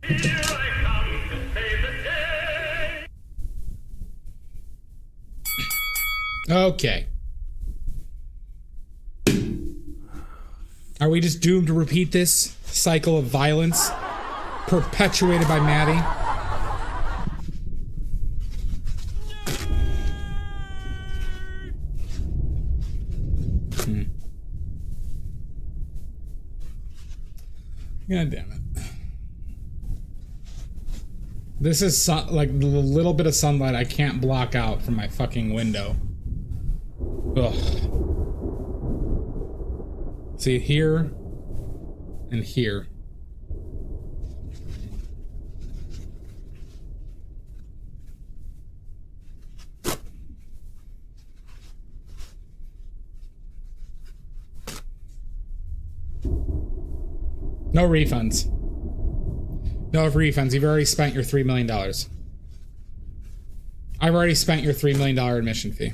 Here I come to save the day. Okay. Are we just doomed to repeat this cycle of violence perpetuated by Maddie? God damn it. This is like the little bit of sunlight I can't block out from my fucking window. Ugh. See, here and here. No refunds. No refunds. You've already spent your $3 million. I've already spent your $3 million admission fee.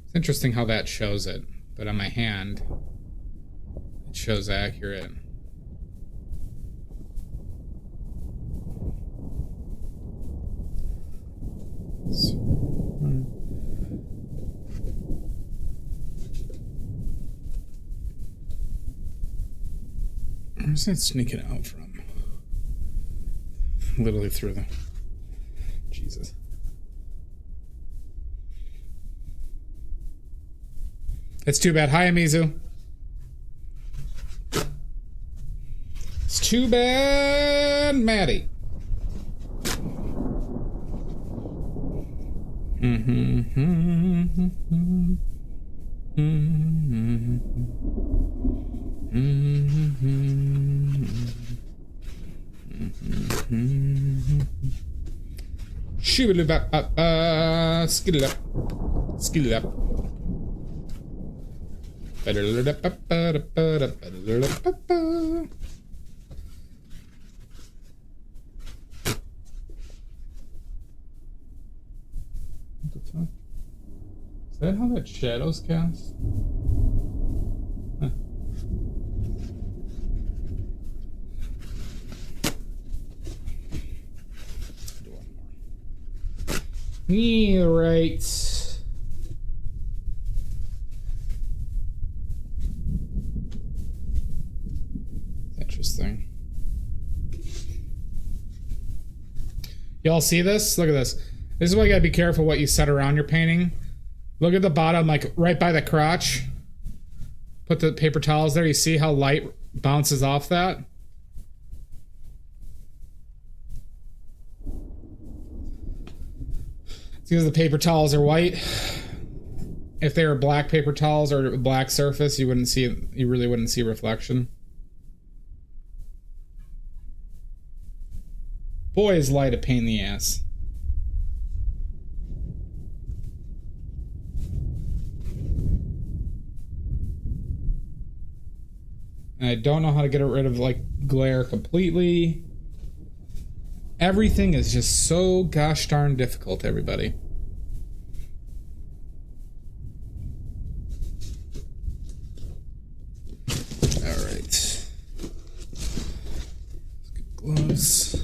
It's interesting how that shows it, but on my hand, it shows accurate. Where's that sneaking out from? Literally through the... Jesus. It's too bad. Hi, Amizu. It's too bad, Maddie. Skill it up. Skill it up. What the fuck? Is that how that shadows cast? Huh. Do one more. Yeah, right. Interesting. Y'all see this? Look at this. This is why you gotta be careful what you set around your painting. Look at the bottom, like right by the crotch. Put the paper towels there. You see how light bounces off that? It's because the paper towels are white. If they were black paper towels or a black surface, you wouldn't see, you really wouldn't see reflection. Boy, is light a pain in the ass. And I don't know how to get rid of like glare completely. Everything is just so gosh darn difficult, everybody. All right. Let's get gloves.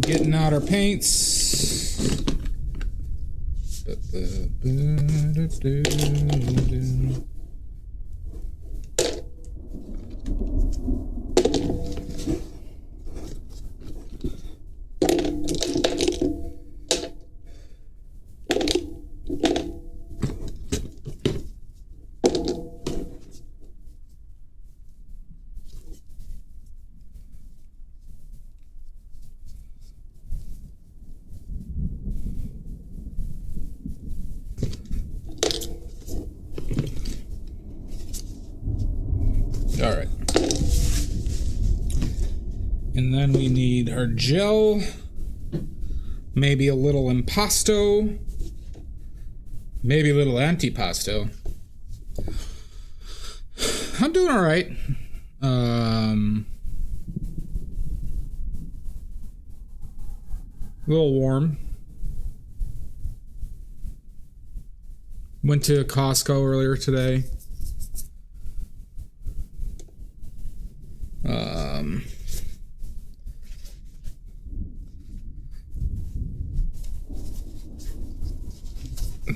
Getting out our paints. All right. And then we need our gel, maybe a little impasto, maybe a little antipasto. I'm doing all right. A little warm. Went to Costco earlier today.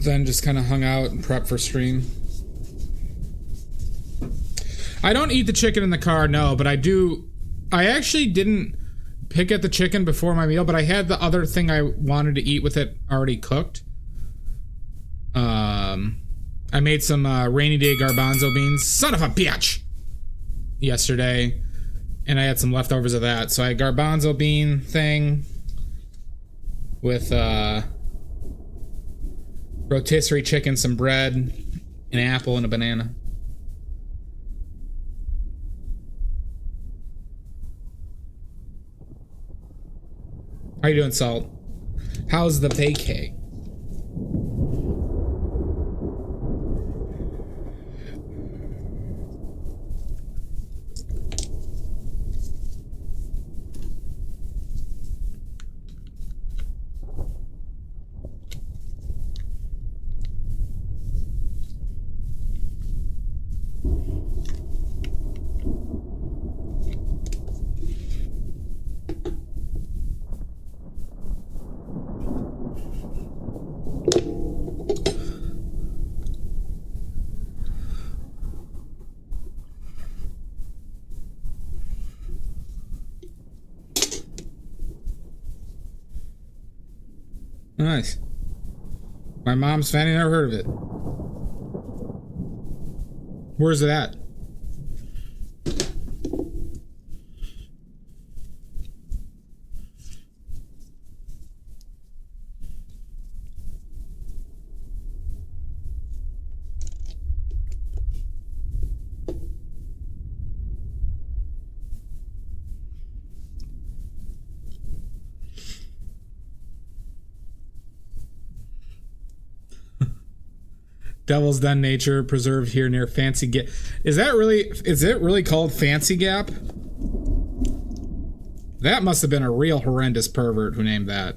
Then just kind of hung out and prepped for stream. I don't eat the chicken in the car, no, but I do. I actually didn't pick at the chicken before my meal, but I had the other thing I wanted to eat with it already cooked. I made some rainy day garbanzo beans. Son of a bitch! Yesterday. And I had some leftovers of that. So I had garbanzo bean thing with rotisserie chicken, some bread, an apple, and a banana. How you doing, Salt? How's the vacay? Nice. My mom's fan, I never heard of it. Where's it at? Devil's Den Nature preserved here near Fancy Gap. Is it really called Fancy Gap? That must have been a real horrendous pervert who named that.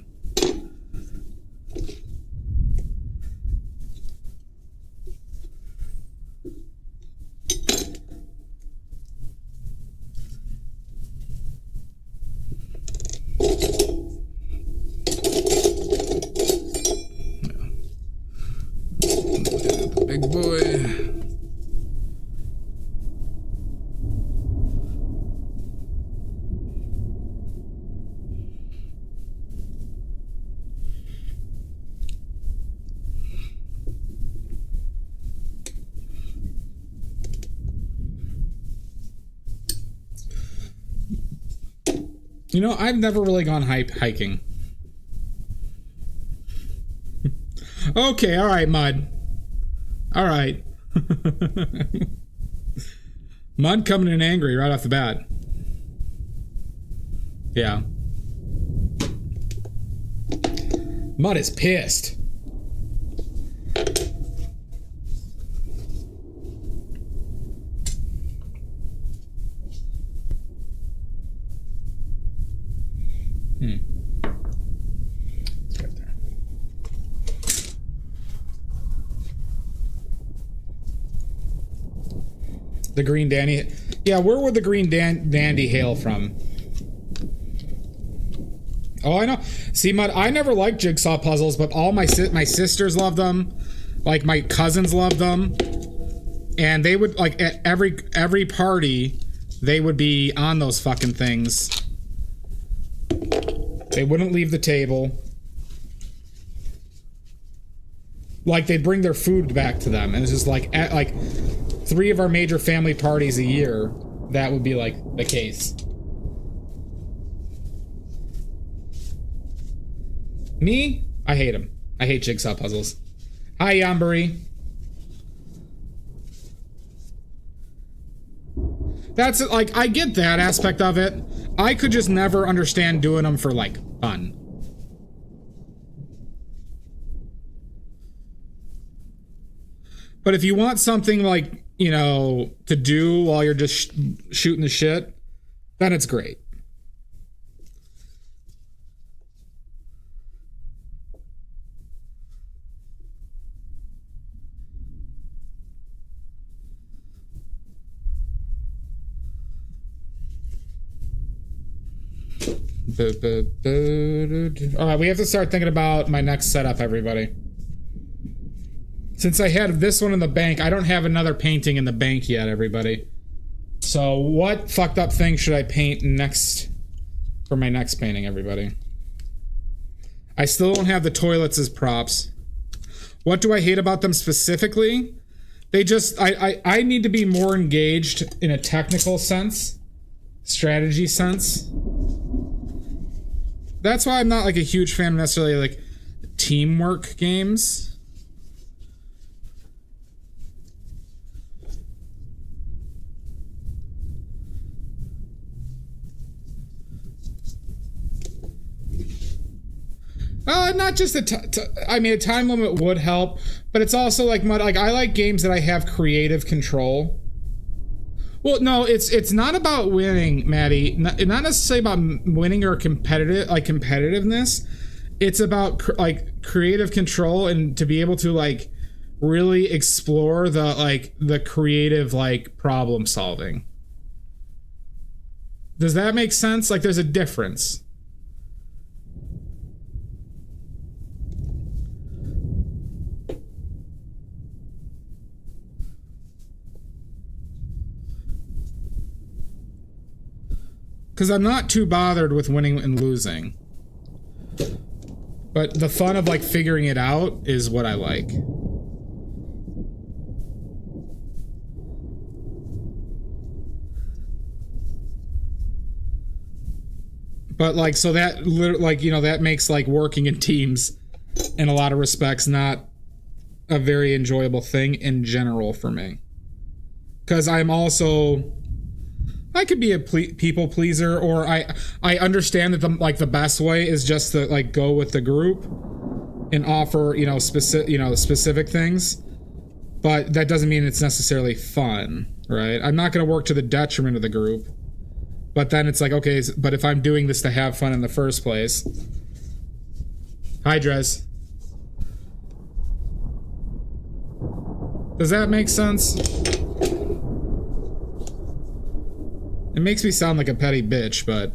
You know, I've never really gone hiking. Okay, all right, Mud. All right. Mud coming in angry right off the bat. Yeah. Mud is pissed. It's right there. The green dandy. Yeah, where would the green dandy hail from? Oh, I know. See, Mud, I never liked jigsaw puzzles, but all my sisters love them. Like, my cousins love them. And they would, like, at every party, they would be on those fucking things. They wouldn't leave the table. Like, they'd bring their food back to them. And it's just like, at, like, 3 of our major family parties a year, that would be, like, the case. Me? I hate them. I hate jigsaw puzzles. Hi, Yambari. That's, like, I get that aspect of it. I could just never understand doing them for, like, fun. But if you want something, like, you know, to do while you're just shooting the shit, then it's great. Alright, we have to start thinking about my next setup, everybody. Since I had this one in the bank, I don't have another painting in the bank yet, everybody. So what fucked up thing should I paint next for my next painting, everybody? I still don't have the toilets as props. What do I hate about them specifically? They just, I need to be more engaged in a technical sense, strategy sense. That's why I'm not like a huge fan of necessarily like teamwork games. Not just I mean, a time limit would help, but it's also like I like games that I have creative control. Well, no, it's not about winning, Maddie. Not necessarily about winning or competitiveness. It's about like creative control and to be able to like really explore the creative like problem solving. Does that make sense? Like, there's a difference. Because I'm not too bothered with winning and losing. But the fun of, like, figuring it out is what I like. But, like, so that, like, you know, that makes, like, working in teams, in a lot of respects, not a very enjoyable thing in general for me. Because I'm also... I could be a people pleaser, or I understand that the best way is just to like go with the group and offer specific things, but that doesn't mean it's necessarily fun, right? I'm not going to work to the detriment of the group, but then it's like, okay, but if I'm doing this to have fun in the first place. Hi, Drez. Does that make sense? It makes me sound like a petty bitch, but...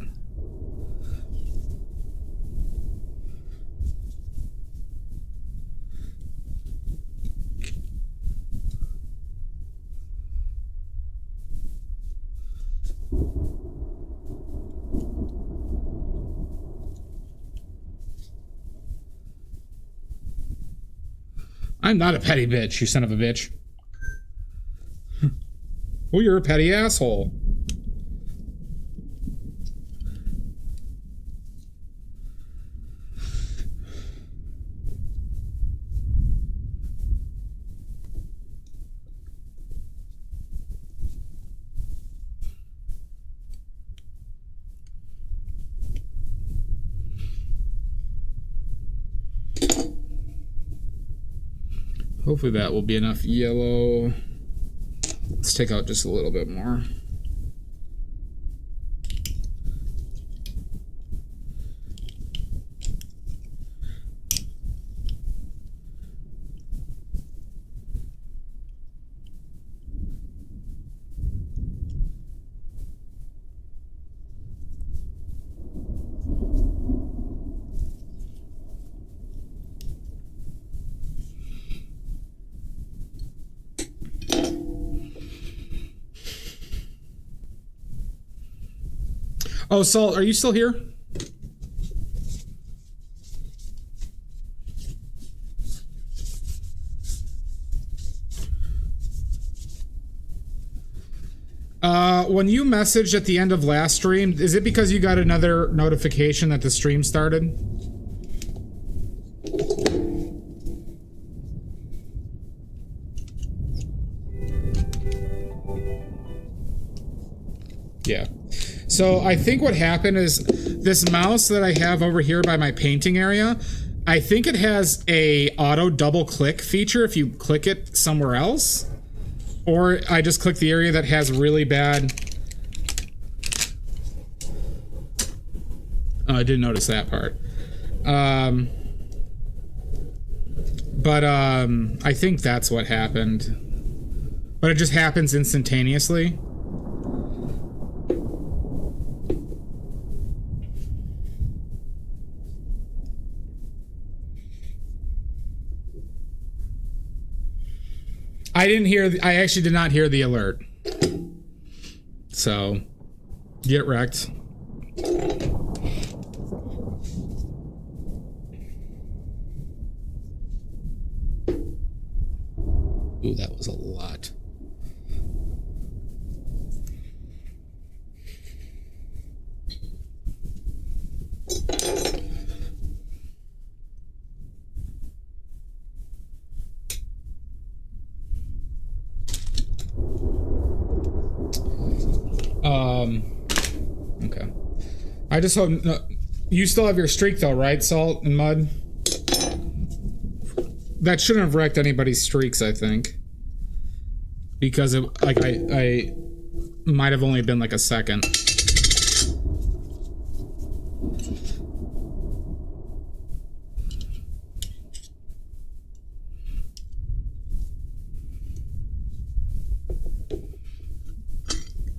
I'm not a petty bitch, you son of a bitch. Well, you're a petty asshole. Hopefully that will be enough yellow. Let's take out just a little bit more. Oh, Salt, are you still here? When you messaged at the end of last stream, is it because you got another notification that the stream started? Yeah. So I think what happened is this mouse that I have over here by my painting area, I think it has a auto double click feature if you click it somewhere else. Or I just click the area that has really bad... Oh, I didn't notice that part. But I think that's what happened. But it just happens instantaneously. I actually did not hear the alert. So, get wrecked. Ooh, that was a lot. Okay. I just hope... No, you still have your streak though, right, Salt and Mud? That shouldn't have wrecked anybody's streaks, I think. Because it, like, I might have only been like a second.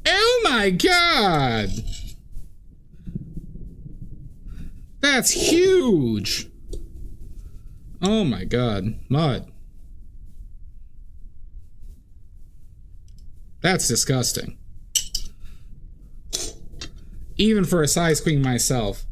Oh my god! That's huge! Oh my god, Mud. That's disgusting. Even for a size queen myself.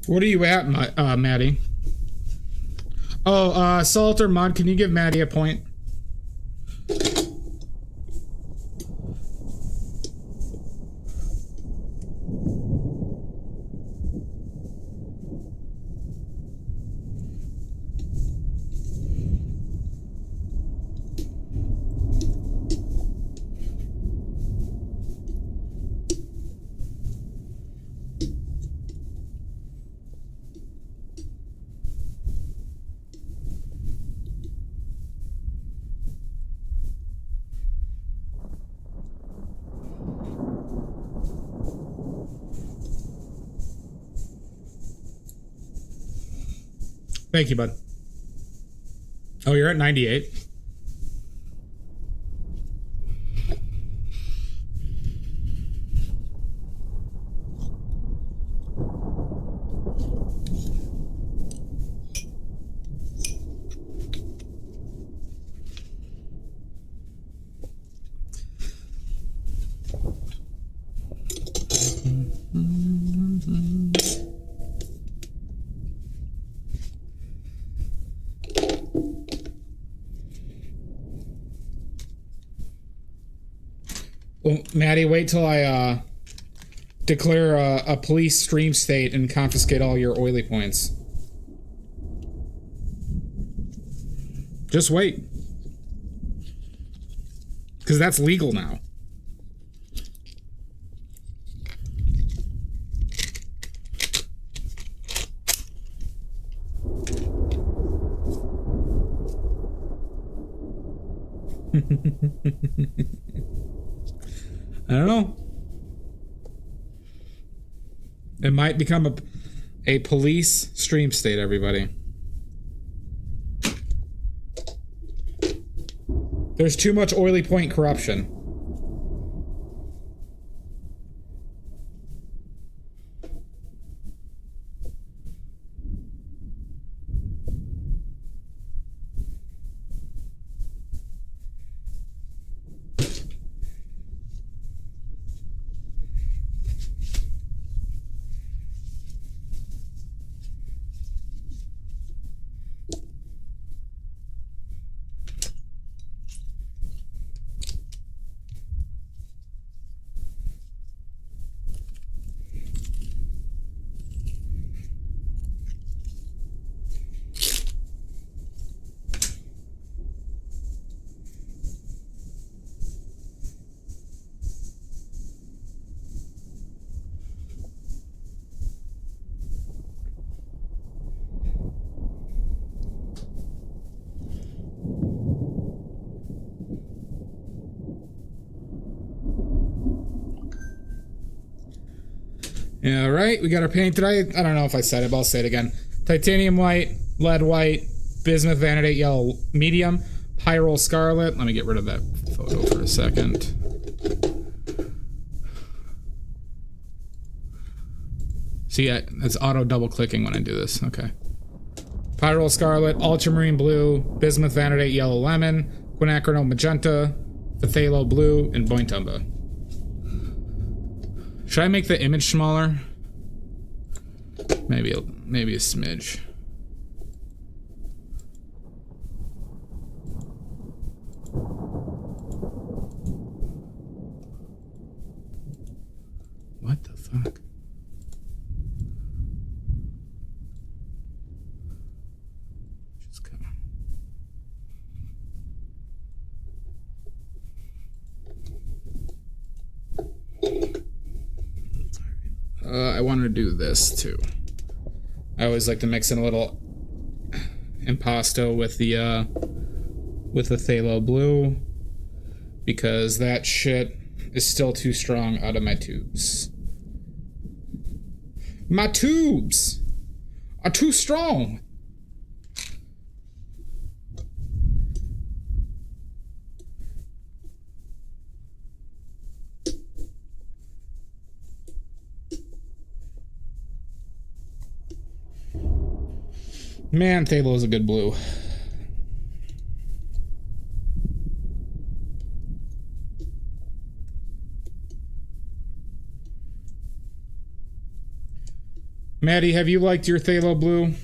What are you at, Maddie? Oh, Salt or Mud, can you give Maddie a point? Thank you, bud. Oh, you're at 98. Well, Maddie, wait till I declare a police stream state and confiscate all your oily points. Just wait. Because that's legal now. I don't know. It might become a police stream state, everybody. There's too much oily point corruption. Yeah, right. We got our paint today. I don't know if I said it, but I'll say it again. Titanium white, lead white, bismuth vanadate yellow medium, pyrrole scarlet. Let me get rid of that photo for a second. See, it's auto double clicking when I do this. Okay. Pyrrole scarlet, ultramarine blue, bismuth vanadate yellow lemon, quinacridone magenta, phthalo blue, and bointumba. Should I make the image smaller? Maybe a smidge. What the fuck? Just come. I want to do this too. I always like to mix in a little impasto with the phthalo blue because that shit is still too strong out of my tubes. My tubes are too strong. Man, phthalo is a good blue. Maddie, have you liked your phthalo blue?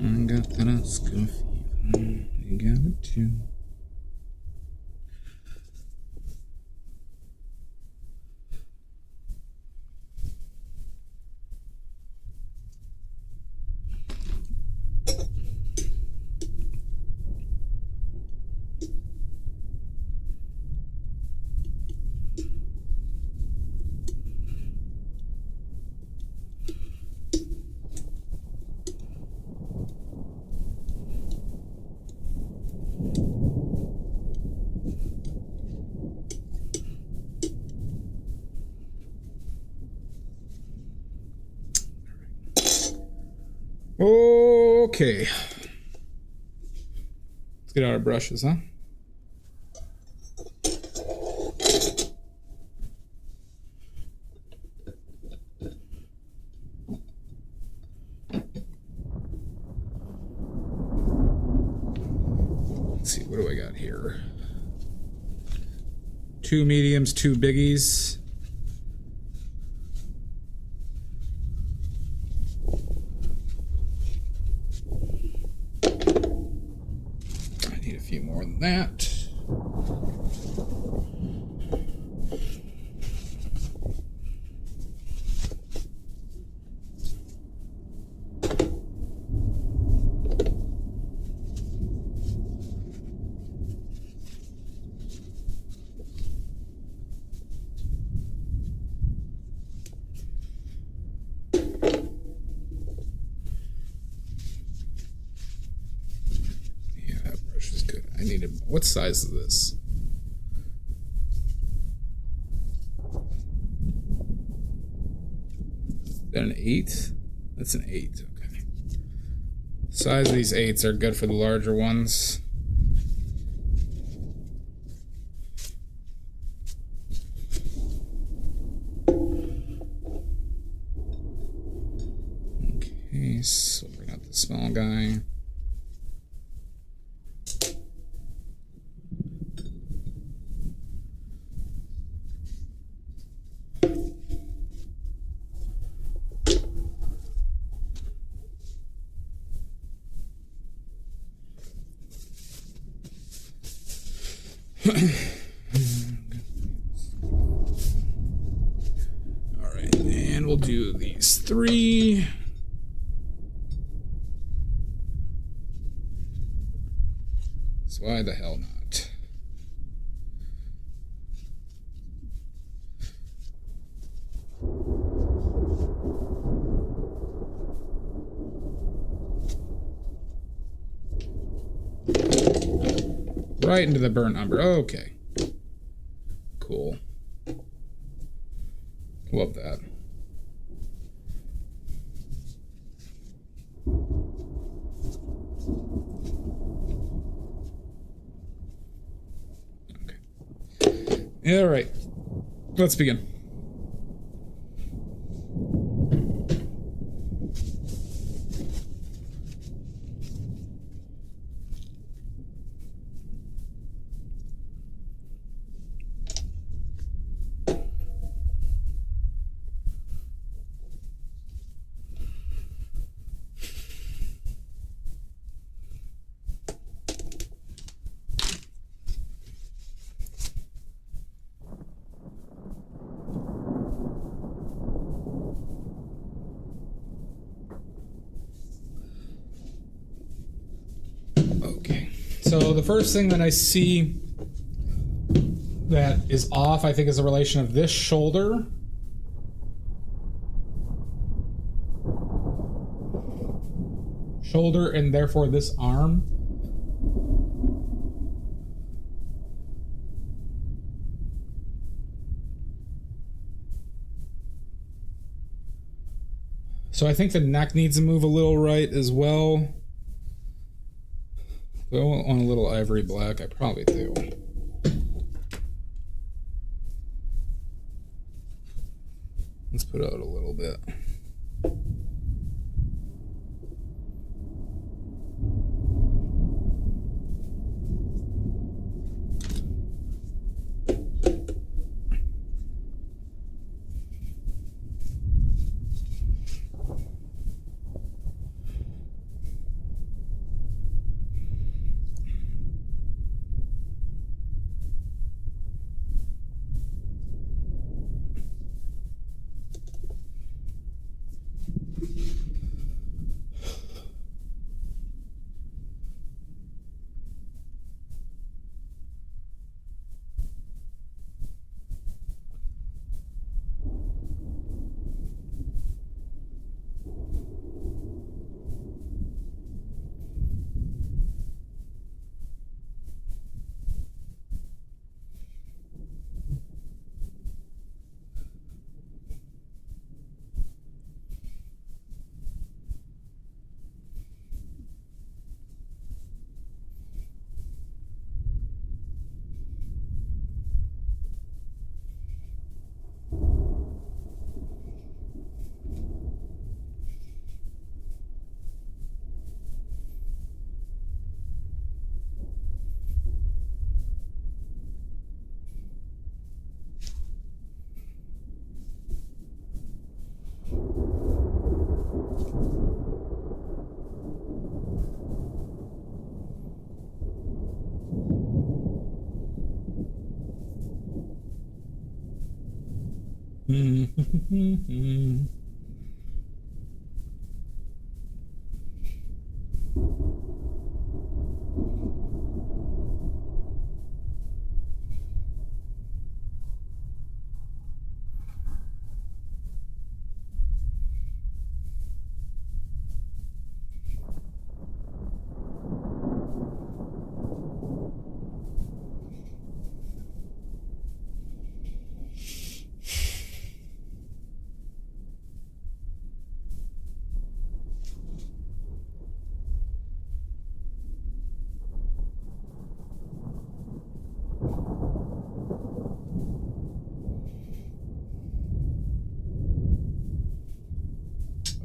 I got that scuffy. You got it too. Okay. Let's get out our brushes, huh? Let's see, what do I got here? 2 mediums, 2 biggies. That. I need to. What size is this? That an 8? That's an 8. Okay. Size of these 8s are good for the larger ones. Okay, so bring out the small guy. All right, and we'll do these 3. So why the hell not? Right into the burnt umber. Okay. Cool. Love that. Okay. All right. Let's begin. Okay. So the first thing that I see that is off, I think, is the relation of this shoulder and therefore this arm. So I think the neck needs to move a little right as well. Do I want a little ivory black? I probably do. Let's put out a little bit.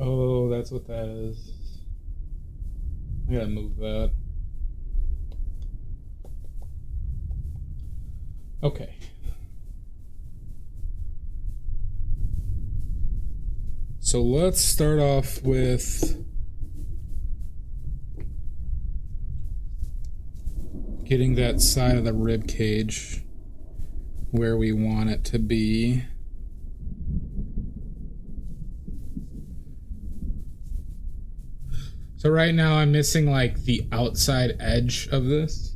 Oh, that's what that is. I gotta move that. Okay. So let's start off with getting that side of the rib cage where we want it to be. So right now I'm missing like the outside edge of this.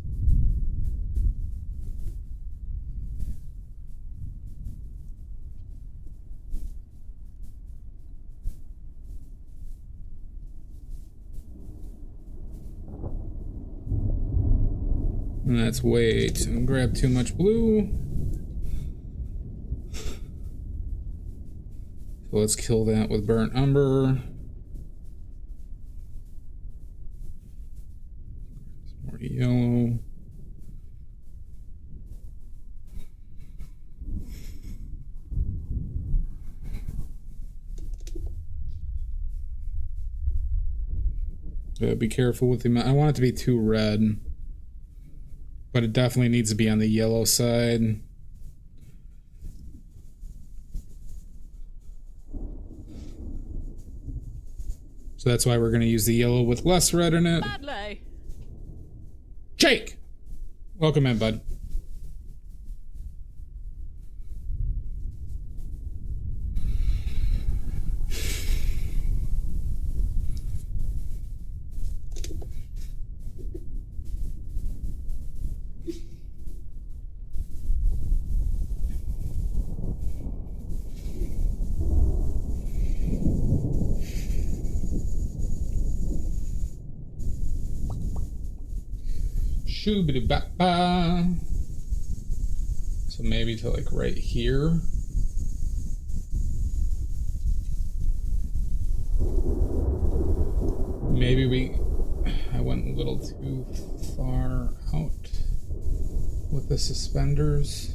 And that's way too, grab too much blue. So let's kill that with burnt umber. Some more yellow. Be careful with the amount. I want it to be too red. But it definitely needs to be on the yellow side. So that's why we're going to use the yellow with less red in it. Badly. Jake! Welcome in, bud. Shoo-biddy-ba-ba. So maybe to like right here. Maybe I went a little too far out with the suspenders.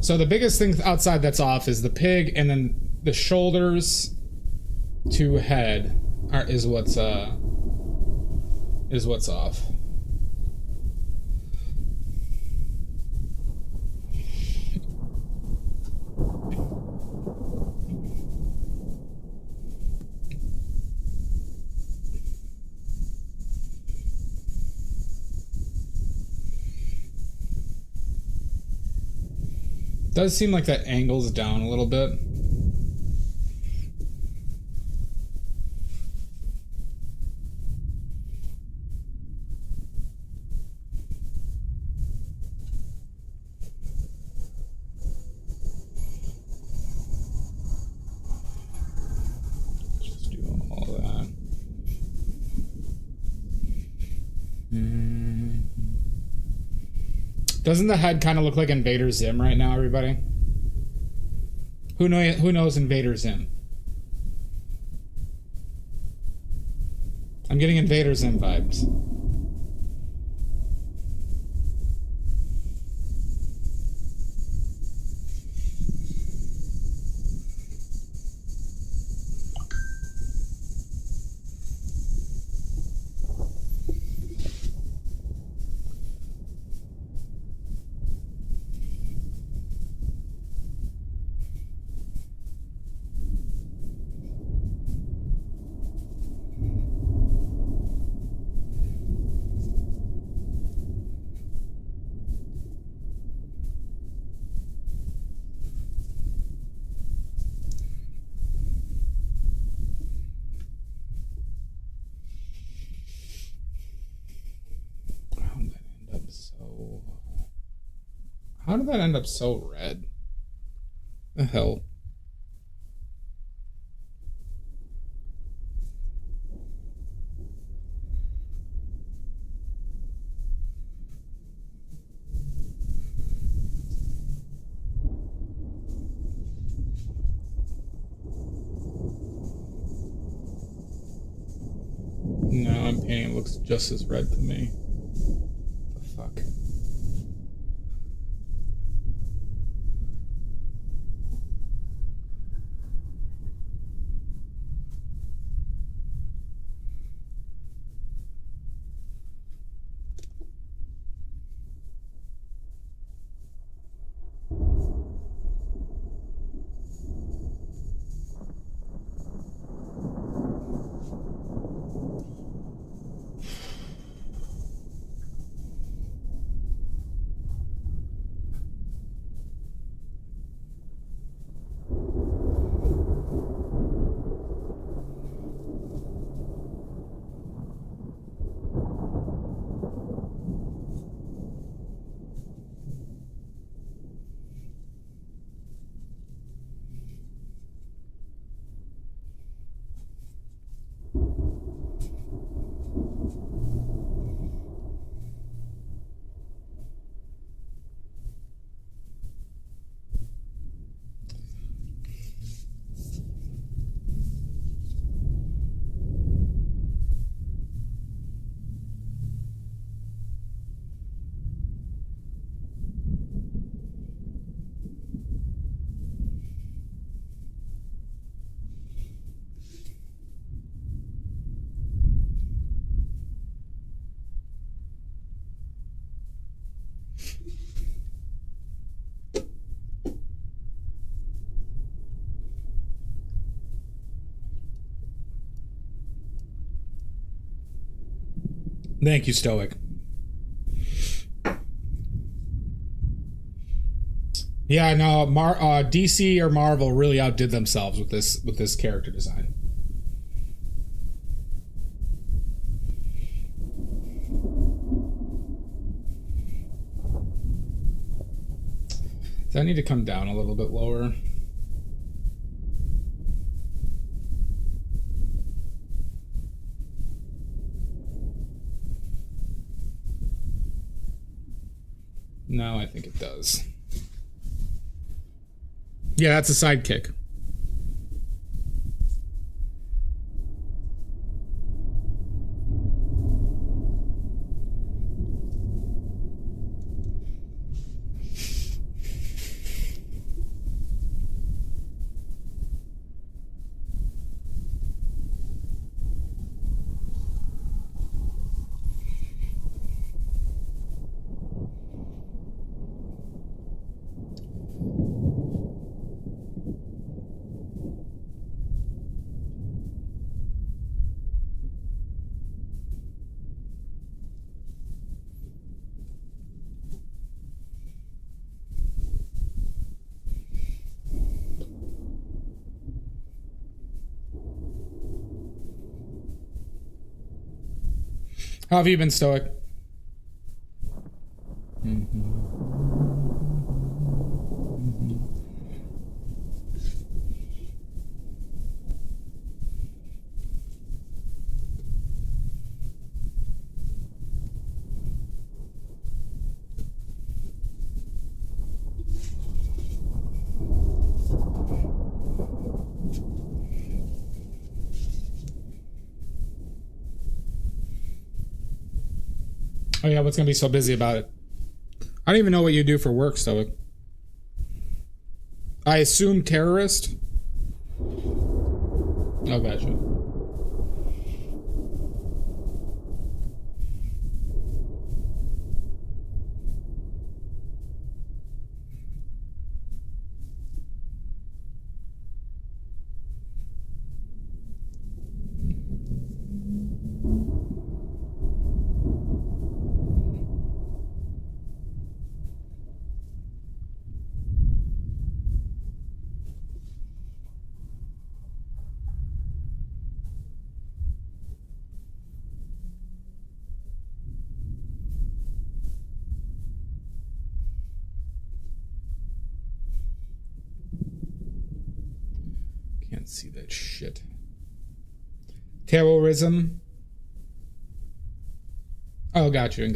So the biggest thing outside that's off is the pig, and then the shoulders to head is what's off. Does seem like that angles down a little bit. Just do all that. Doesn't the head kind of look like Invader Zim right now, everybody? Who knows Invader Zim? I'm getting Invader Zim vibes. How did that end up so red? The hell? No, I'm painting. It looks just as red to me. The fuck? Thank you, Stoic. Yeah, no, DC or Marvel really outdid themselves with this character design. So I need to come down a little bit lower. No, I think it does. Yeah, that's a sidekick. How have you been, Stoic? Oh yeah, what's gonna be so busy about it? I don't even know what you do for work, Stoic. I assume terrorist? Oh, gotcha. Can't see that shit. Terrorism. Oh, got you.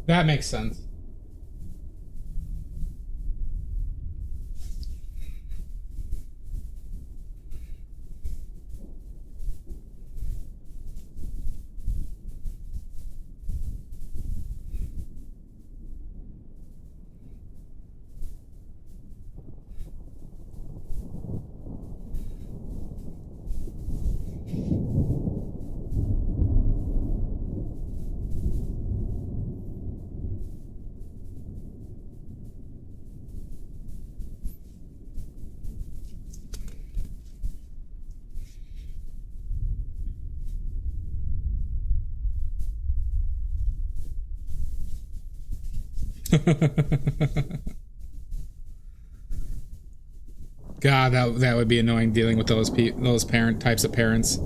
That makes sense. God, that would be annoying dealing with those parent types of parents.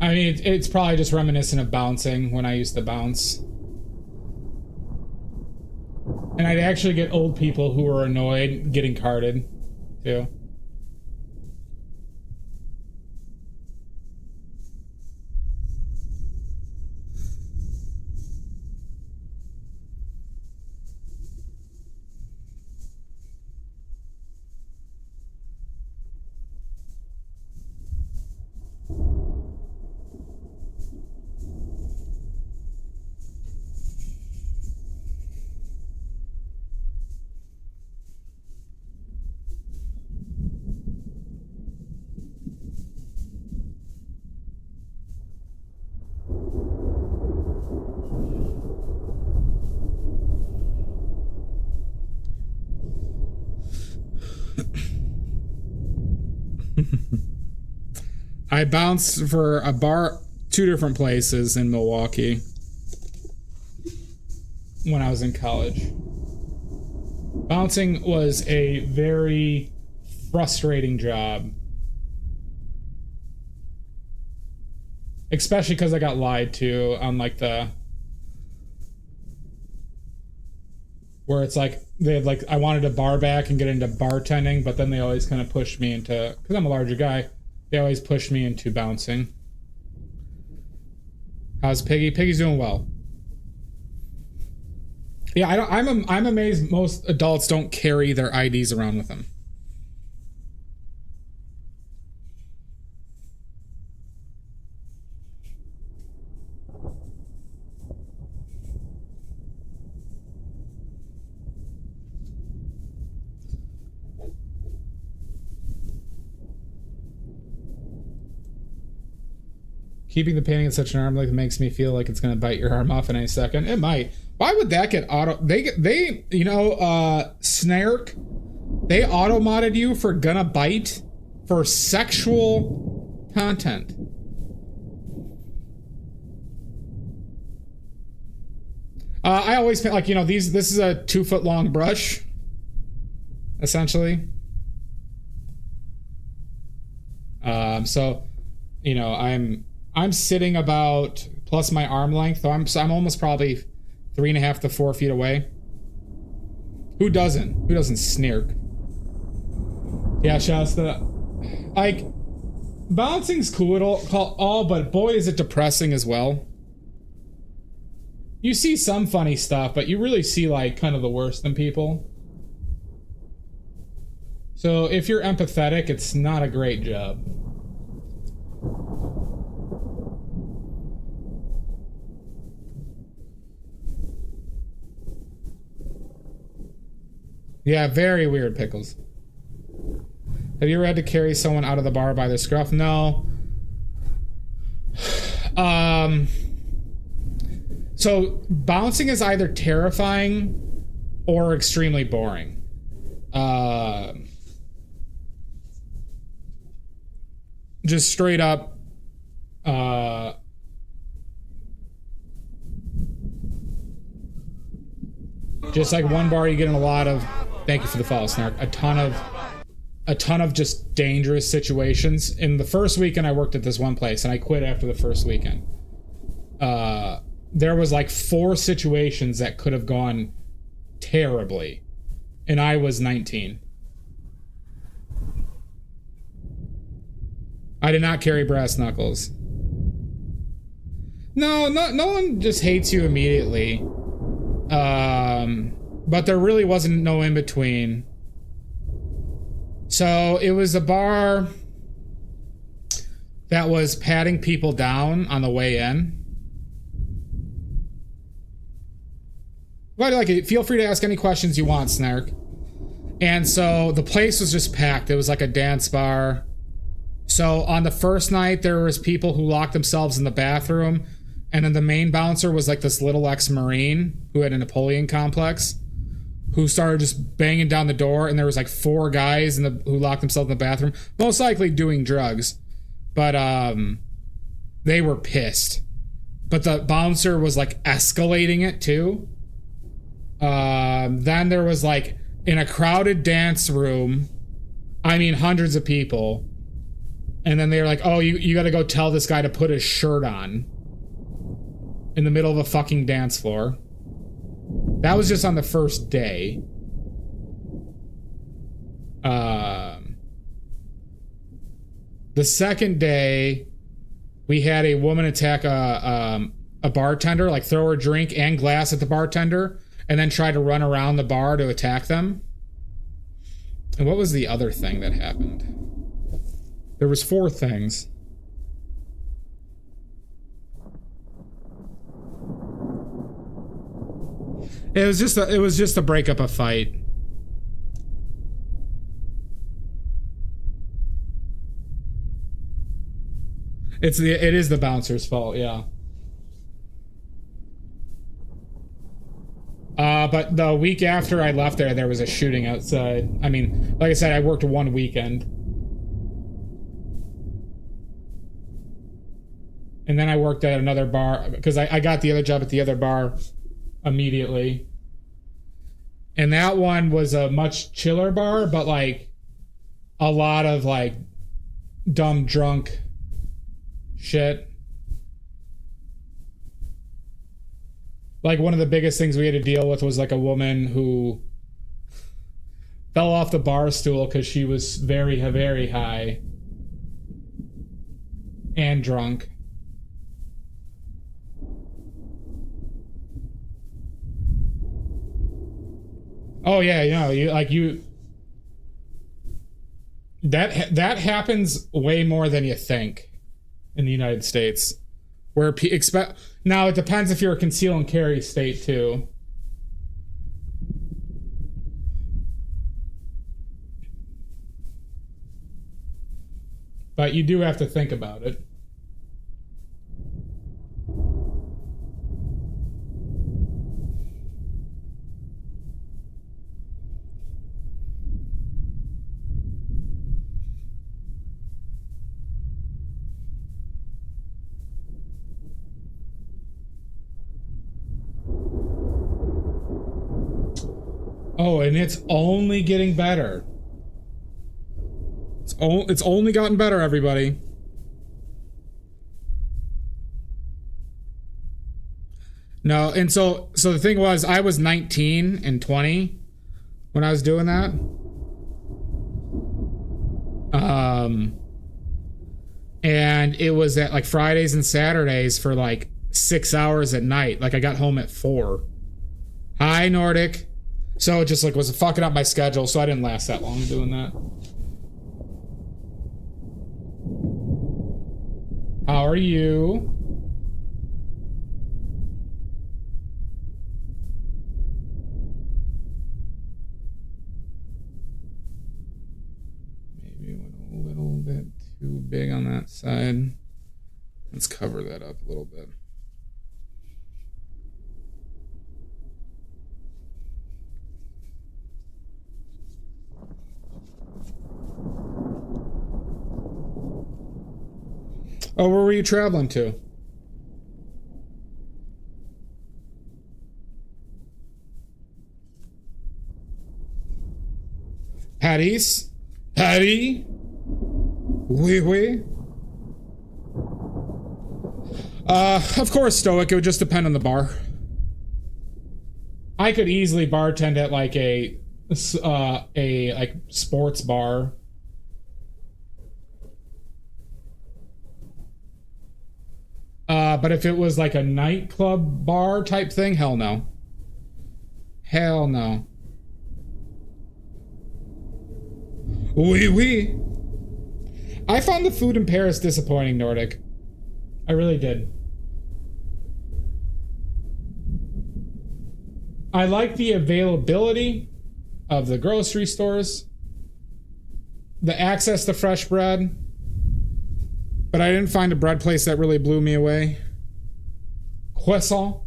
I mean, it's probably just reminiscent of bouncing when I used to bounce. And I'd actually get old people who were annoyed getting carded, too. I bounced for a bar, 2 different places in Milwaukee when I was in college. Bouncing was a very frustrating job. Especially because I got lied to on like the... Where it's like, they had like, I wanted to bar back and get into bartending, but then they always kind of pushed me into... Because I'm a larger guy, they always pushed me into bouncing. How's Piggy? Piggy's doing well. Yeah, I'm amazed most adults don't carry their IDs around with them. Keeping the painting at such an arm length makes me feel like it's going to bite your arm off in any second. It might. Why would that get auto... They you know, Snark, they auto-modded you for gonna bite for sexual content. I always feel like, you know, this is a 2-foot long brush, essentially. So, you know, I'm sitting about plus my arm length, so I'm almost probably 3.5 to 4 feet away. Who doesn't? Who doesn't snark? Yeah, Shasta. Like, bouncing's cool at all, but boy is it depressing as well. You see some funny stuff, but you really see like kind of the worst in people. So if you're empathetic, it's not a great job. Yeah, very weird, Pickles. Have you ever had to carry someone out of the bar by the scruff? No. So bouncing is either terrifying or extremely boring. Just straight up, just like one bar you get in a lot of... Thank you for the follow, Snark. A ton of just dangerous situations. In the first weekend I worked at this one place, and I quit after the first weekend. There was like 4 situations that could have gone terribly, and I was 19. I did not carry brass knuckles. No one just hates you immediately. But there really wasn't no in between. So it was a bar that was patting people down on the way in. But like, feel free to ask any questions you want, Snark. And so the place was just packed. It was like a dance bar. So on the first night, there was people who locked themselves in the bathroom, and then the main bouncer was like this little ex-Marine who had a Napoleon complex, who started just banging down the door, and there was like 4 guys who locked themselves in the bathroom, most likely doing drugs. But they were pissed. But the bouncer was like escalating it too. Then there was like, in a crowded dance room, I mean hundreds of people, and then they were like, oh, you gotta go tell this guy to put his shirt on in the middle of a fucking dance floor. That was just on the first day. The second day, we had a woman attack a bartender, like throw her drink and glass at the bartender, and then try to run around the bar to attack them. And what was the other thing that happened? There was 4 things. It was just a break up a fight. It is the bouncer's fault, yeah. But the week after I left there was a shooting outside. I mean, like I said, I worked one weekend. And then I worked at another bar because I got the other job at the other bar immediately. And that one was a much chiller bar, but like a lot of like dumb drunk shit. Like one of the biggest things we had to deal with was like a woman who fell off the bar stool because she was very, very high and drunk. Oh yeah, that happens way more than you think in the United States. Where expect now, it depends if you're a conceal and carry state too. But you do have to think about it. Oh, and it's only getting better. It's only gotten better, everybody. No, and so the thing was, I was 19 and 20 when I was doing that. And it was at like Fridays and Saturdays for like 6 hours at night. Like I got home at 4. Hi, Nordic. So it just like was fucking up my schedule, so I didn't last that long doing that. How are you? Maybe it went a little bit too big on that side. Let's cover that up a little bit. Oh, where were you traveling to? Paris? Paris? Oui, oui. Of course, Stoic. It would just depend on the bar. I could easily bartend at like a like sports bar. But if it was like a nightclub bar type thing, hell no. Hell no. Oui, oui. I found the food in Paris disappointing, Nordic. I really did. I like the availability of the grocery stores, the access to fresh bread, but I didn't find a bread place that really blew me away. Croissant.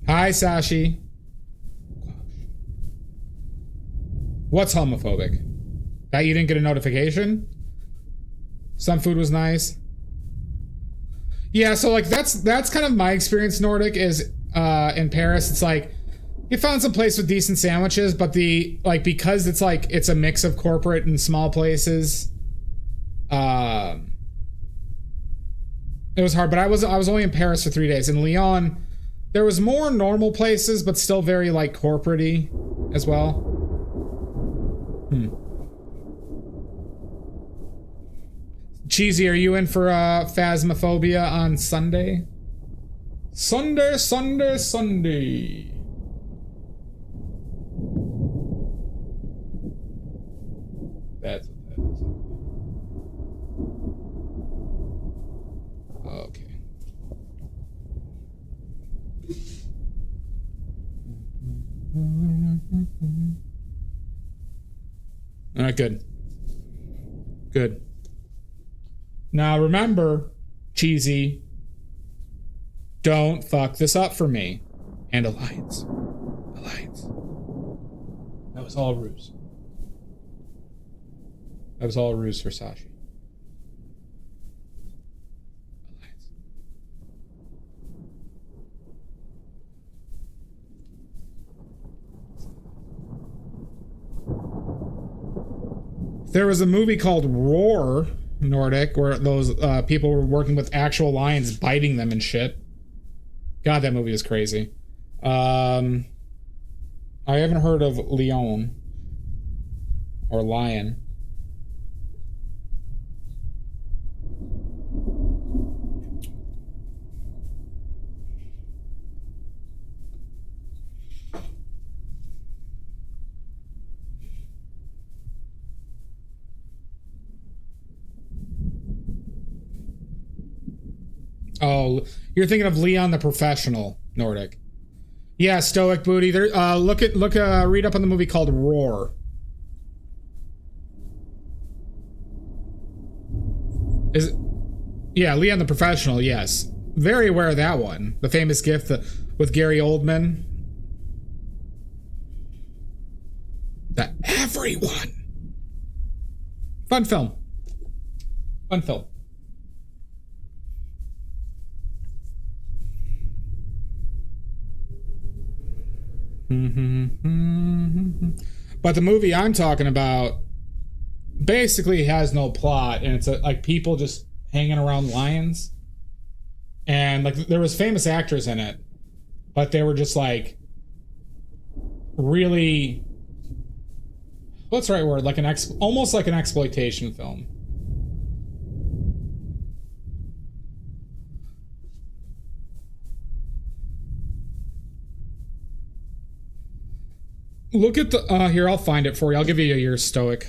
Hi, Sashi. What's homophobic? That you didn't get a notification? Some food was nice. Yeah, so like that's kind of my experience, Nordic, is in Paris. It's like you found some place with decent sandwiches, but the like because it's like it's a mix of corporate and small places. It was hard, but I was only in Paris for 3 days. In Lyon, there was more normal places, but still very like corporate-y as well. Cheesy, are you in for Phasmophobia on Sunday? Sunday. That's what that is. Okay. All right, good. Good. Now remember, cheesy, don't fuck this up for me. And Alliance. Alliance. That was all a ruse. That was all a ruse for Sashi. Alliance. There was a movie called Roar, Nordic, where those people were working with actual lions biting them and shit. God, that movie was crazy. I haven't heard of Leon or Lion. Oh, you're thinking of Leon the Professional, Nordic. Yeah, Stoic Booty. There. Read up on the movie called Roar. Is it? Yeah, Leon the Professional. Yes, very aware of that one. The famous gift with Gary Oldman. That everyone. Fun film. Fun film. But the movie I'm talking about basically has no plot, and it's like people just hanging around lions, and like there was famous actors in it, but they were just like really, what's the right word, like almost like an exploitation film. Look at the here, I'll find it for you. I'll give you your Stoic.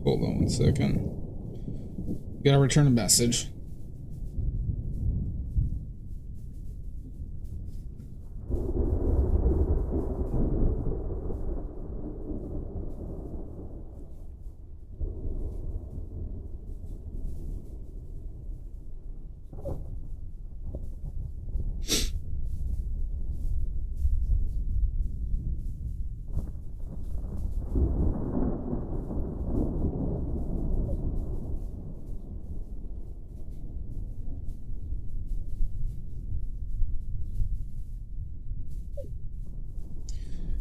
Hold on one second. Gotta return a message.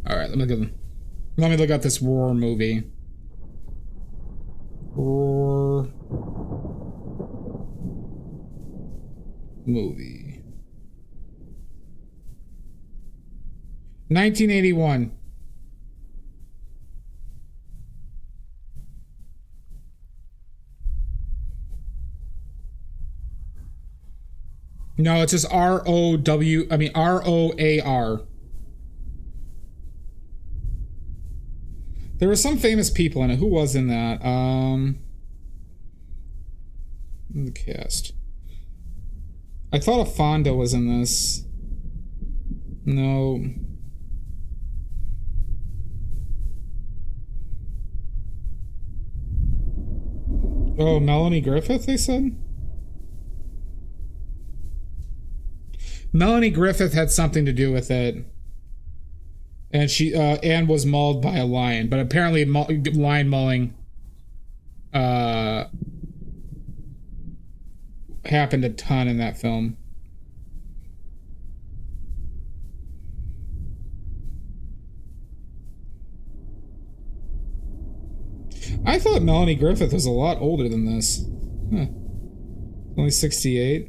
All right, let me look at this Roar movie. Roar movie. 1981. No, it's just ROAR. There were some famous people in it. Who was in that? The cast. I thought a Fonda was in this. No. Oh, Melanie Griffith, they said? Melanie Griffith had something to do with it. And she Anne was mauled by a lion, but apparently lion mauling happened a ton in that film. I thought Melanie Griffith was a lot older than this. Huh. Only 68.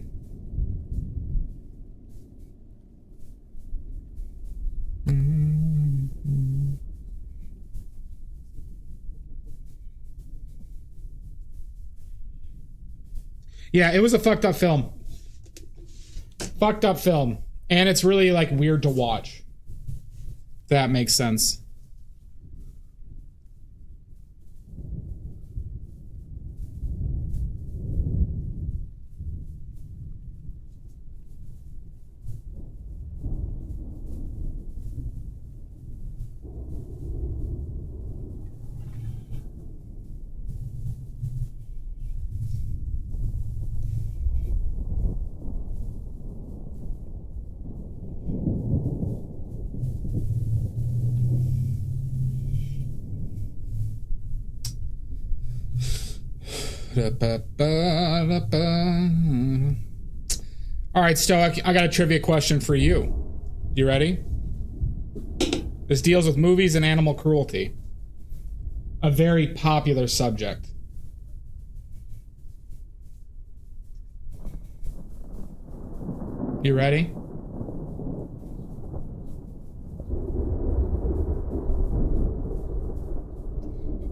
Yeah, it was a fucked up film. Fucked up film. And it's really like weird to watch. That makes sense. All right, Stoic, I got a trivia question for you. You ready? This deals with movies and animal cruelty. A very popular subject. You ready?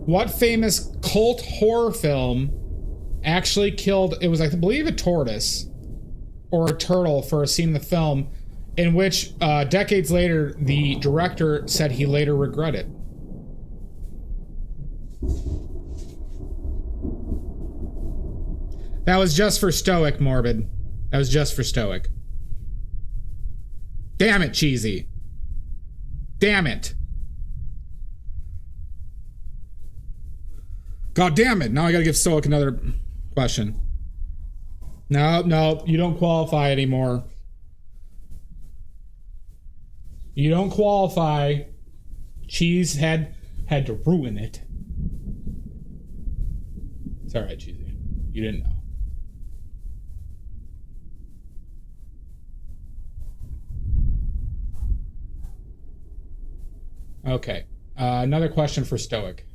What famous cult horror film actually killed, it was, I believe, a tortoise or a turtle for a scene in the film in which decades later the director said he later regretted? That was just for Stoic, Morbid. That was just for Stoic. Damn it, Cheesy. Damn it. God damn it. Now I gotta give Stoic another question. No, you don't qualify anymore. You don't qualify. Cheese had to ruin it. It's alright, Cheesy. You didn't know. Okay. Another question for Stoic.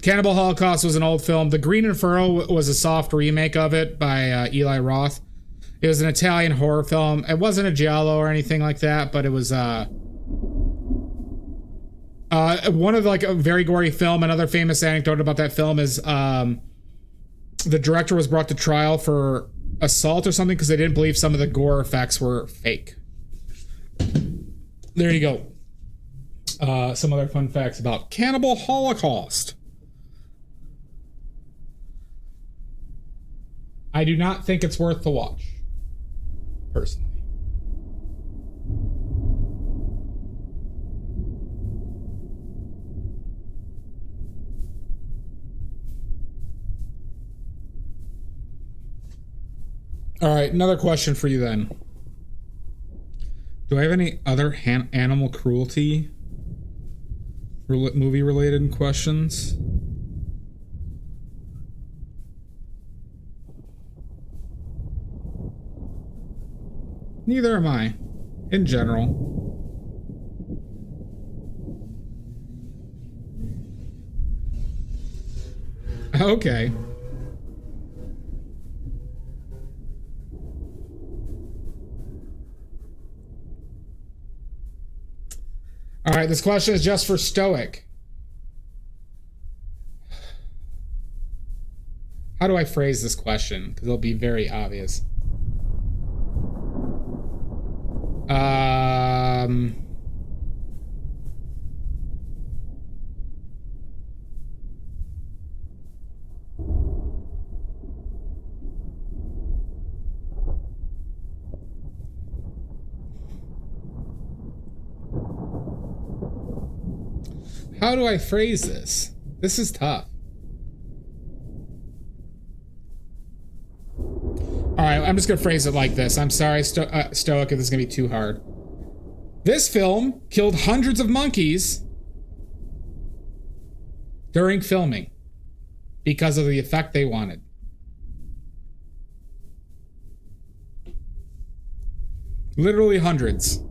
Cannibal Holocaust was an old film. The Green Inferno was a soft remake of it by Eli Roth. It was an Italian horror film. It wasn't a giallo or anything like that, but it was one of like a very gory film. Another famous anecdote about that film is the director was brought to trial for assault or something because they didn't believe some of the gore effects were fake. There you go. Some other fun facts about Cannibal Holocaust. I do not think it's worth the watch, personally. All right, another question for you then. Do I have any other animal cruelty movie related questions? Neither am I, in general. Okay. All right, this question is just for Stoic. How do I phrase this question? Because it'll be very obvious. How do I phrase this? This is tough. All right, I'm just gonna phrase it like this. I'm sorry, Stoic, if this is gonna be too hard. This film killed hundreds of monkeys during filming because of the effect they wanted. Literally hundreds.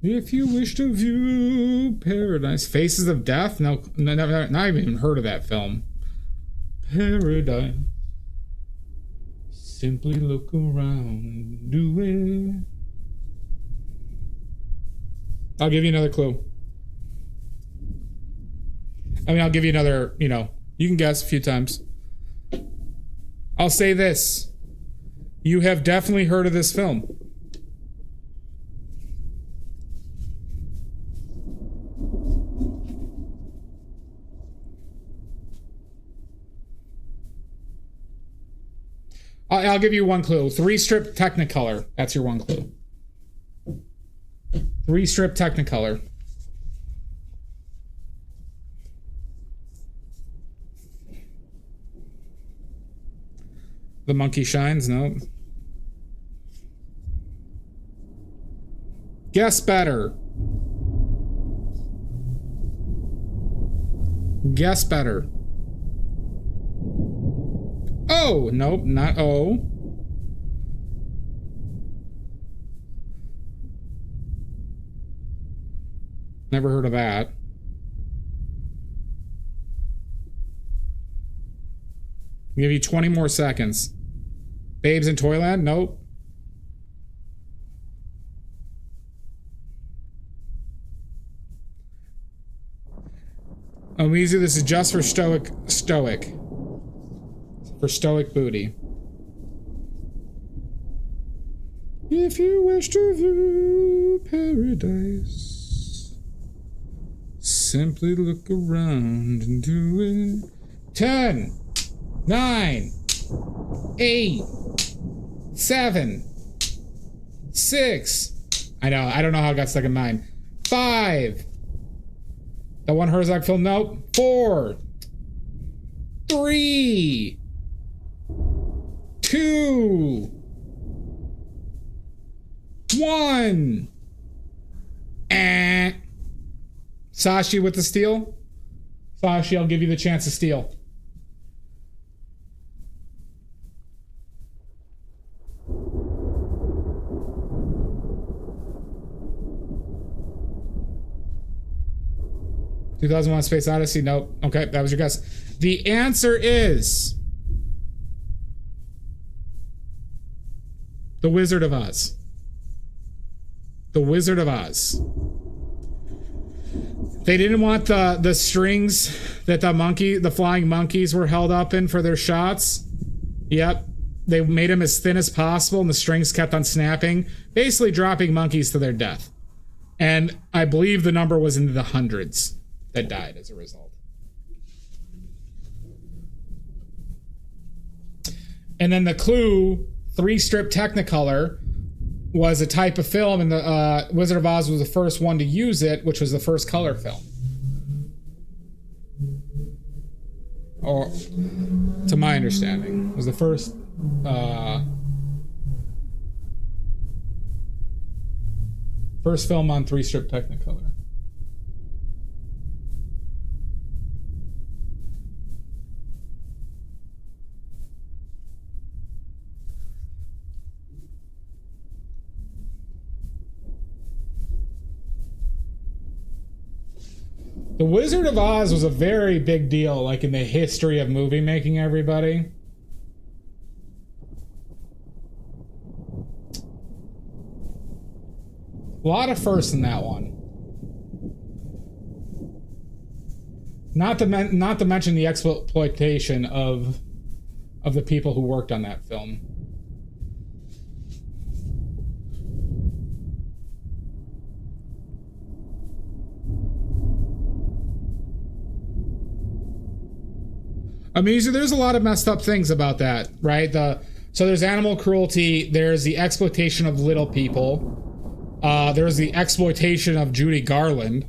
If you wish to view paradise. Faces of Death? No, not even heard of that film. Paradise. Simply look around and do it. I'll give you another clue. I mean, I'll give you another, you know, you can guess a few times. I'll say this. You have definitely heard of this film. I'll give you one clue. 3-strip Technicolor. That's your one clue. 3-strip Technicolor. The Monkey Shines? No. Guess better. Guess better. Oh, nope, not O. Never heard of that. I'll give you 20 more seconds. Babes in Toyland? Nope. Oh, easy. This is just for stoic. For stoic booty. If you wish to view paradise, simply look around and do it. 10, 9, 8, 7, 6. I don't know how it got stuck in mine. 5. The one Herzog film, nope. 4, 3, 2, 1. Sashi with the steal. Sashi, I'll give you the chance to steal. "2001: Space Odyssey." Nope. Okay, that was your guess. The answer is The Wizard of Oz. The Wizard of Oz. They didn't want the strings that the flying monkeys were held up in for their shots. Yep. They made them as thin as possible, and the strings kept on snapping, basically dropping monkeys to their death. And I believe the number was into the hundreds that died as a result. And then the clue, 3-strip Technicolor, was a type of film, and the Wizard of Oz was the first one to use it, which was the first color film. Or, to my understanding, was the first first film on 3-strip Technicolor. The Wizard of Oz was a very big deal, like in the history of movie making, everybody. A lot of firsts in that one. Not to mention the exploitation of the people who worked on that film. I mean, there's a lot of messed up things about that, right? So there's animal cruelty, there's the exploitation of little people, there's the exploitation of Judy Garland,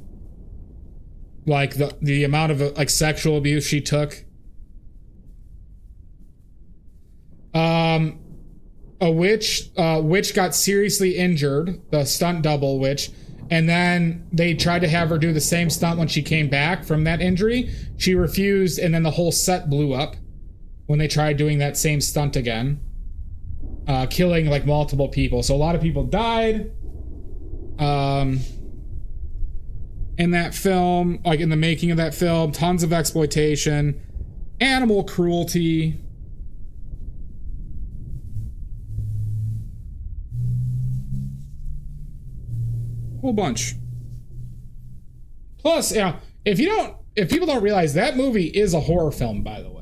like the amount of like sexual abuse she took. A witch got seriously injured, the stunt double witch. And then they tried to have her do the same stunt when she came back from that injury. She refused, and then the whole set blew up when they tried doing that same stunt again, killing like multiple people. So a lot of people died. in that film, like in the making of that film, tons of exploitation, animal cruelty. Whole bunch. Plus, yeah, if people don't realize, that movie is a horror film, by the way.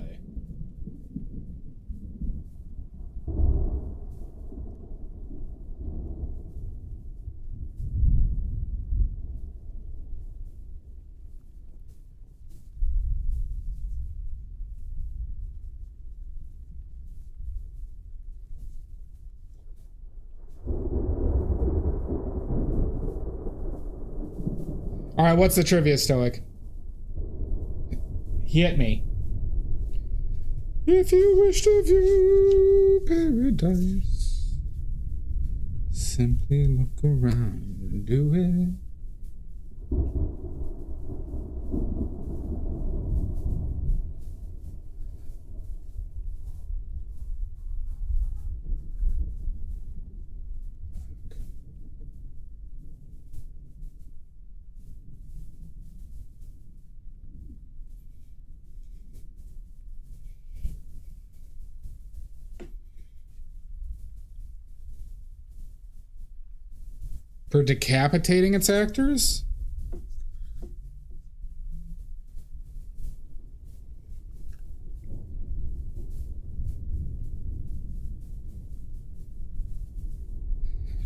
All right, what's the trivia, Stoic? Hit me. If you wish to view paradise, simply look around and do it. For decapitating its actors?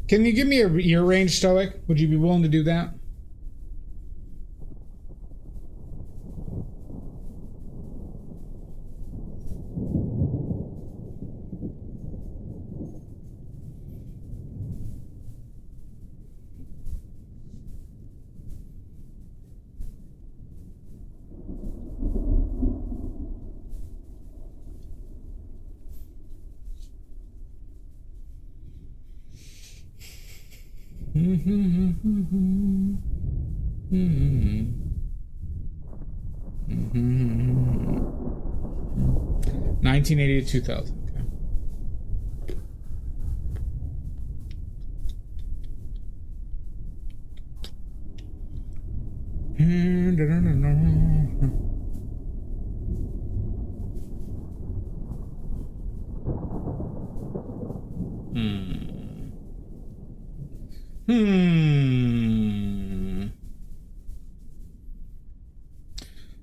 Can you give me a year range, Stoic? Would you be willing to do that? Mm-hmm. 1980 to 2000.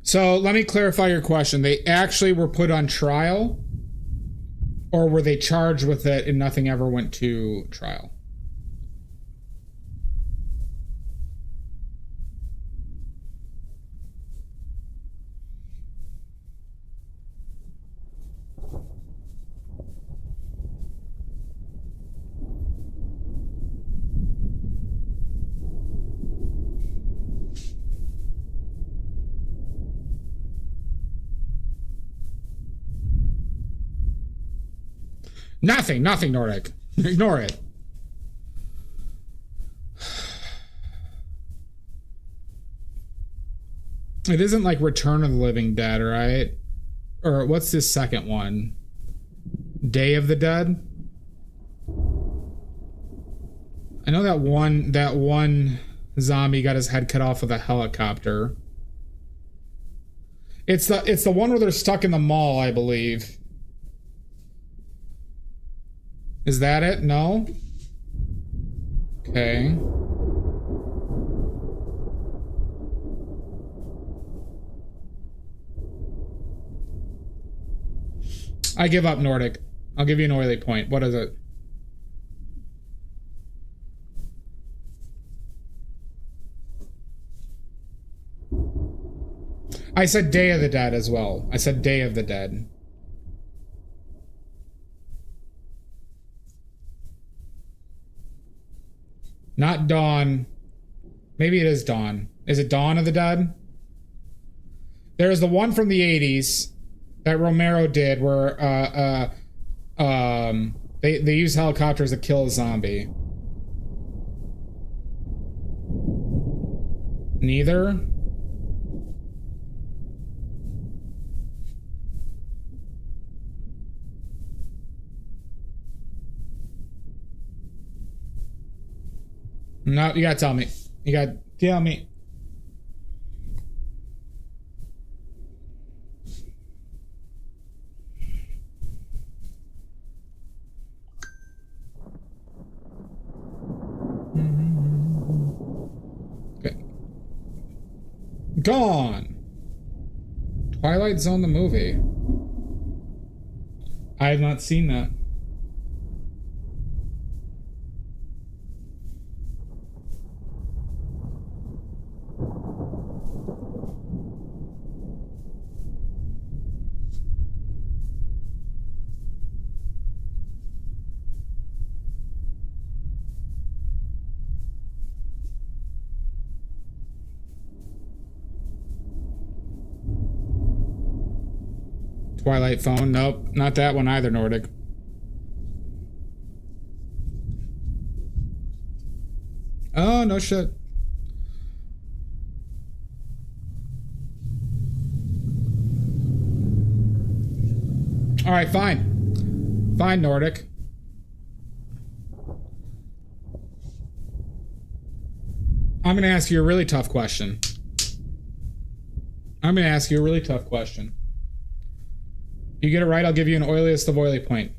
So let me clarify your question. They actually were put on trial, or were they charged with it and nothing ever went to trial? Nothing, Nordic. Ignore it. It isn't like Return of the Living Dead, right? Or what's this second one? Day of the Dead? I know that one zombie got his head cut off with a helicopter. It's the one where they're stuck in the mall, I believe. Is that it? No? Okay. I give up, Nordic. I'll give you an oily point. What is it? I said Day of the Dead as well. I said Day of the Dead. Not Dawn. Maybe it is Dawn. Is it Dawn of the Dead? There's the one from the 80s that Romero did where they use helicopters to kill a zombie. Neither? No, you gotta tell me. You gotta tell me. Okay. Gone. Twilight Zone the movie. I have not seen that. Twilight Phone. Nope, not that one either, Nordic. Oh, no shit. All right, fine. Fine, Nordic. I'm going to ask you a really tough question. You get it right, I'll give you an oiliest of oily point.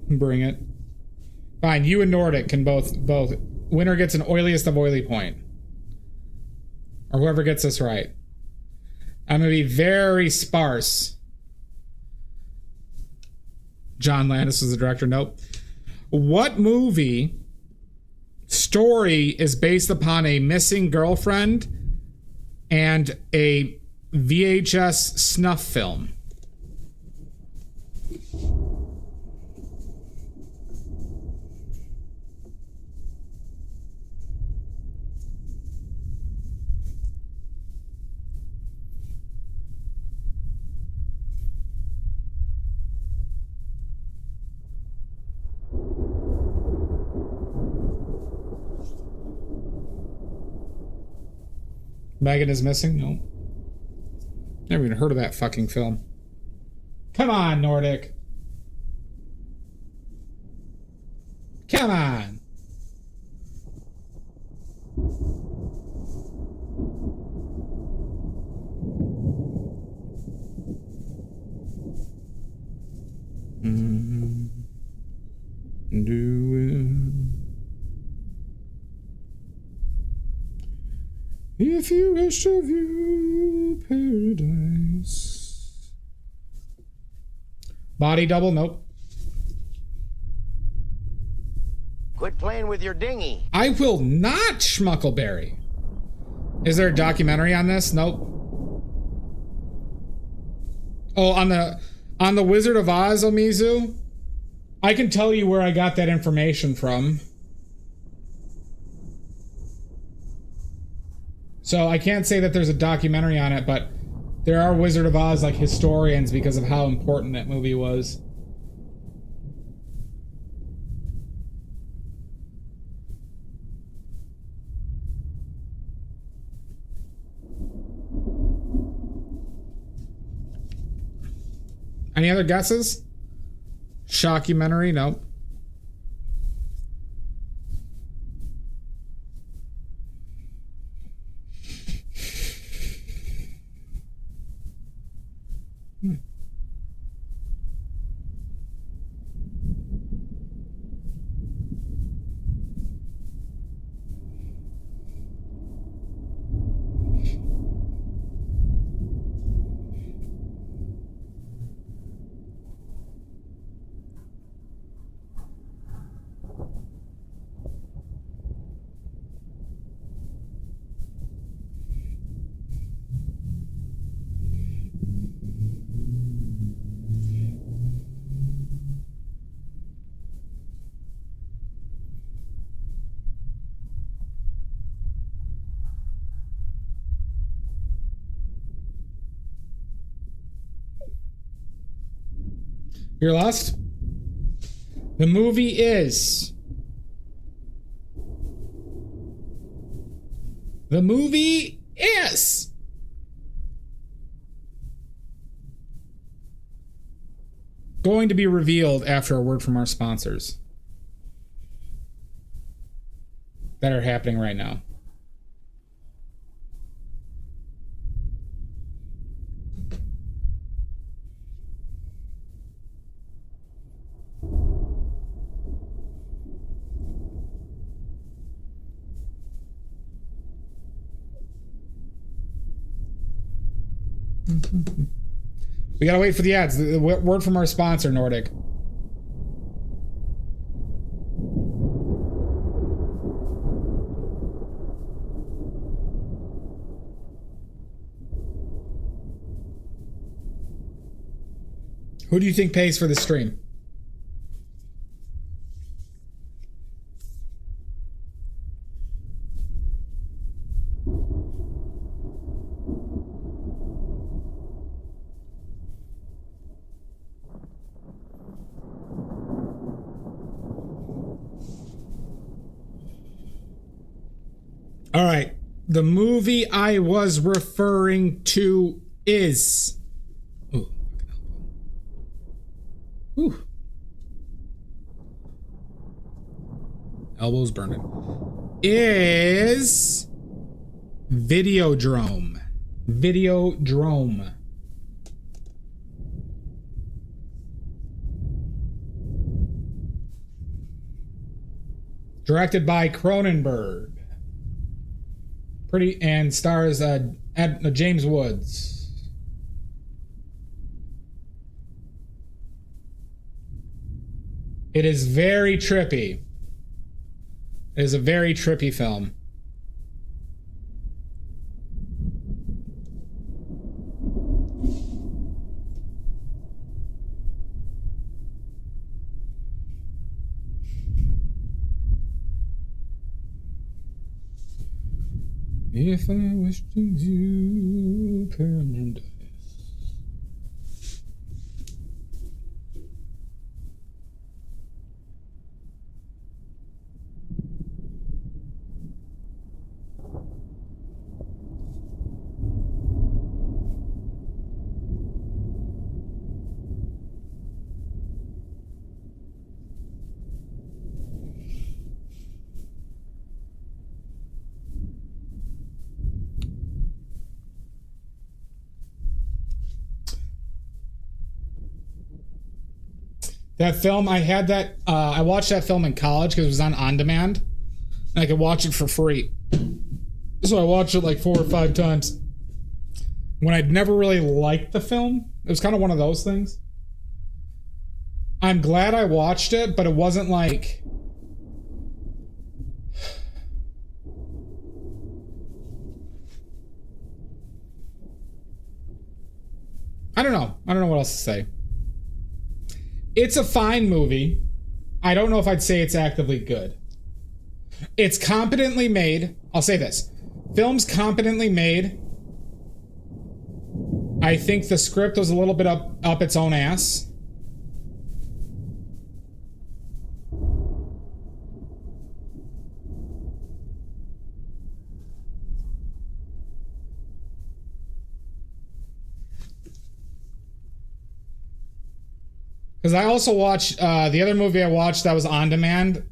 Bring it. Fine, you and Nordic can both. Winner gets an oiliest of oily point. Or whoever gets this right. I'm going to be very sparse. John Landis was the director. Nope. What movie story is based upon a missing girlfriend and a VHS snuff film? Megan is missing? No. Never even heard of that fucking film. Come on, Nordic. Come on. If you wish to view paradise. Body double? Nope. Quit playing with your dinghy. I will not, Schmuckleberry. Is there a documentary on this? Nope. Oh, on the Wizard of Oz, Omizu? I can tell you where I got that information from. So I can't say that there's a documentary on it, but there are Wizard of Oz like historians because of how important that movie was. Any other guesses? Shockumentary? Nope. You're lost? The movie is... The movie is... going to be revealed after a word from our sponsors. That are happening right now. We gotta wait for the ads. The word from our sponsor, Nordic. Who do you think pays for the stream? All right. The movie I was referring to is... Ooh. Ooh. Elbows burning. Is... Videodrome. Videodrome. Directed by Cronenberg. Pretty, and stars James Woods. It is very trippy. It is a very trippy film. If I wish to view paradise. That film, I had that, I watched that film in college because it was on demand. And I could watch it for free. So I watched it like 4 or 5 times. When I'd never really liked the film, it was kind of one of those things. I'm glad I watched it, but it wasn't like... I don't know. I don't know what else to say. It's a fine movie. I don't know if I'd say it's actively good. It's competently made. I'll say this. Film's competently made. I think the script was a little bit up its own ass. Because I also watched, the other movie I watched that was on demand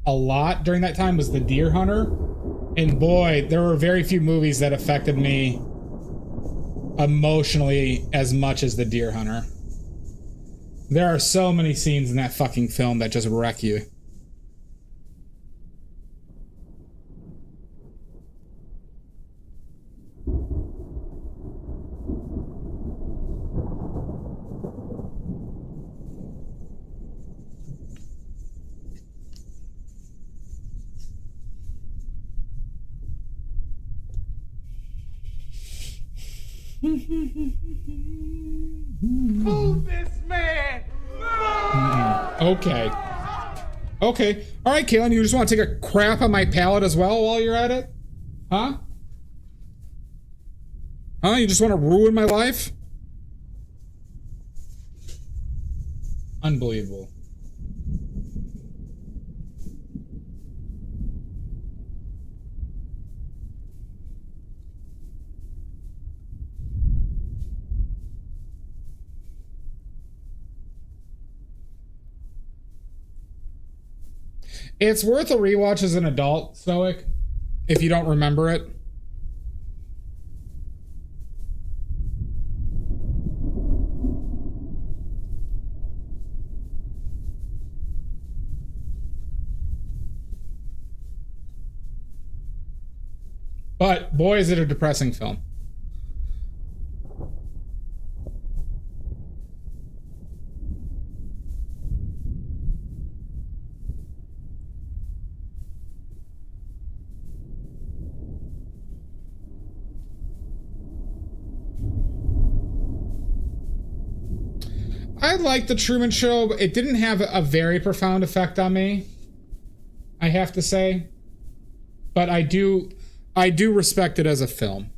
a lot during that time was The Deer Hunter. And boy, there were very few movies that affected me emotionally as much as The Deer Hunter. There are so many scenes in that fucking film that just wreck you. Move this man! Okay. Okay. All right, Kaylin, you just want to take a crap on my palette as well while you're at it? Huh? Huh? You just want to ruin my life? Unbelievable. It's worth a rewatch as an adult, Stoic, if you don't remember it. But boy, is it a depressing film. I liked the Truman Show, but it didn't have a very profound effect on me, I have to say. But I do respect it as a film.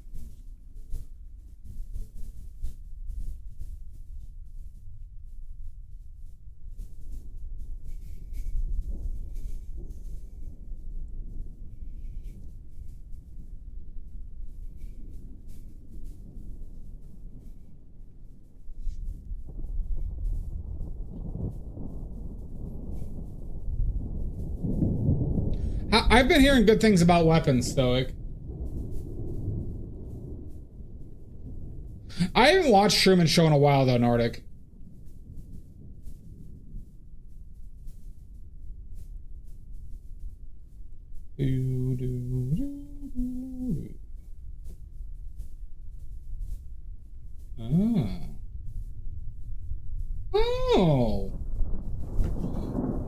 I've been hearing good things about Weapons, Stoic. I haven't watched Truman Show in a while, though, Nordic. Oh. Oh.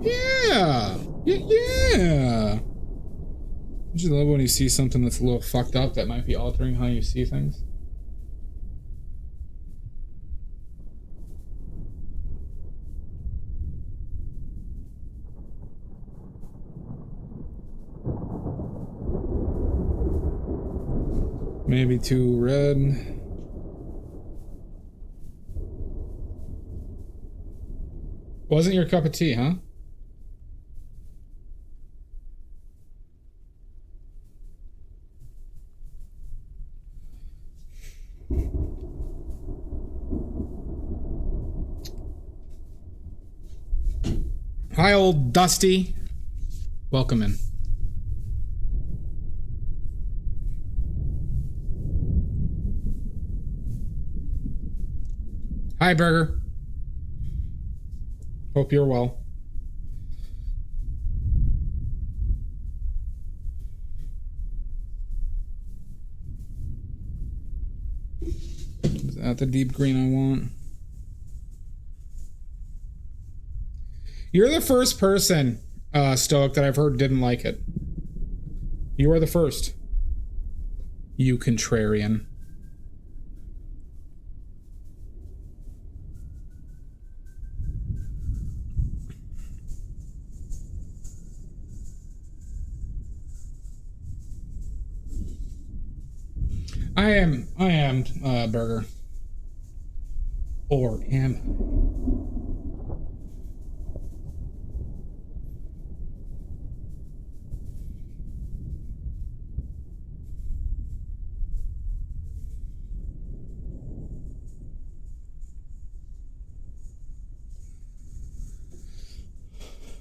Yeah. Yeah. I just love when you see something that's a little fucked up that might be altering how you see things. Maybe too red. Wasn't your cup of tea, huh? Hi, old Dusty. Welcome in. Hi, Burger. Hope you're well. Is that the deep green I want? You're the first person, Stoic, that I've heard didn't like it. You are the first. You contrarian. I am, Burger. Or am I?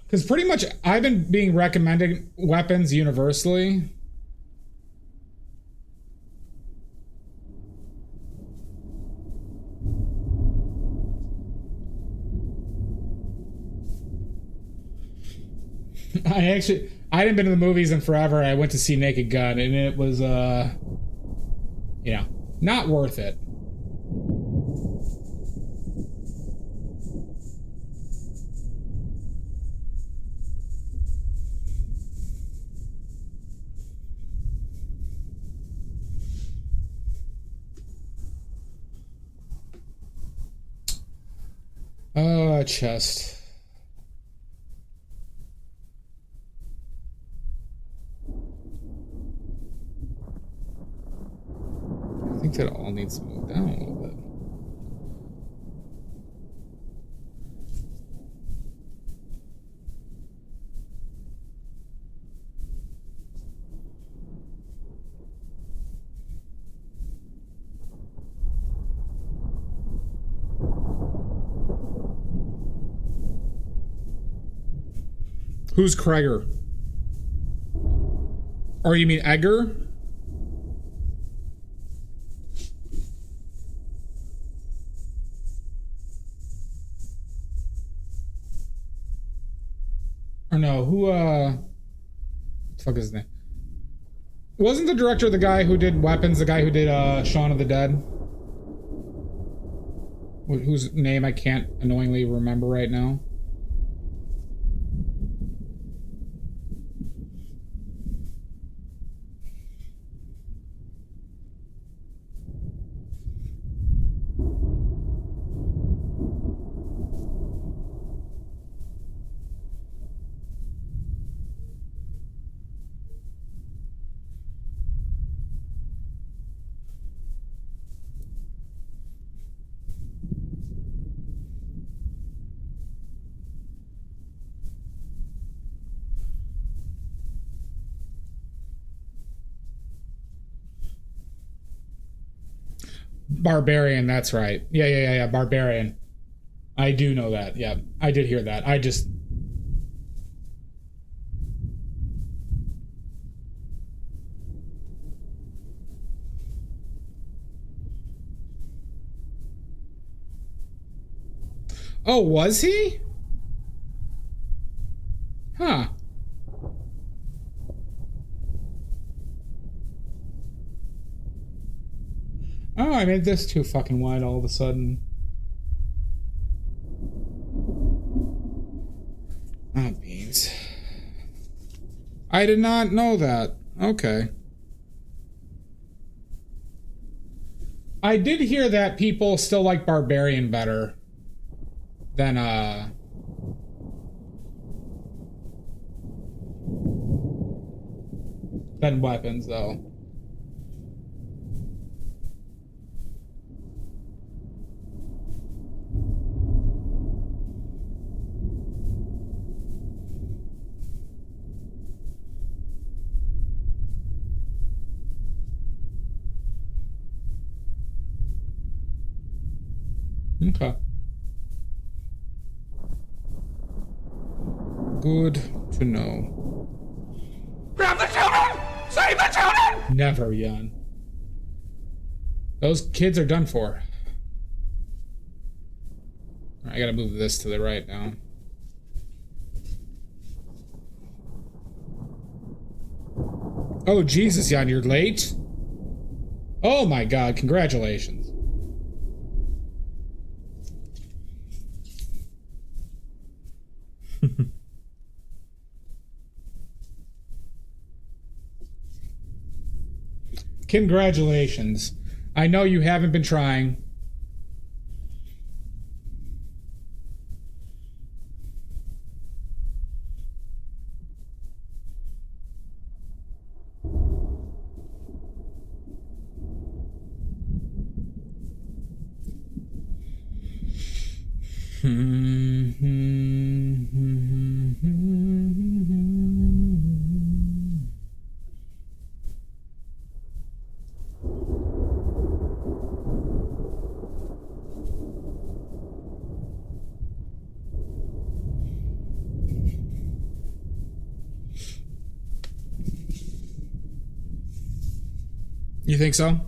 Because pretty much I've been being recommended Weapons universally. I hadn't been to the movies in forever. I went to see Naked Gun, and it was, not worth it. Chest. I think that all needs to move down a little bit. Who's Kreger? Or you mean Edgar? Or no, who, what the fuck is his name? Wasn't the director the guy who did Weapons, the guy who did, Shaun of the Dead? Whose name I can't annoyingly remember right now? Barbarian, that's right. Yeah, Barbarian. I do know that. Yeah, I did hear that. I just... Oh, was he? Huh. Oh, I made this too fucking wide all of a sudden. Oh, beans. I did not know that. Okay. I did hear that people still like Barbarian better than weapons, though. Okay. Good to know. Grab the children! Save the children! Never, Jan. Those kids are done for. I gotta move this to the right now. Oh, Jesus, Jan, you're late? Oh my God, congratulations. Congratulations. I know you haven't been trying. You think so?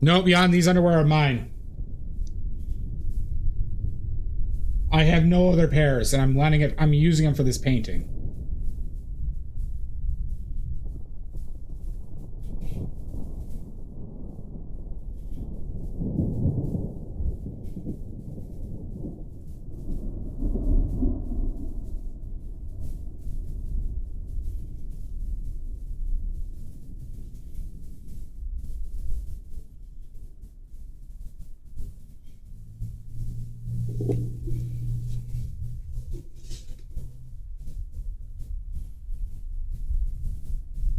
Nope, Jan, these underwear are mine. I have no other pairs, and I'm using them for this painting.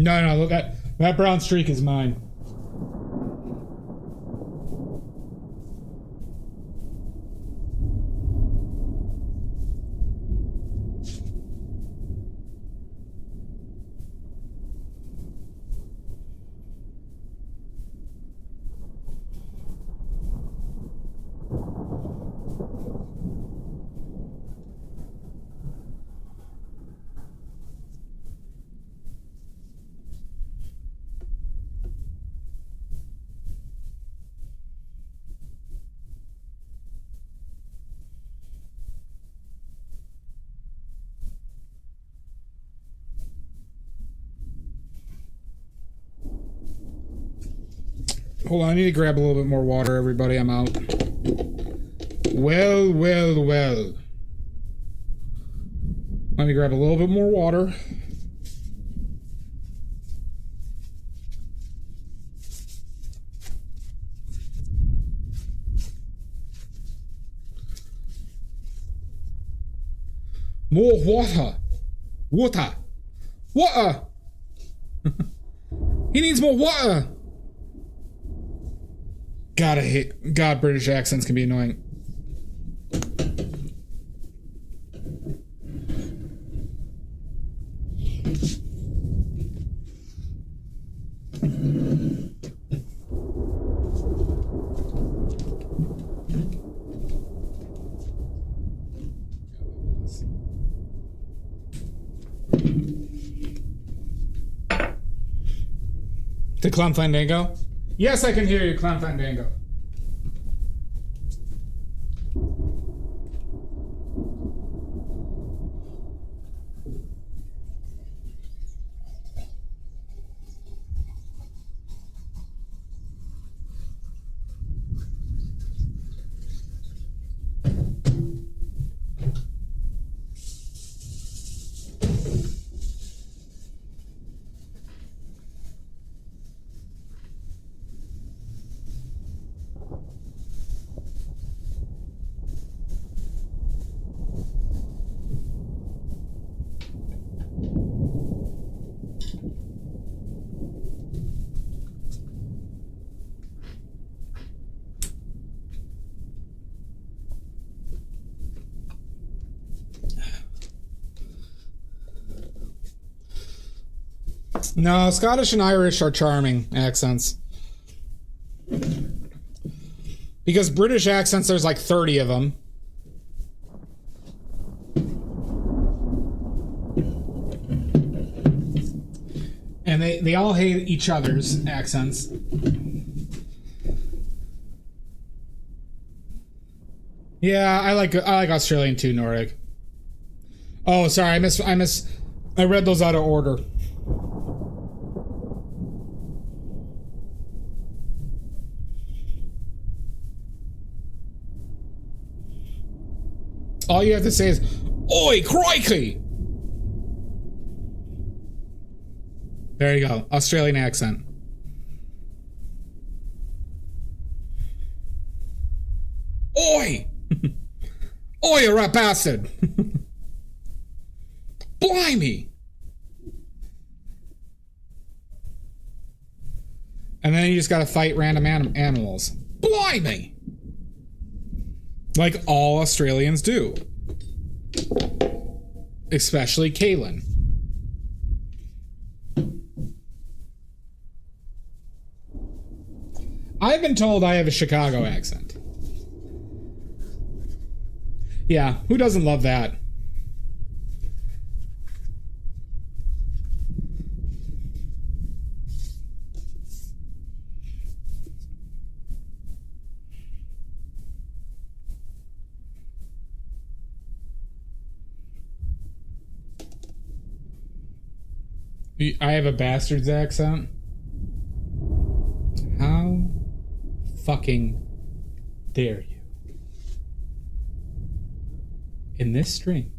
No, look at that brown streak is mine. Hold on, I need to grab a little bit more water, everybody. I'm out. Well, well, well. Let me grab a little bit more water. More water. Water. Water. He needs more water. God, I hate. God, British accents can be annoying. To Clown Fandango? Yes, I can hear you, Clown Fandango. No, Scottish and Irish are charming accents. Because British accents, there's like 30 of them. And they all hate each other's accents. Yeah, I like Australian too, Nordic. Oh, sorry, I read those out of order. All you have to say is, "Oi, crikey!" There you go. Australian accent. Oi! Oi, you rat bastard! Blimey! And then you just gotta fight random animals. Blimey! Like all Australians do. Especially Kaylin. I've been told I have a Chicago accent. Yeah, who doesn't love that? I have a bastard's accent? How fucking dare you? In this stream.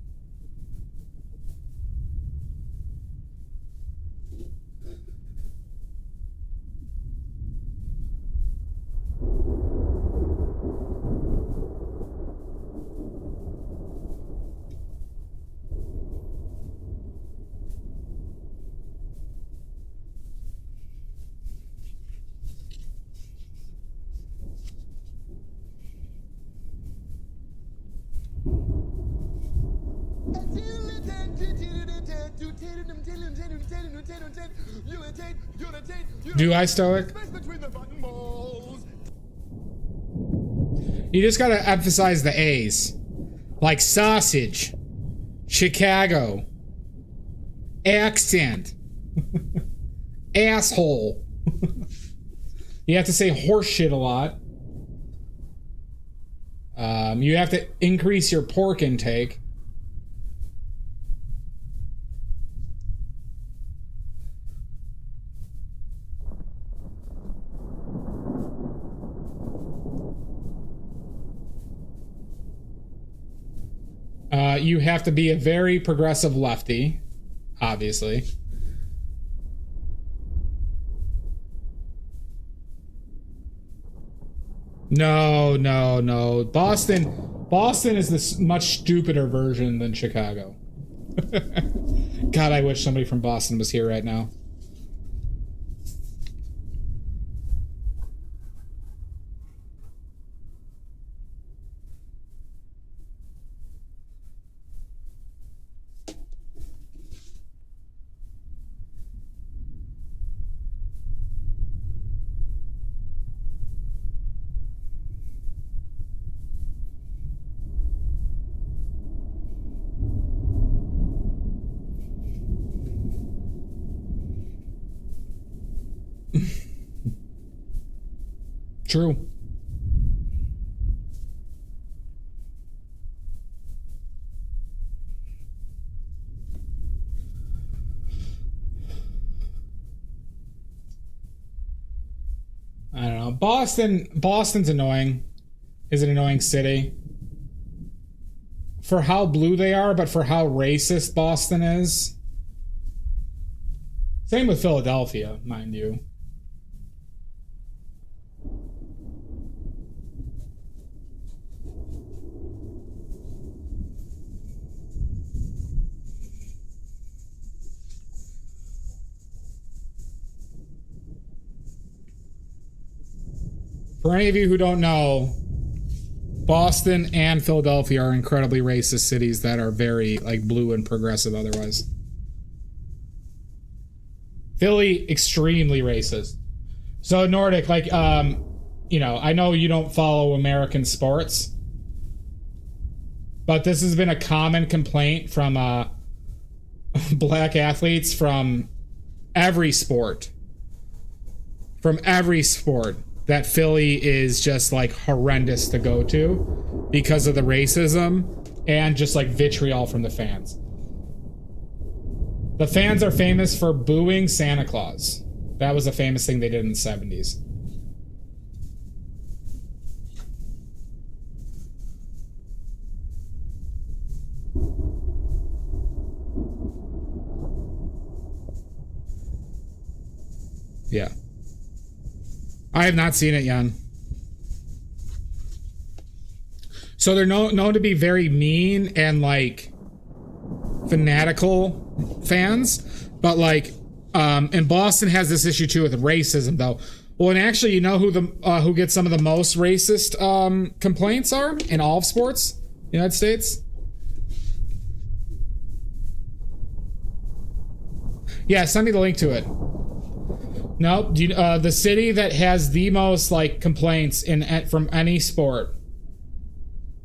Do I, Stoic? You just gotta emphasize the A's. Like sausage, Chicago, accent, asshole. You have to say horse shit a lot. You have to increase your pork intake. You have to be a very progressive lefty, obviously. No, no, no. Boston is this much stupider version than Chicago. God, I wish somebody from Boston was here right now. True. I don't know. Boston's annoying. Is an annoying city. For how blue they are, but for how racist Boston is. Same with Philadelphia, mind you. For any of you who don't know, Boston and Philadelphia are incredibly racist cities that are very like blue and progressive otherwise. Philly, extremely racist. So Nordic, like, you know, I know you don't follow American sports, but this has been a common complaint from black athletes from every sport. From every sport. That Philly is just like horrendous to go to because of the racism and just like vitriol from the fans. The fans are famous for booing Santa Claus. That was a famous thing they did in the 70s. Yeah. I have not seen it, Jan. So they're known to be very mean and like fanatical fans, but like, and Boston has this issue too with racism, though. Well, and actually, you know who gets some of the most racist complaints are in all of sports, United States. Yeah, send me the link to it. Nope. The city that has the most like complaints from any sport,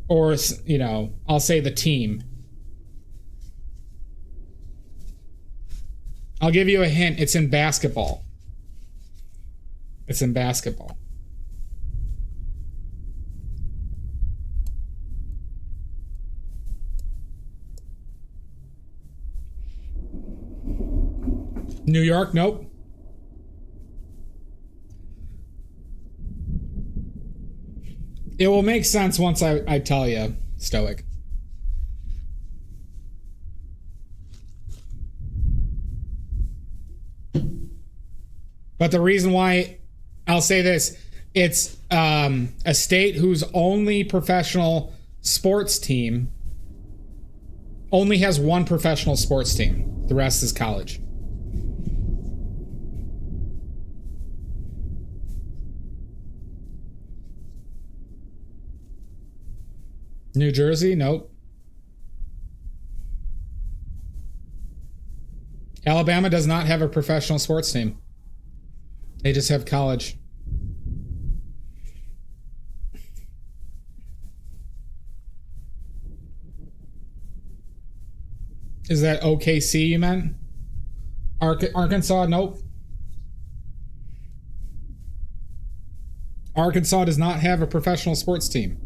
or you know, I'll say the team. I'll give you a hint. It's in basketball. It's in basketball. New York, nope. It will make sense once I tell you, Stoic. But the reason why I'll say this, it's a state whose only professional sports team only has one professional sports team. The rest is college. New Jersey? Nope. Alabama does not have a professional sports team. They just have college. Is that OKC you meant? Arkansas? Nope. Arkansas does not have a professional sports team.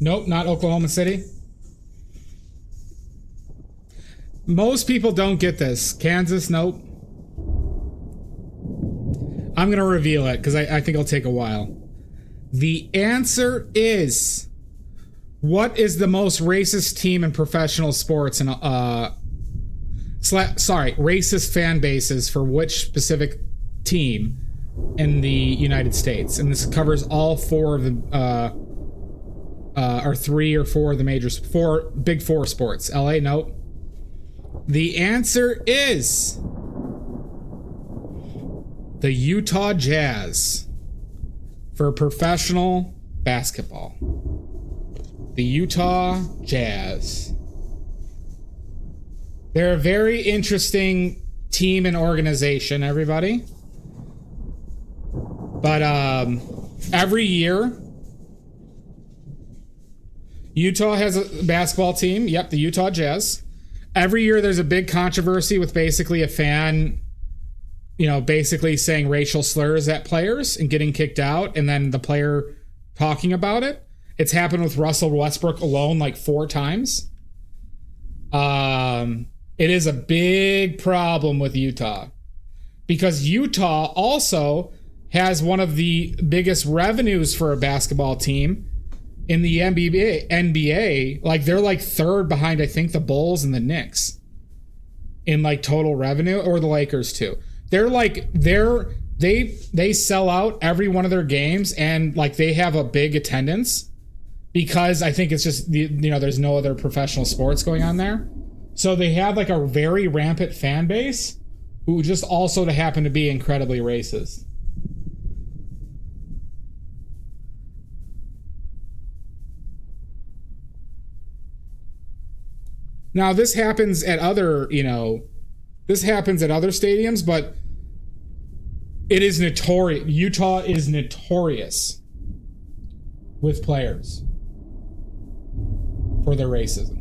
Nope, not Oklahoma City. Most people don't get this. Kansas, nope. I'm going to reveal it because I think it'll take a while. The answer is, what is the most racist team in professional sports? And racist fan bases for which specific team in the United States? And this covers all four of the, or three or four of the major, big four sports. LA, nope. The answer is the Utah Jazz for professional basketball. The Utah Jazz. They're a very interesting team and organization, everybody. But every year, Utah has a basketball team. Yep, the Utah Jazz. Every year there's a big controversy with basically a fan, basically saying racial slurs at players and getting kicked out, and then the player talking about it. It's happened with Russell Westbrook alone like 4 times. It is a big problem with Utah because Utah also has one of the biggest revenues for a basketball team in the NBA. Like, they're like third behind, I think, the Bulls and the Knicks in like total revenue, or the Lakers too. They sell out every one of their games, and like they have a big attendance because I think it's just there's no other professional sports going on there. So they have like a very rampant fan base who just also happen to be incredibly racist. Now this happens at other, stadiums, but it is notorious. Utah is notorious with players for their racism.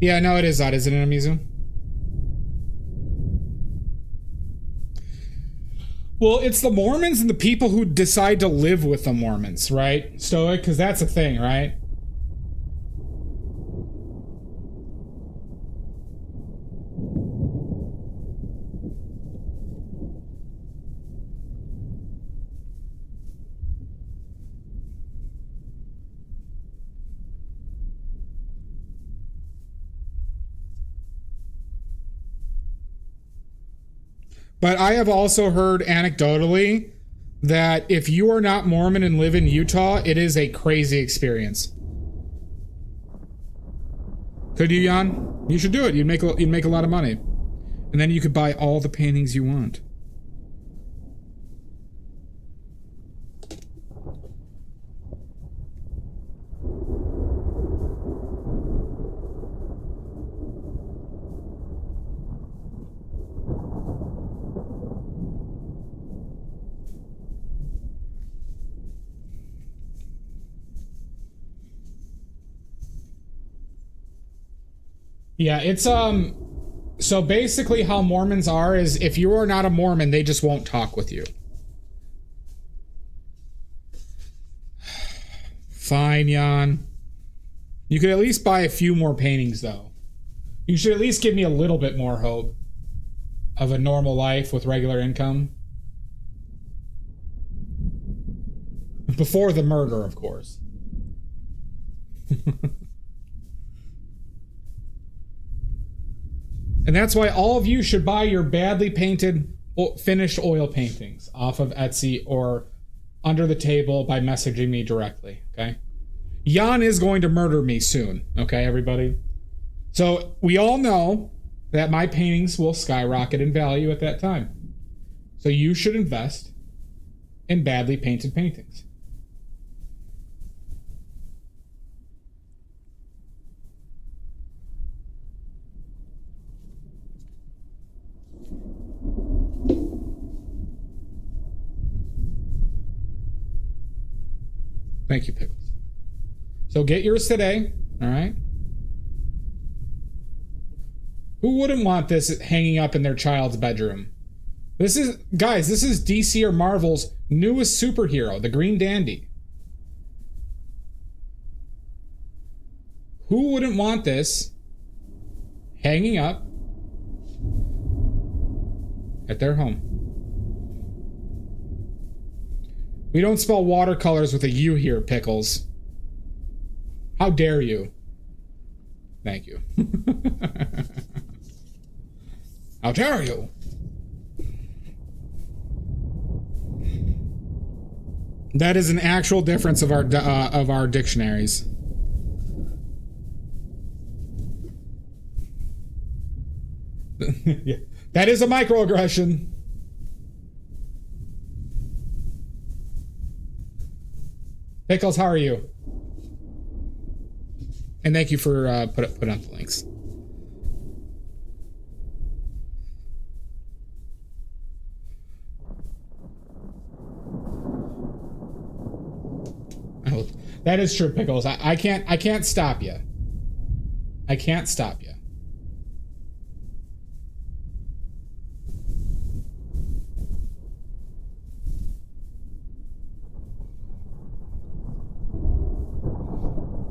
Yeah, no, it is odd, isn't it, Amizu? Well, it's the Mormons and the people who decide to live with the Mormons, right? Stoic, because that's a thing, right? But I have also heard anecdotally that if you are not Mormon and live in Utah, it is a crazy experience. Could you, Jan? You should do it. You'd make a lot of money. And then you could buy all the paintings you want. Yeah, it's so basically how Mormons are is if you are not a Mormon, they just won't talk with you. Fine, Jan. You could at least buy a few more paintings though. You should at least give me a little bit more hope of a normal life with regular income. Before the murder, of course. And that's why all of you should buy your badly painted, finished oil paintings off of Etsy or under the table by messaging me directly, okay? Jan is going to murder me soon, okay, everybody? So we all know that my paintings will skyrocket in value at that time. So you should invest in badly painted paintings. Thank you, Pickles. So get yours today, all right? Who wouldn't want this hanging up in their child's bedroom? This is, guys, this is DC or Marvel's newest superhero, the Green Dandy. Who wouldn't want this hanging up at their home? We don't spell watercolors with a U here, Pickles. How dare you? Thank you. How dare you? That is an actual difference of our dictionaries. Yeah. That is a microaggression. Pickles, how are you? And thank you for put up the links. Oh, that is true, Pickles. I can't stop you. I can't stop you.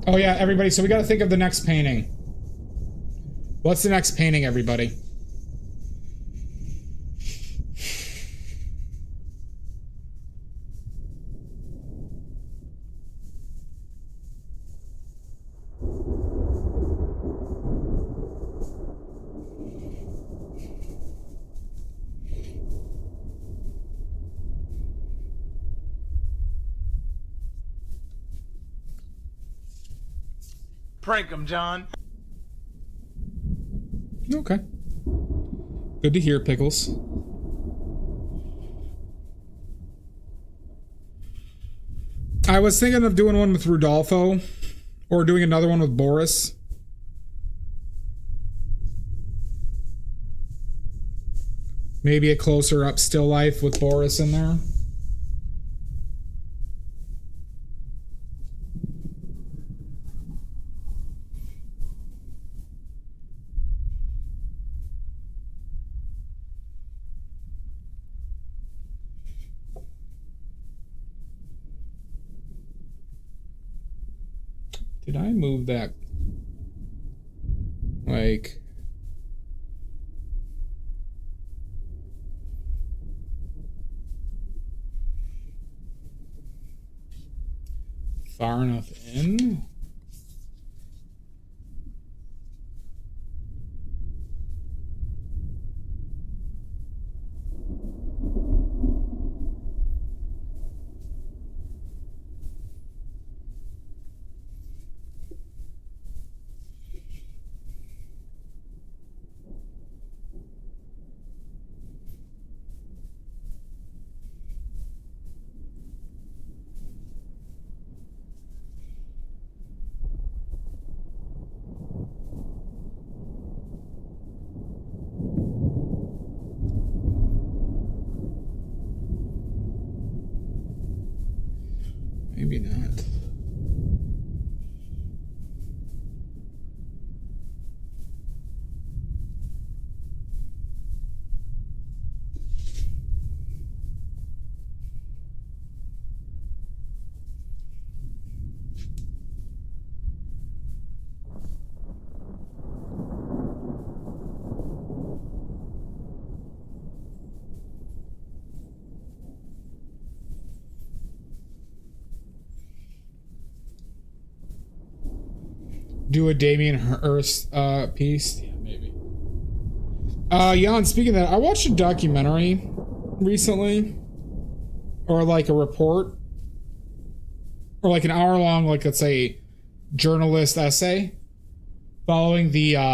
Oh yeah, everybody, so we gotta think of the next painting. What's the next painting, everybody? Prank him, John. Okay. Good to hear, Pickles. I was thinking of doing one with Rudolfo, or doing another one with Boris. Maybe a closer up still life with Boris in there. Did I move that? Like... far enough in? Maybe not. Do a Damien Hirst piece? Yeah, maybe. Jan, speaking of that, I watched a documentary recently, or like a report, or like an hour-long, like let's say, journalist essay, following the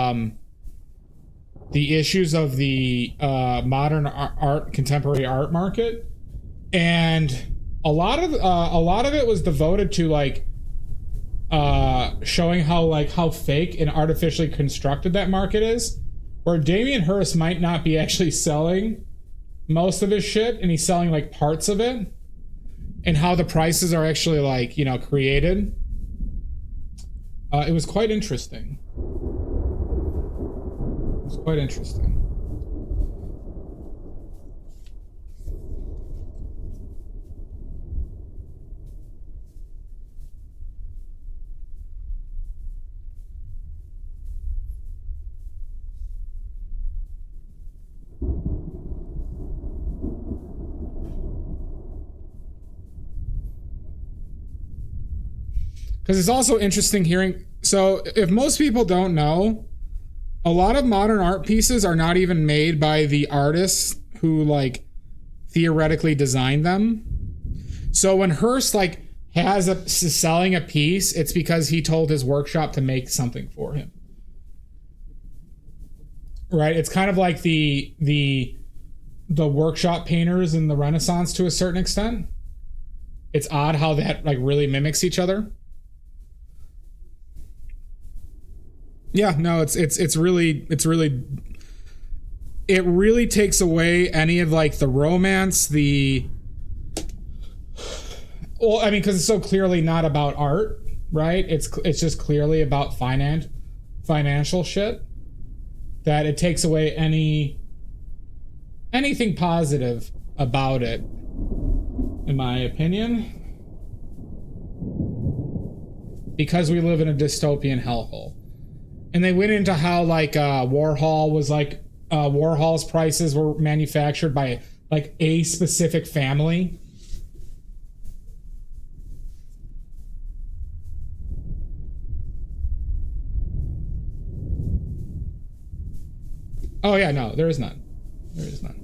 issues of the modern art, contemporary art market, and a lot of it was devoted to like showing how fake and artificially constructed that market is, where Damien Hirst might not be actually selling most of his shit and he's selling like parts of it. and how the prices are actually like, you know, created. It was quite interesting. It was quite interesting. Because it's also interesting hearing. So if most people don't know, a lot of modern art pieces are not even made by the artists who like theoretically designed them. So when Hearst like is selling a piece, it's because he told his workshop to make something for him. Right? It's kind of like the workshop painters in the Renaissance to a certain extent. It's odd how that like really mimics each other. Yeah, no, it really takes away any of like the romance, well, I mean, because it's so clearly not about art, right? It's just clearly about financial shit, that it takes away anything positive about it, in my opinion, because we live in a dystopian hellhole. And they went into how like Warhol was like Warhol's prices were manufactured by like a specific family. Oh yeah, no, there is none. There is none.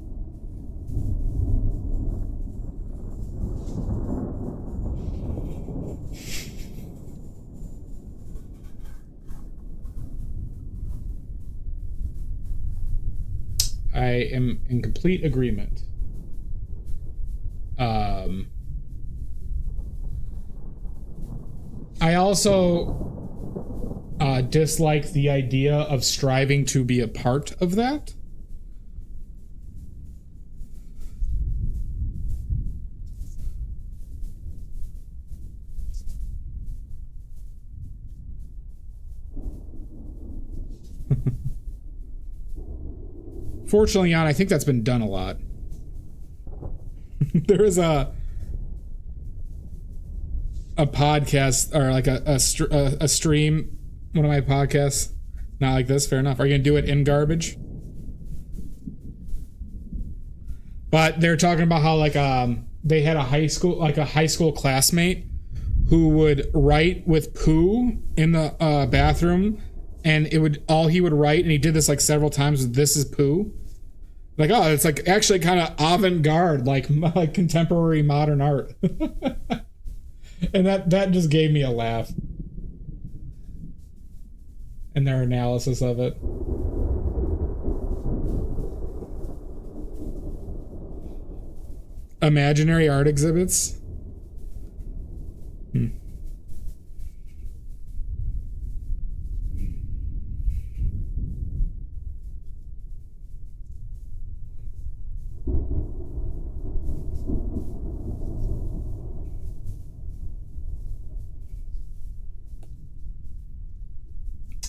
I am in complete agreement. I also dislike the idea of striving to be a part of that. Fortunately, Jan, I think that's been done a lot. There is a podcast, or like a stream, one of my podcasts. Not like this, fair enough. Are you gonna do it in garbage? But they're talking about how like they had a high school classmate who would write with poo in the bathroom. And all he would write, and he did this like several times, was "This is poo." Like, oh, it's like actually kind of avant-garde, like contemporary modern art. And that just gave me a laugh. And their analysis of it. Imaginary art exhibits.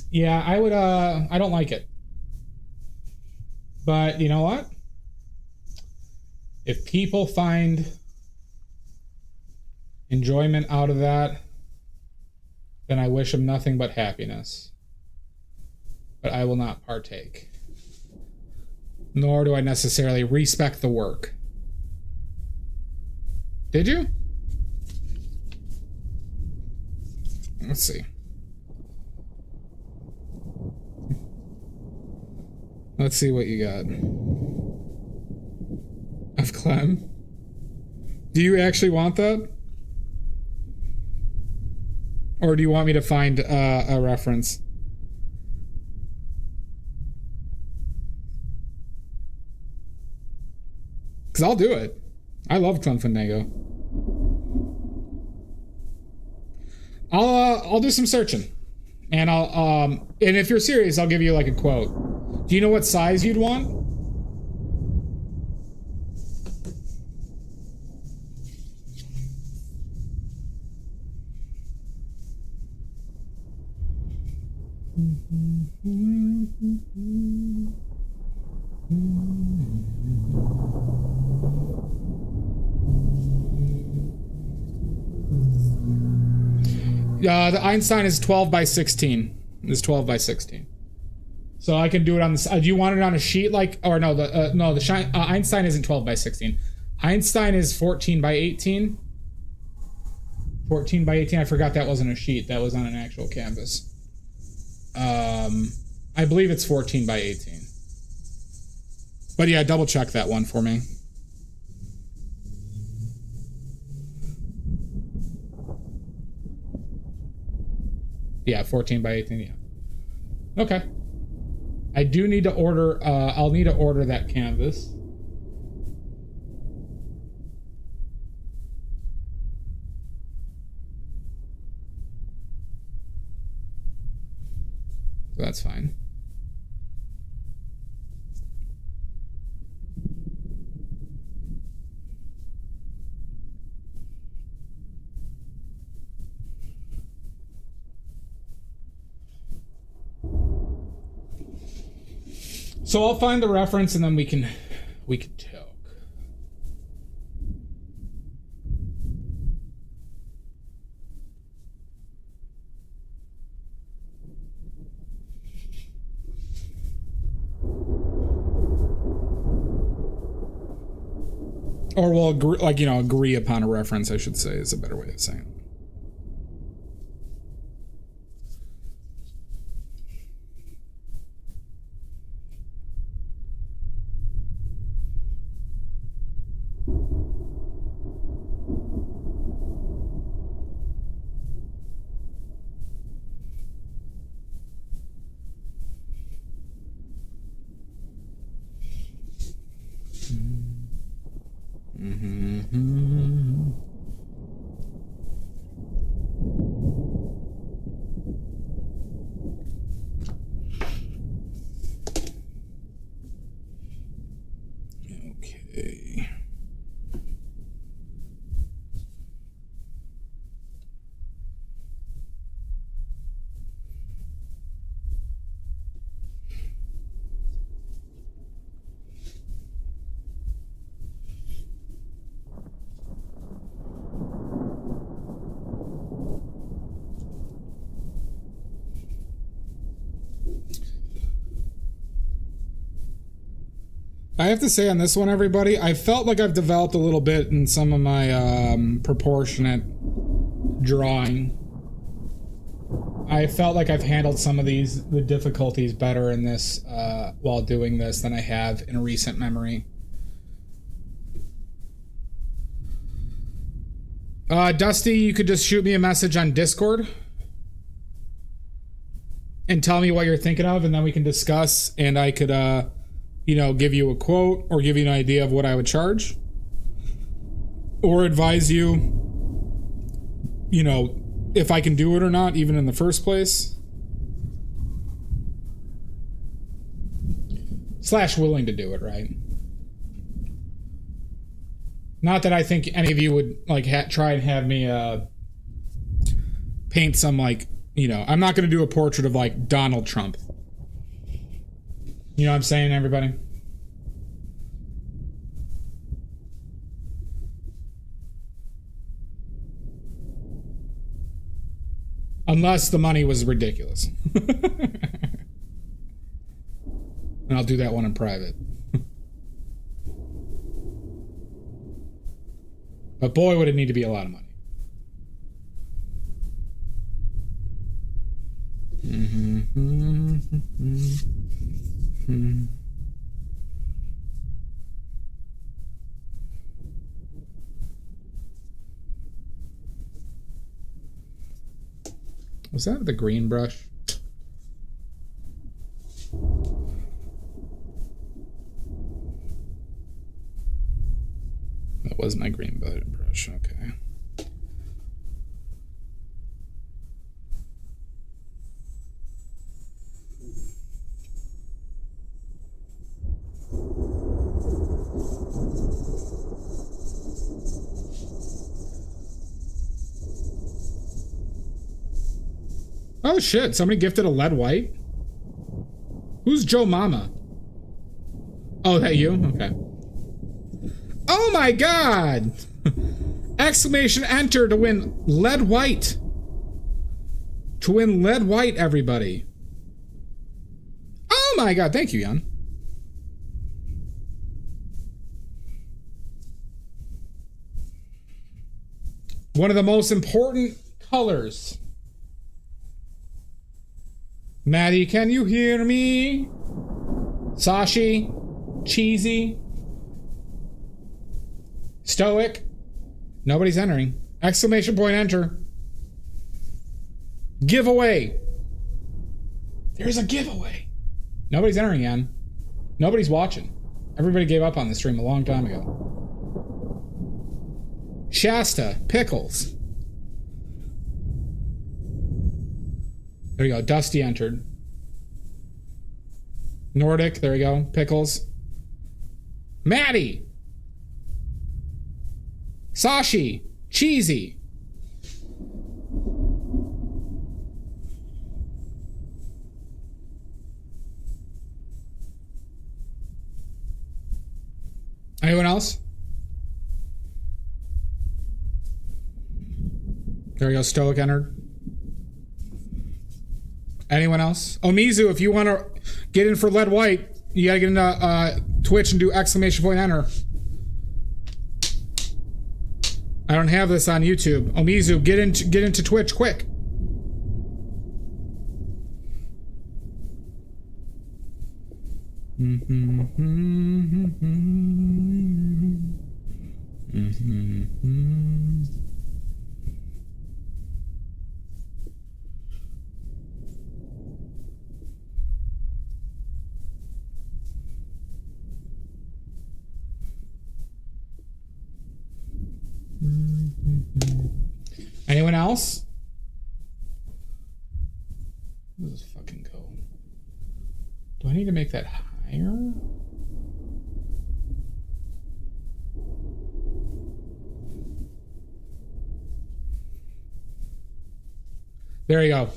Yeah, I don't like it. But you know what? If people find enjoyment out of that, then I wish them nothing but happiness. But I will not partake. Nor do I necessarily respect the work. Did you? Let's see. Let's see what you got. Of Clem? Do you actually want that? Or do you want me to find a reference? Because I'll do it. I love Clem Fandango. I'll do some searching. And and if you're serious, I'll give you like a quote. Do you know what size you'd want? The Einstein is 12 by 16. It's 12 by 16. So I can do it on this. Do you want it on a sheet like, or no, the Einstein isn't 12 by 16. Einstein is 14 by 18. 14 by 18. I forgot that wasn't a sheet. That was on an actual canvas. I believe it's 14 by 18. But yeah, double check that one for me. Yeah, 14 by 18, yeah. Okay. I do need to order, I'll need to order that canvas. So that's fine. So I'll find the reference and then we can talk. Or we'll agree, like, agree upon a reference, I should say, is a better way of saying it. Okay. I have to say on this one, everybody, I felt like I've developed a little bit in some of my proportionate drawing. I felt like I've handled some of the difficulties better in this while doing this than I have in recent memory. Dusty, you could just shoot me a message on Discord and tell me what you're thinking of, and then we can discuss, and I could give you a quote or give you an idea of what I would charge, or advise you, if I can do it or not, even in the first place. / willing to do it, right? Not that I think any of you would try and have me paint some I'm not going to do a portrait of Donald Trump. You know what I'm saying, everybody? Unless the money was ridiculous. And I'll do that one in private. But boy, would it need to be a lot of money. Was that the green brush? That was my green brush, okay. Oh shit, somebody gifted a lead white? Who's Joe Mama? Oh, that you? Okay. Oh my god! Exclamation enter to win lead white. To win lead white, everybody. Oh my god, thank you, Jan. One of the most important colors. Maddie, can you hear me? Sashi, cheesy, stoic. Nobody's entering. Exclamation point enter. Giveaway. There's a giveaway. Nobody's entering, Jan. Nobody's watching. Everybody gave up on the stream a long time ago. Shasta, pickles. There you go. Dusty entered. Nordic, there we go. Pickles. Maddie. Sashi. Cheesy. Anyone else? There we go. Stoic entered. Anyone else? Omizu, if you want to get in for lead white, you gotta get into Twitch and do exclamation point enter. I don't have this on YouTube. Omizu, get into Twitch quick. Anyone else? Where does this fucking go? Do I need to make that higher? There you go.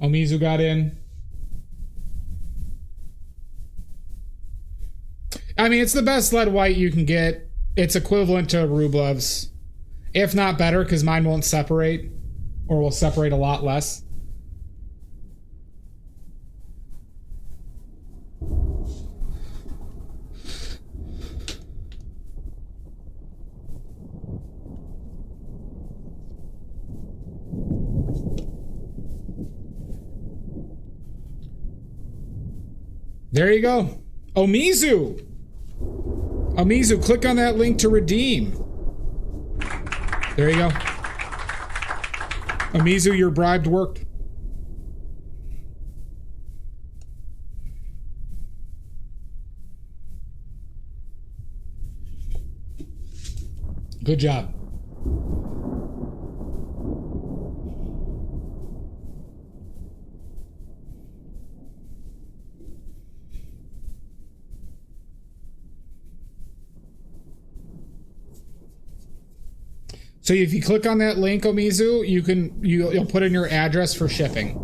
Omizu got in. I mean, it's the best lead white you can get. It's equivalent to Rublev's. If not better, because mine won't separate. Or will separate a lot less. There you go. Omizu! Omizu, click on that link to redeem. There you go. Omizu, your bribed worked. Good job. So if you click on that link, Omizu, you'll put in your address for shipping.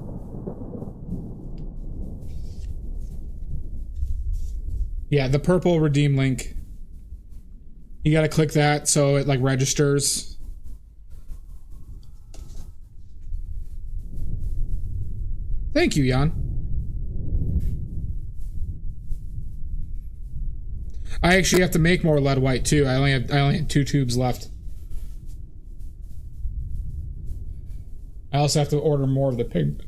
Yeah, the purple redeem link. You got to click that so it like registers. Thank you, Jan. I actually have to make more lead white too. I only had 2 tubes left. I also have to order more of the pigment.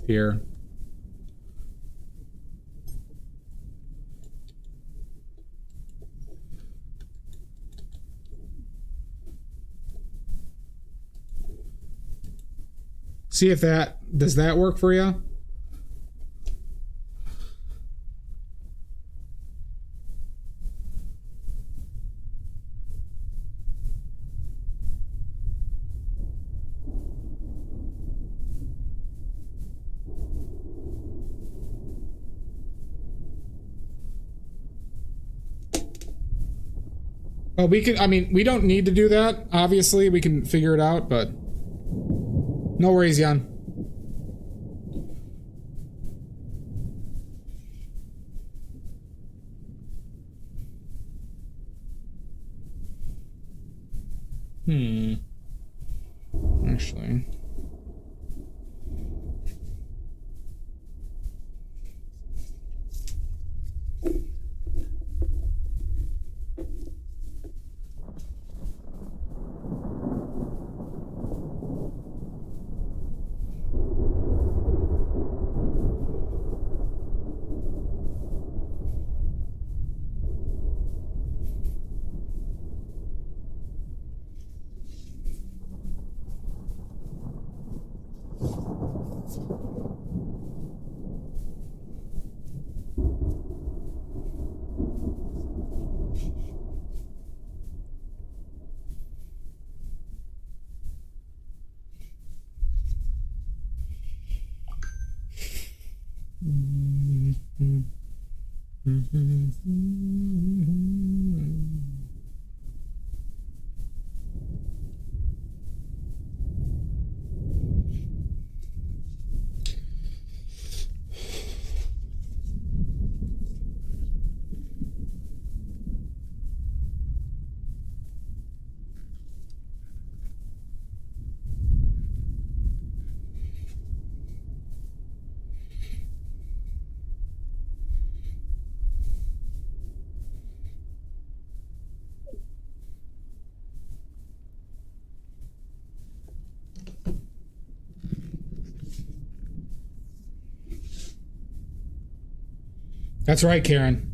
Here. See if does that work for you? Well, we can, I mean, we don't need to do that. Obviously, we can figure it out, but no worries, Jan. Actually. That's right, Karen.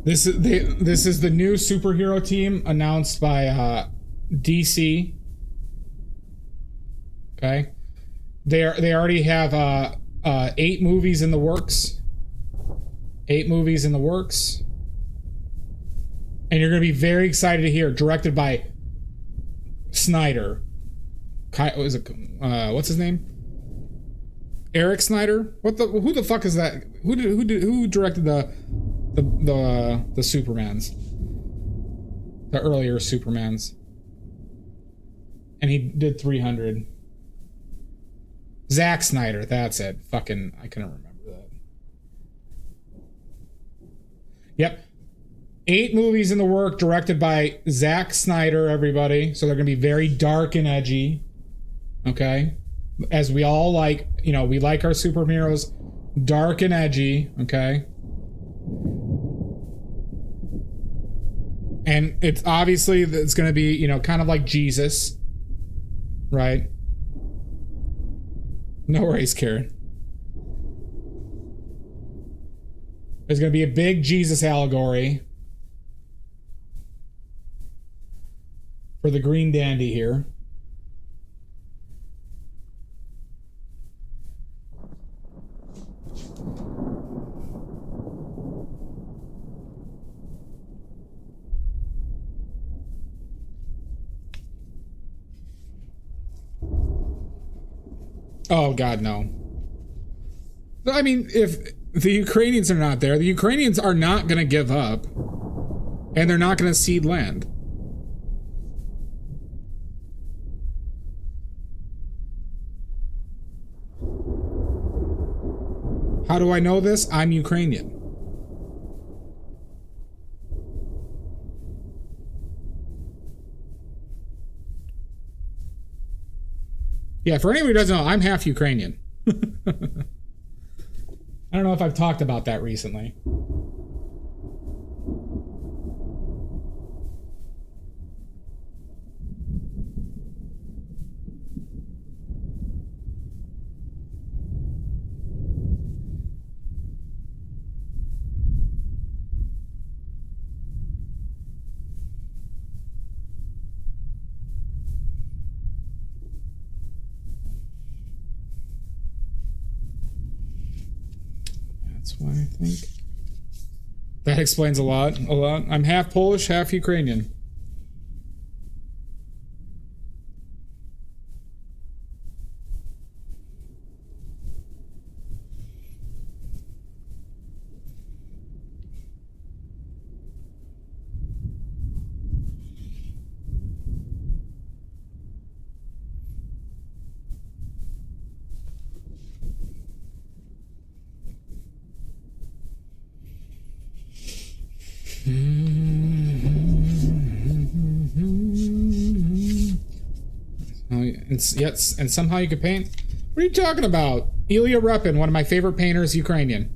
This is the new superhero team announced by DC. Okay, they already have 8 movies in the works. 8 movies in the works, and you're going to be very excited to hear. Directed by Snyder. What's his name? Eric Snyder? Who the fuck is that? Who directed the Supermans? The earlier Supermans. And he did 300. Zack Snyder, that's it. Fucking, I couldn't remember that. Yep. 8 movies in the work directed by Zack Snyder, everybody. So they're gonna be very dark and edgy. Okay? As we all like, you know, we like our superheroes dark and edgy, okay? And it's obviously it's going to be, you know, kind of like Jesus, right? No worries, Karen. There's going to be a big Jesus allegory for the Green Dandy here. Oh, God, no. I mean, if the Ukrainians are not there, the Ukrainians are not going to give up. And they're not going to cede land. How do I know this? I'm Ukrainian. Yeah, for anyone who doesn't know, I'm half Ukrainian. I don't know if I've talked about that recently. why I think. That explains a lot. A lot. I'm half Polish, half Ukrainian. And somehow you could paint. What are you talking about? Ilya Repin, one of my favorite painters, Ukrainian.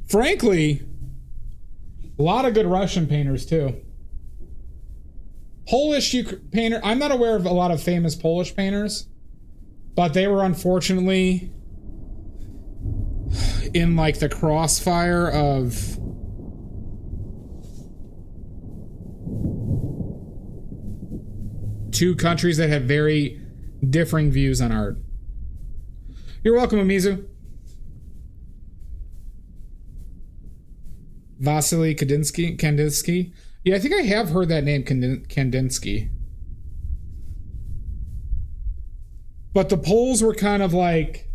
Frankly, a lot of good Russian painters too. Polish painter. I'm not aware of a lot of famous Polish painters, but they were unfortunately in like the crossfire of two countries that have very differing views on art. You're welcome, Amizu. Vasily Kandinsky. Yeah, I think I have heard that name, Kandinsky. But the Poles were kind of like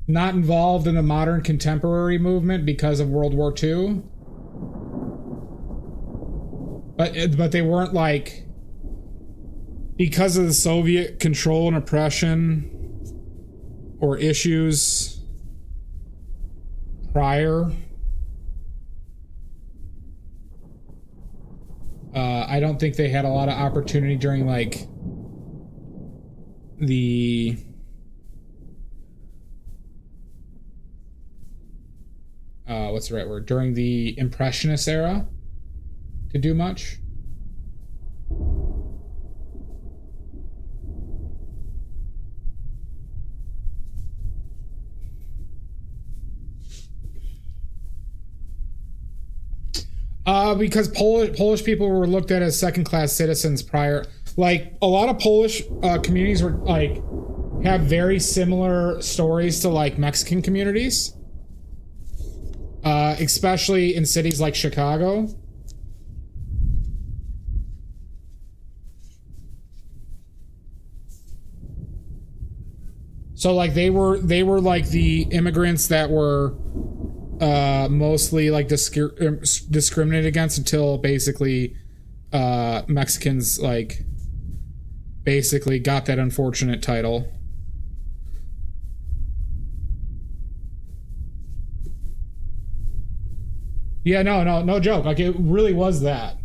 not involved in the modern contemporary movement because of World War II. But they weren't like, because of the Soviet control and oppression or issues prior, I don't think they had a lot of opportunity during like the what's the right word? During the Impressionist era to do much. Because Polish people were looked at as second-class citizens prior. Like, a lot of Polish communities were, like, have very similar stories to, like, Mexican communities. Especially in cities like Chicago. So, like, they were like the immigrants that were mostly like discriminated against until basically Mexicans like basically got that unfortunate title. Yeah, no joke. Like, it really was that.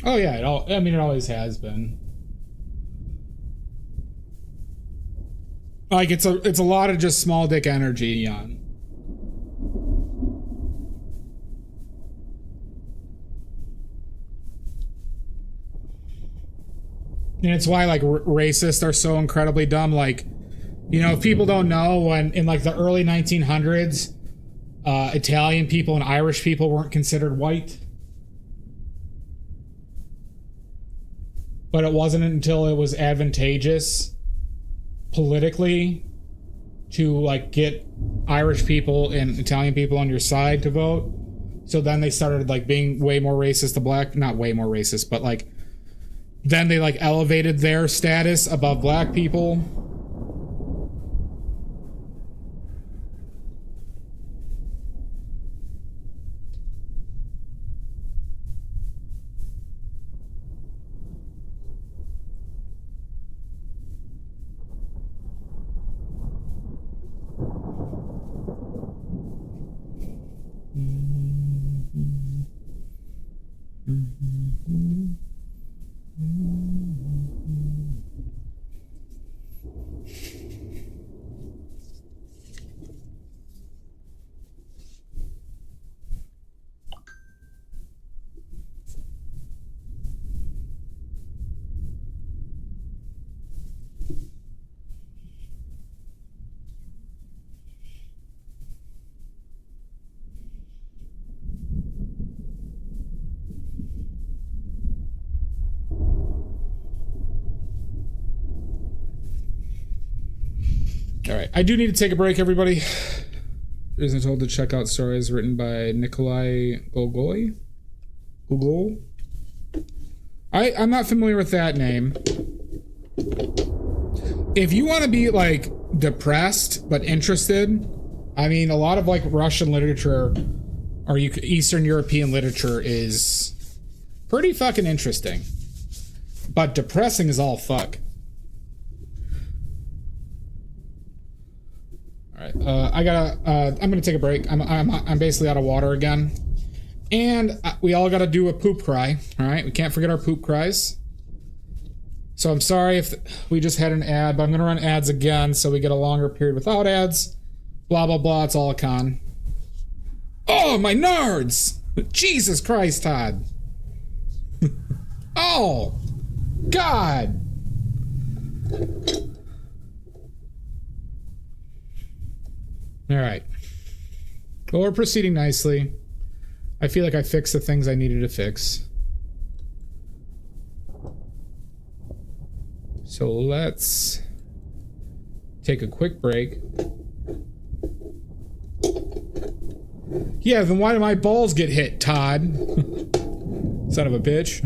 Oh yeah, it always has been. Like, it's a lot of just small dick energy, Jan. And it's why, like, racists are so incredibly dumb. Like, you know, if people don't know, when in like the early 1900s, Italian people and Irish people weren't considered white. But it wasn't until it was advantageous politically to like get Irish people and Italian people on your side to vote. So then they started like being way more racist to black, not way more racist, but like then they like elevated their status above black people. All right, I do need to take a break, everybody. Isn't told to check out stories written by Nikolai Gogol. Gogol. I'm not familiar with that name. If you want to be like depressed but interested, I mean, a lot of like Russian literature or Eastern European literature is pretty fucking interesting, but depressing as all fuck. All right, I'm gonna take a break. I'm basically out of water again. And we all got to do a poop cry, all right? We can't forget our poop cries. So I'm sorry if we just had an ad, but I'm going to run ads again so we get a longer period without ads. Blah, blah, blah. It's all a con. Oh, my nards! Jesus Christ, Todd. Oh, God. All right. Well, we're proceeding nicely. I feel like I fixed the things I needed to fix. So let's take a quick break. Yeah, then why do my balls get hit, Todd? Son of a bitch.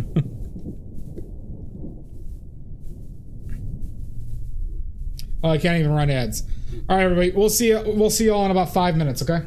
Oh, I can't even run ads. All right, everybody. We'll see you all in about 5 minutes, okay?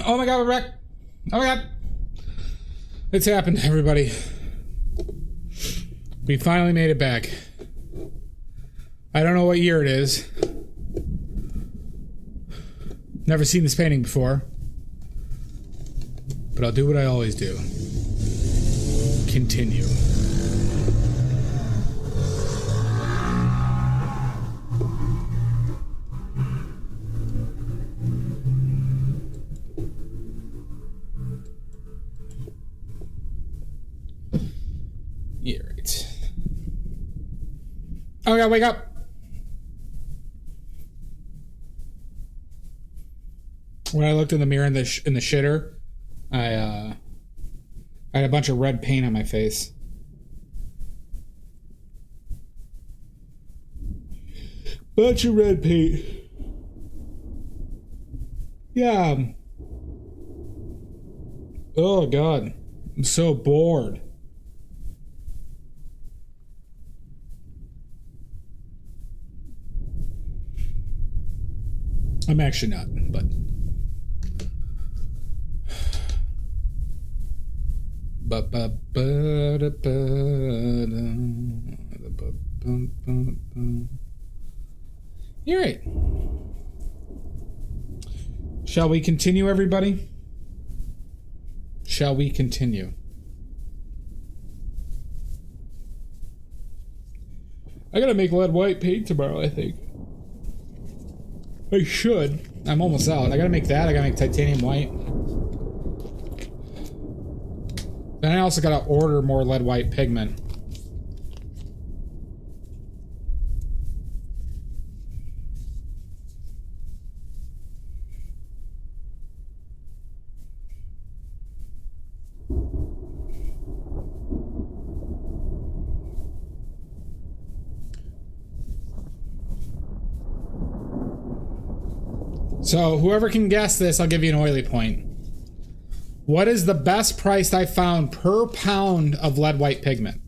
Oh my god, we're back. Oh my god. It's happened, everybody. We finally made it back. I don't know what year it is. Never seen this painting before. But I'll do what I always do. Continue. Yeah, right. Oh my god, wake up! When I looked in the mirror in the shitter, I had a bunch of red paint on my face. Bunch of red paint. Yeah. Oh god. I'm so bored. I'm actually not, but... You're right. Shall we continue, everybody? Shall we continue? I gotta make lead white paint tomorrow, I think. I should. I'm almost out. I gotta make that. I gotta make titanium white. Then I also gotta order more lead white pigment. So, whoever can guess this, I'll give you an oily point. What is the best price I found per pound of lead white pigment?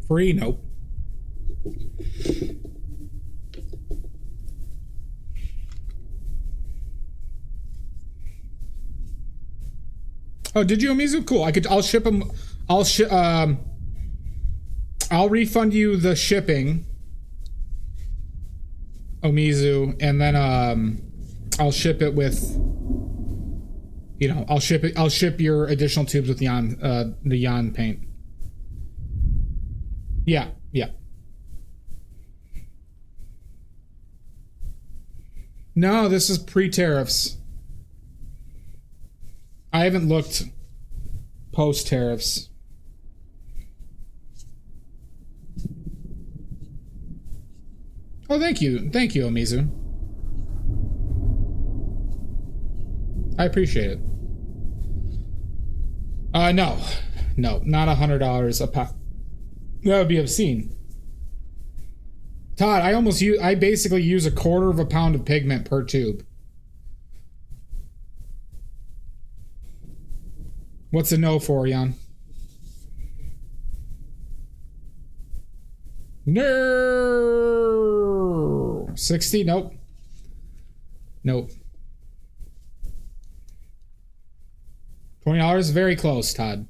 Free? Nope. Oh, did you, Amizu? Cool. I'll ship them. I'll refund you the shipping, Omizu, and then I'll ship it with, you know, I'll ship your additional tubes with the Yan paint. Yeah, yeah. No, this is pre-tariffs. I haven't looked post-tariffs. Oh, thank you. Thank you, Omizu. I appreciate it. No. No, not $100 a pound. That would be obscene. Todd, I basically use a quarter of a pound of pigment per tube. What's a no for, Jan? No. 60? Nope. Nope. $20? Very close, Todd.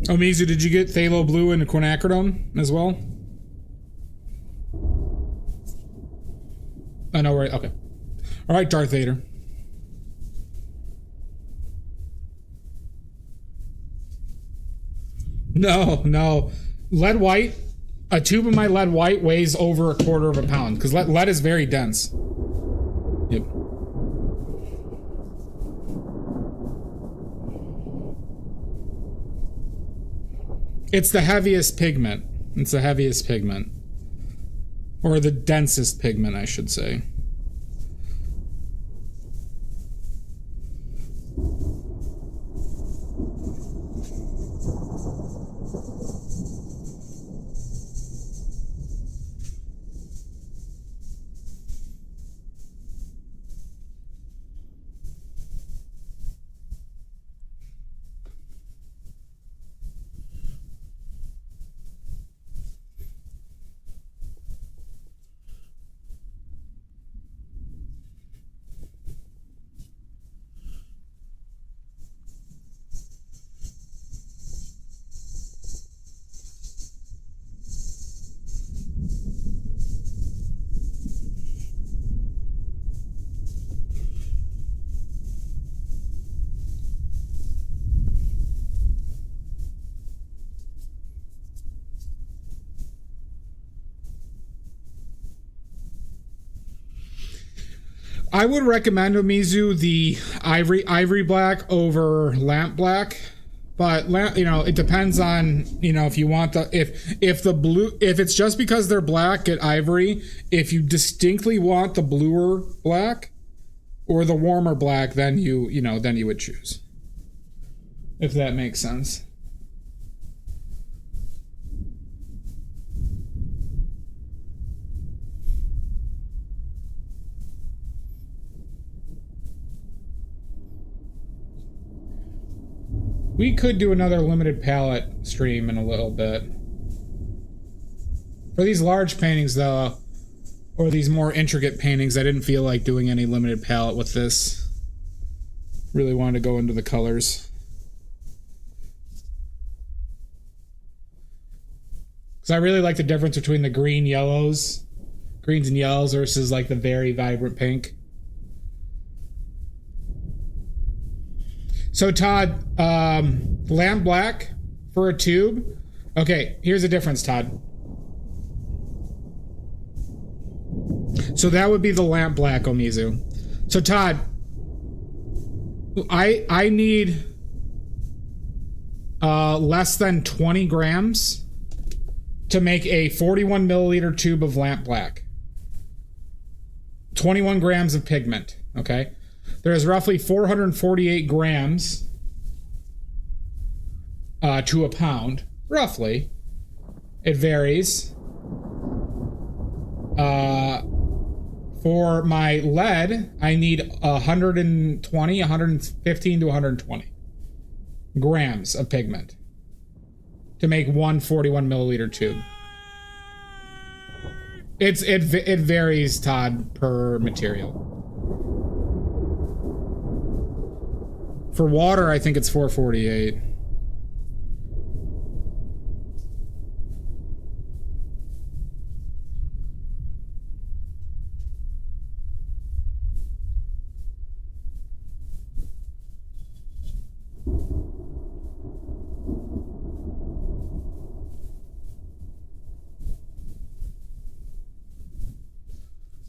Oh, Mizu, did you get Phthalo Blue and Quinacridone as well? I know, right? Okay. All right, Darth Vader. No. Lead white. A tube of my lead white weighs over a quarter of a pound because lead is very dense. Yep. It's the heaviest pigment. It's the heaviest pigment. Or the densest pigment, I should say. I would recommend Omizu the ivory black over lamp black, but it depends on if you want if the blue, if it's just because they're black, get ivory. If you distinctly want the bluer black or the warmer black, then you would choose, if that makes sense. We could do another limited palette stream in a little bit. For these large paintings, though, or these more intricate paintings, I didn't feel like doing any limited palette with this. Really wanted to go into the colors. Because I really like the difference between the greens and yellows versus like the very vibrant pink. So Todd, lamp black for a tube. Okay, here's the difference, Todd. So that would be the lamp black, Omizu. So Todd, I need less than 20 grams to make a 41 milliliter tube of lamp black. 21 grams of pigment, okay? There's roughly 448 grams to a pound, roughly. It varies. For my lead, I need 115 to 120 grams of pigment to make one 41 milliliter tube. It varies, Todd, per material. For water, I think it's 448.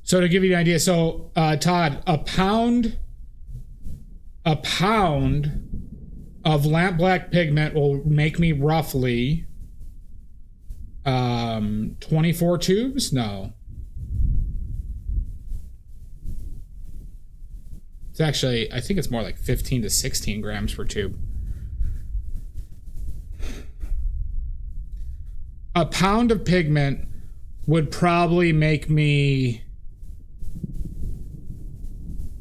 So to give you an idea, so Todd, a pound of lamp black pigment will make me roughly 24 tubes? No. It's actually, I think it's more like 15 to 16 grams per tube. A pound of pigment would probably make me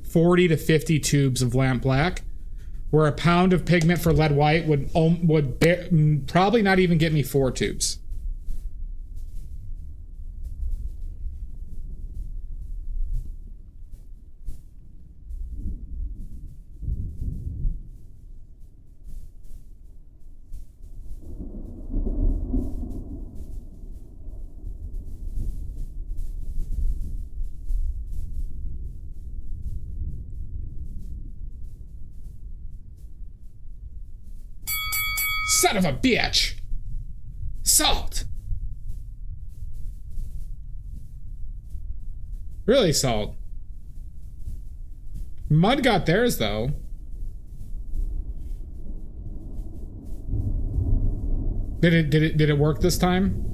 40 to 50 tubes of lamp black, where a pound of pigment for lead white would probably not even get me 4 tubes. Son of a bitch! Salt! Really salt. Mud got theirs though. Did it work this time?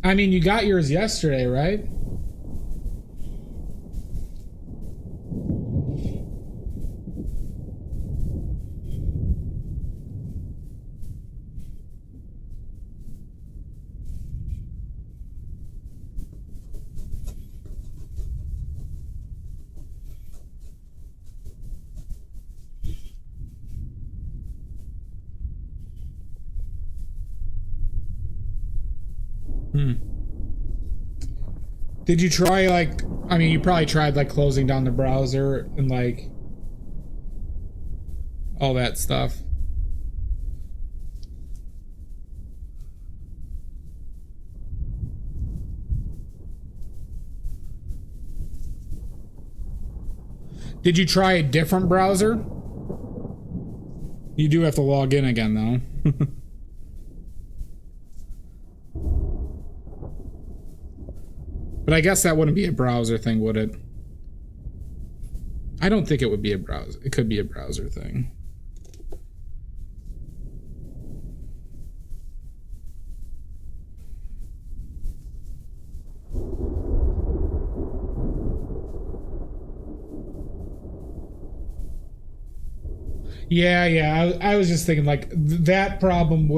I mean, you got yours yesterday, right? Did you try, like, I mean, you probably tried, like, closing down the browser and, like, all that stuff. Did you try a different browser? You do have to log in again, though. But I guess that wouldn't be a browser thing, would it? I don't think it would be a browser. It could be a browser thing. Yeah. I was just thinking, like, that problem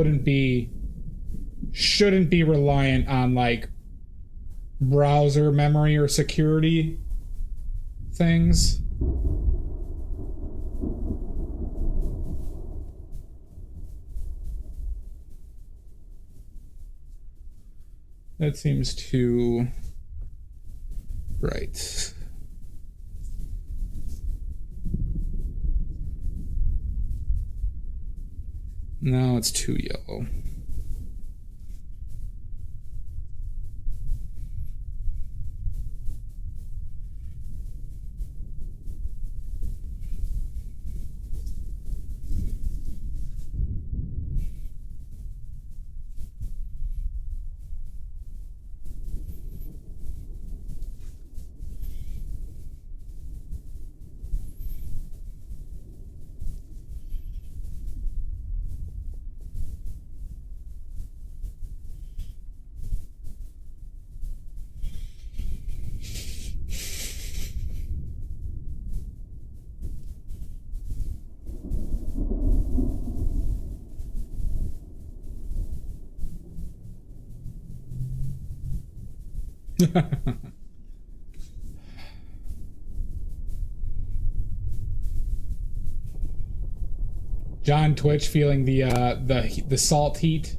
shouldn't be reliant on, like, browser memory or security things. That seems too bright. No, it's too yellow. John Twitch feeling the salt heat.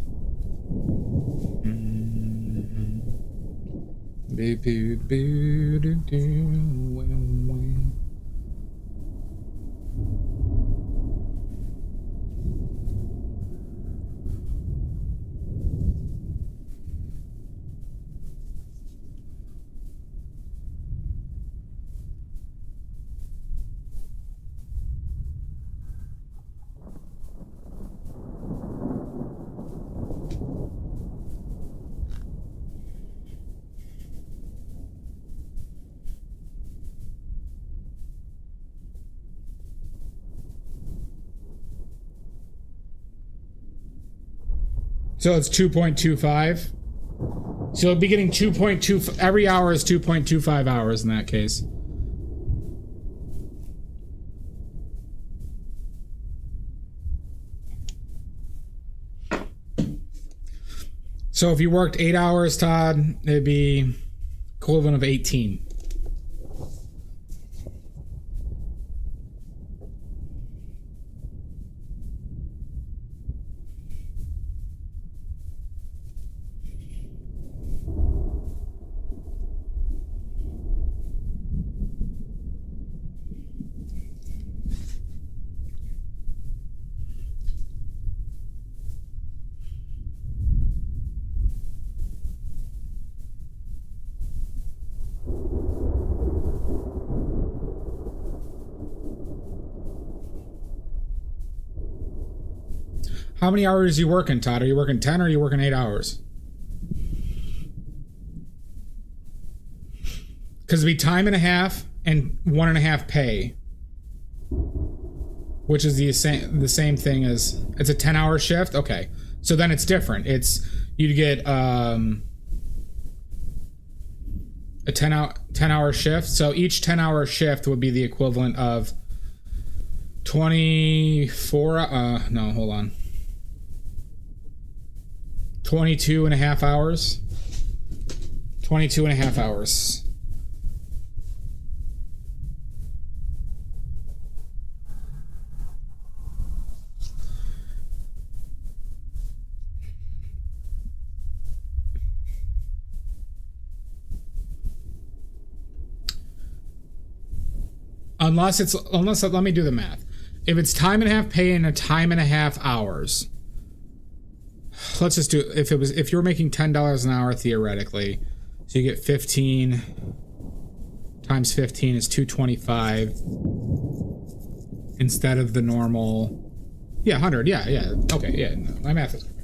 So it's 2.25. So you'll be getting 2.2 every hour is 2.25 hours in that case. So if you worked 8 hours, Todd, it'd be equivalent of 18. How many hours are you working, Todd? Are you working 10 or are you working 8 hours? Because it'd be time and a half and 1.5 pay. Which is the same thing as... It's a 10-hour shift? Okay. So then it's different. You'd get a 10-hour shift. So each 10-hour shift would be the equivalent of 24... no, hold on. 22 and a half hours. 22 and a half hours. Unless let me do the math. If it's time and a half pay and a time and a half hours, let's just do, if you're making $10 an hour theoretically, so you get 15 times 15 is 225 instead of the normal, 100. Yeah. Okay, yeah, no, my math is correct.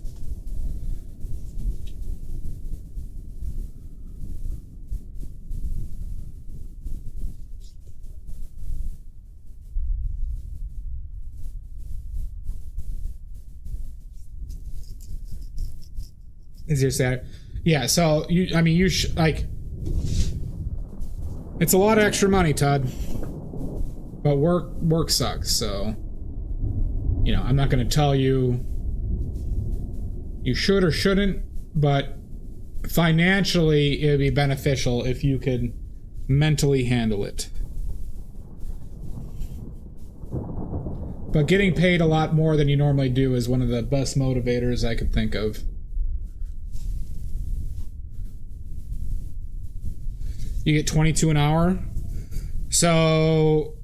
Is your Saturday? Yeah. So like, it's a lot of extra money, Todd. But work sucks. So, I'm not going to tell you you should or shouldn't, but financially it'd be beneficial if you could mentally handle it. But getting paid a lot more than you normally do is one of the best motivators I could think of. You get 22 an hour. So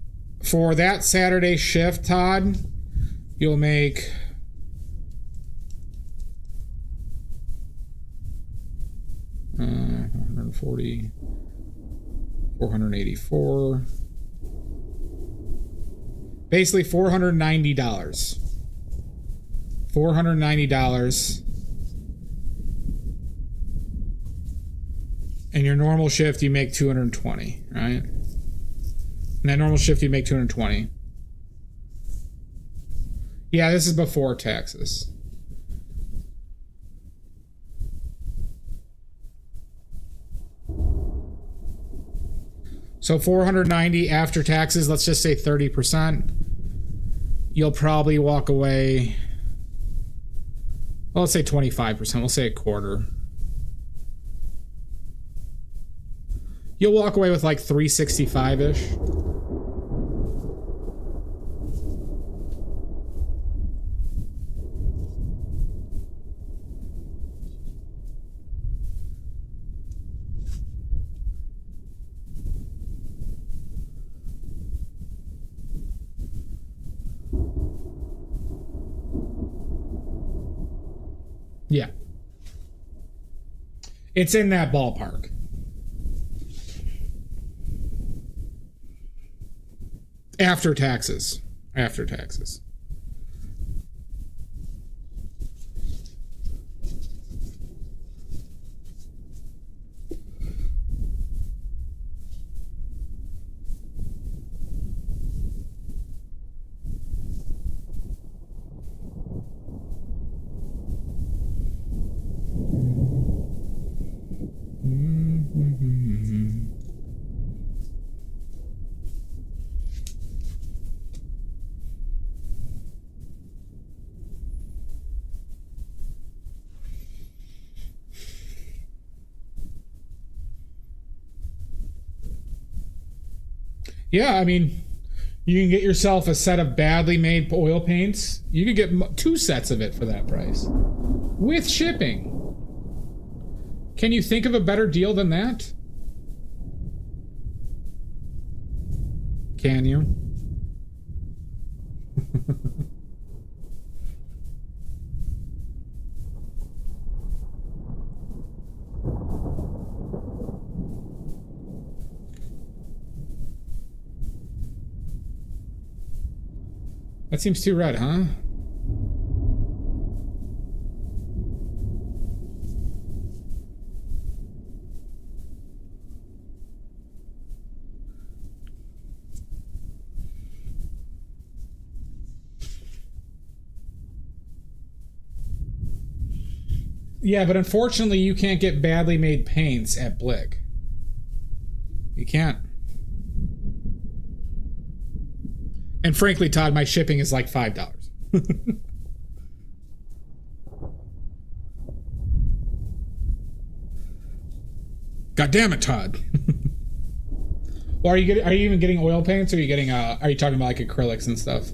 for that Saturday shift, Todd, you'll make $440, $484, basically $490. $490. And your normal shift, you make 220, right? And that normal shift, you make 220. Yeah, this is before taxes. So 490 after taxes, let's just say 30%. You'll probably walk away, well, let's say 25%. We'll say a quarter. You'll walk away with like 365-ish. Yeah. It's in that ballpark. After taxes. After taxes. Yeah, I mean, you can get yourself a set of badly made oil paints. You could get 2 sets of it for that price. With shipping. Can you think of a better deal than that? Can you? That seems too red, huh? Yeah, but unfortunately you can't get badly made paints at Blick. You can't. And frankly, Todd, my shipping is like $5. God damn it, Todd. Well, are you even getting oil paints, or are you getting are you talking about like acrylics and stuff?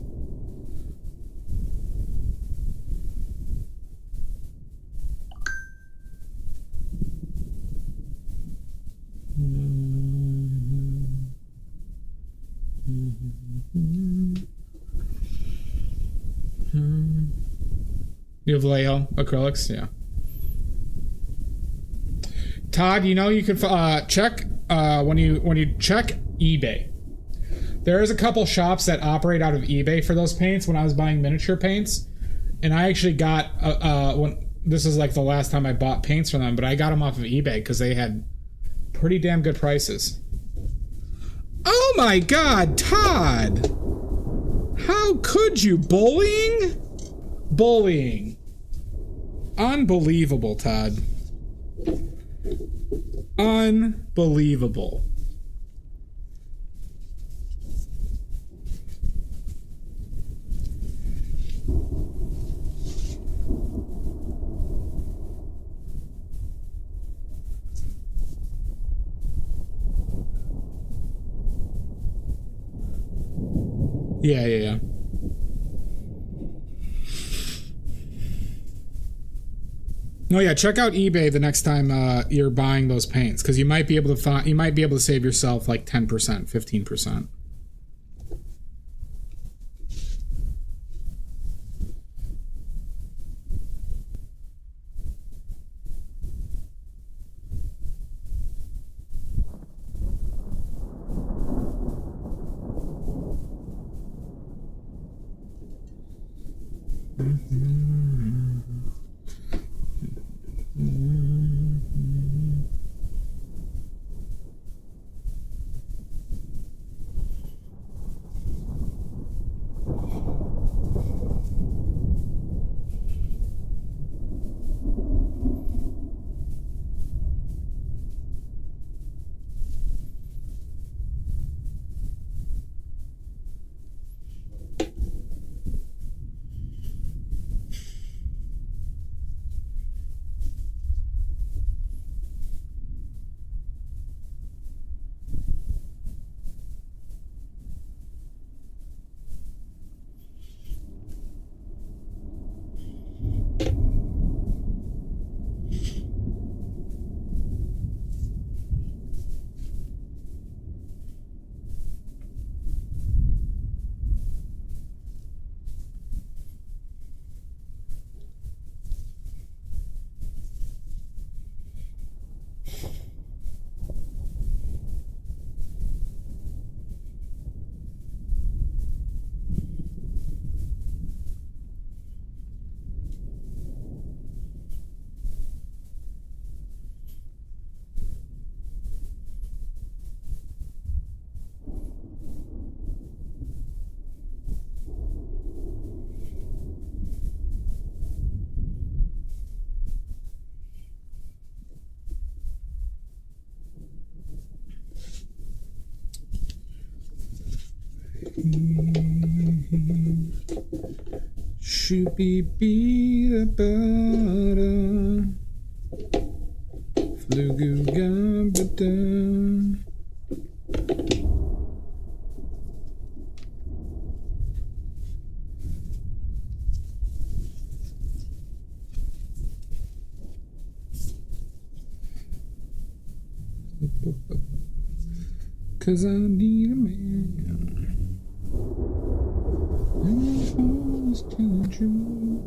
You have Vallejo acrylics, yeah. Todd, you know you could check when you check eBay. There is a couple shops that operate out of eBay for those paints. When I was buying miniature paints, and I actually got when this is like the last time I bought paints from them, but I got them off of eBay because they had pretty damn good prices. Oh my God, Todd! How could you? Bullying? Bullying. Unbelievable, Todd. Unbelievable. Yeah. No, yeah. Check out eBay the next time you're buying those paints, because you might be able to save yourself like 10%, 15%. Shoopy-bee da ba-da, flugu-ga-ba-da. Cause I need a man. And I telling you.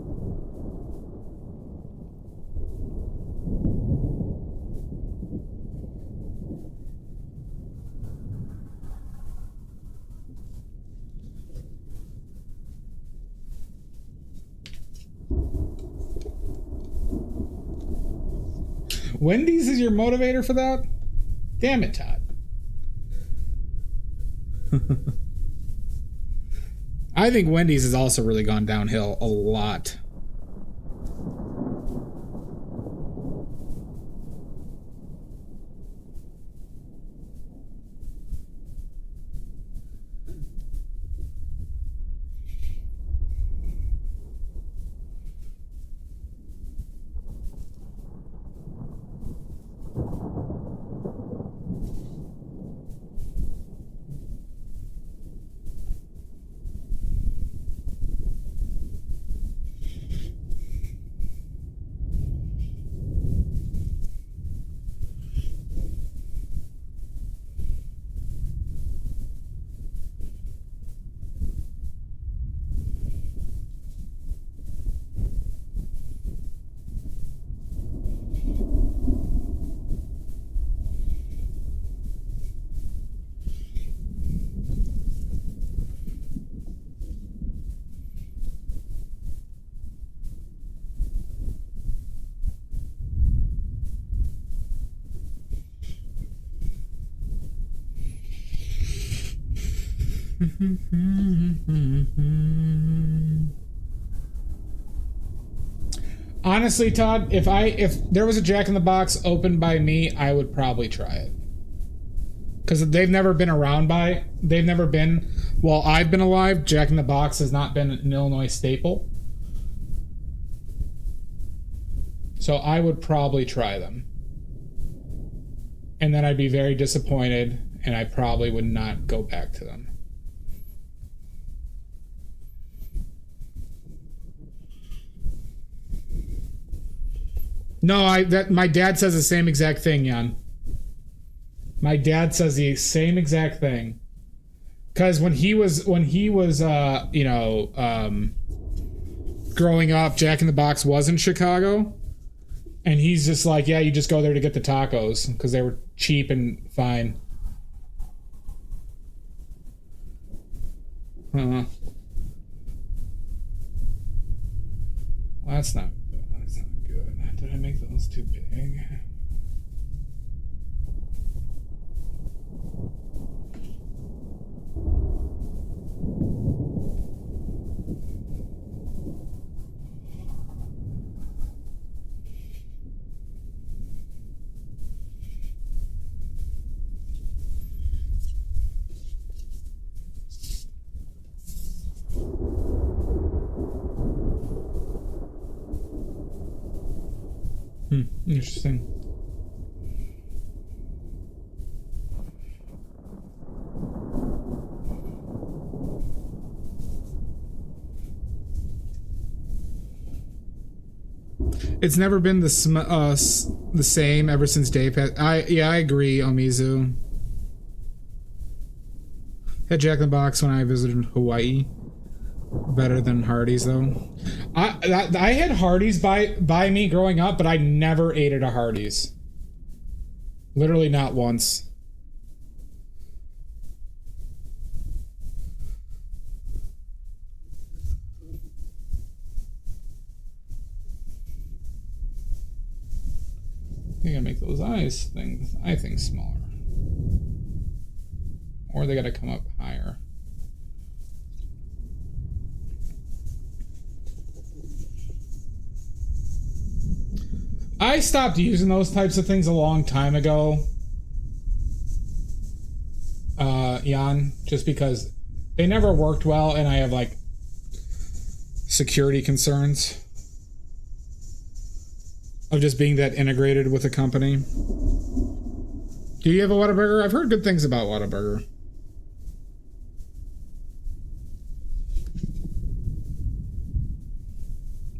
Wendy's is your motivator for that? Damn it, Todd. I think Wendy's has also really gone downhill a lot. Honestly, Todd, if there was a Jack in the Box opened by me, I would probably try it. Because they've never been while I've been alive, Jack in the Box has not been an Illinois staple. So I would probably try them. And then I'd be very disappointed, and I probably would not go back to them. No, my dad says the same exact thing, Jan. My dad says the same exact thing. Because when he was growing up, Jack in the Box was in Chicago, and he's just like, yeah, you just go there to get the tacos because they were cheap and fine. Well, that's not good. That's not good. Did I make those too big? Interesting. It's never been the same ever since Dave had. I agree, Omizu. Had Jack in the Box when I visited Hawaii. Better than Hardee's though. I had Hardee's by me growing up, but I never ate at a Hardee's. Literally not once. I think I make those eye things smaller. Or they gotta come up higher. I stopped using those types of things a long time ago, Jan, just because they never worked well, and I have like security concerns of just being that integrated with a company. Do you have a Whataburger? I've heard good things about Whataburger.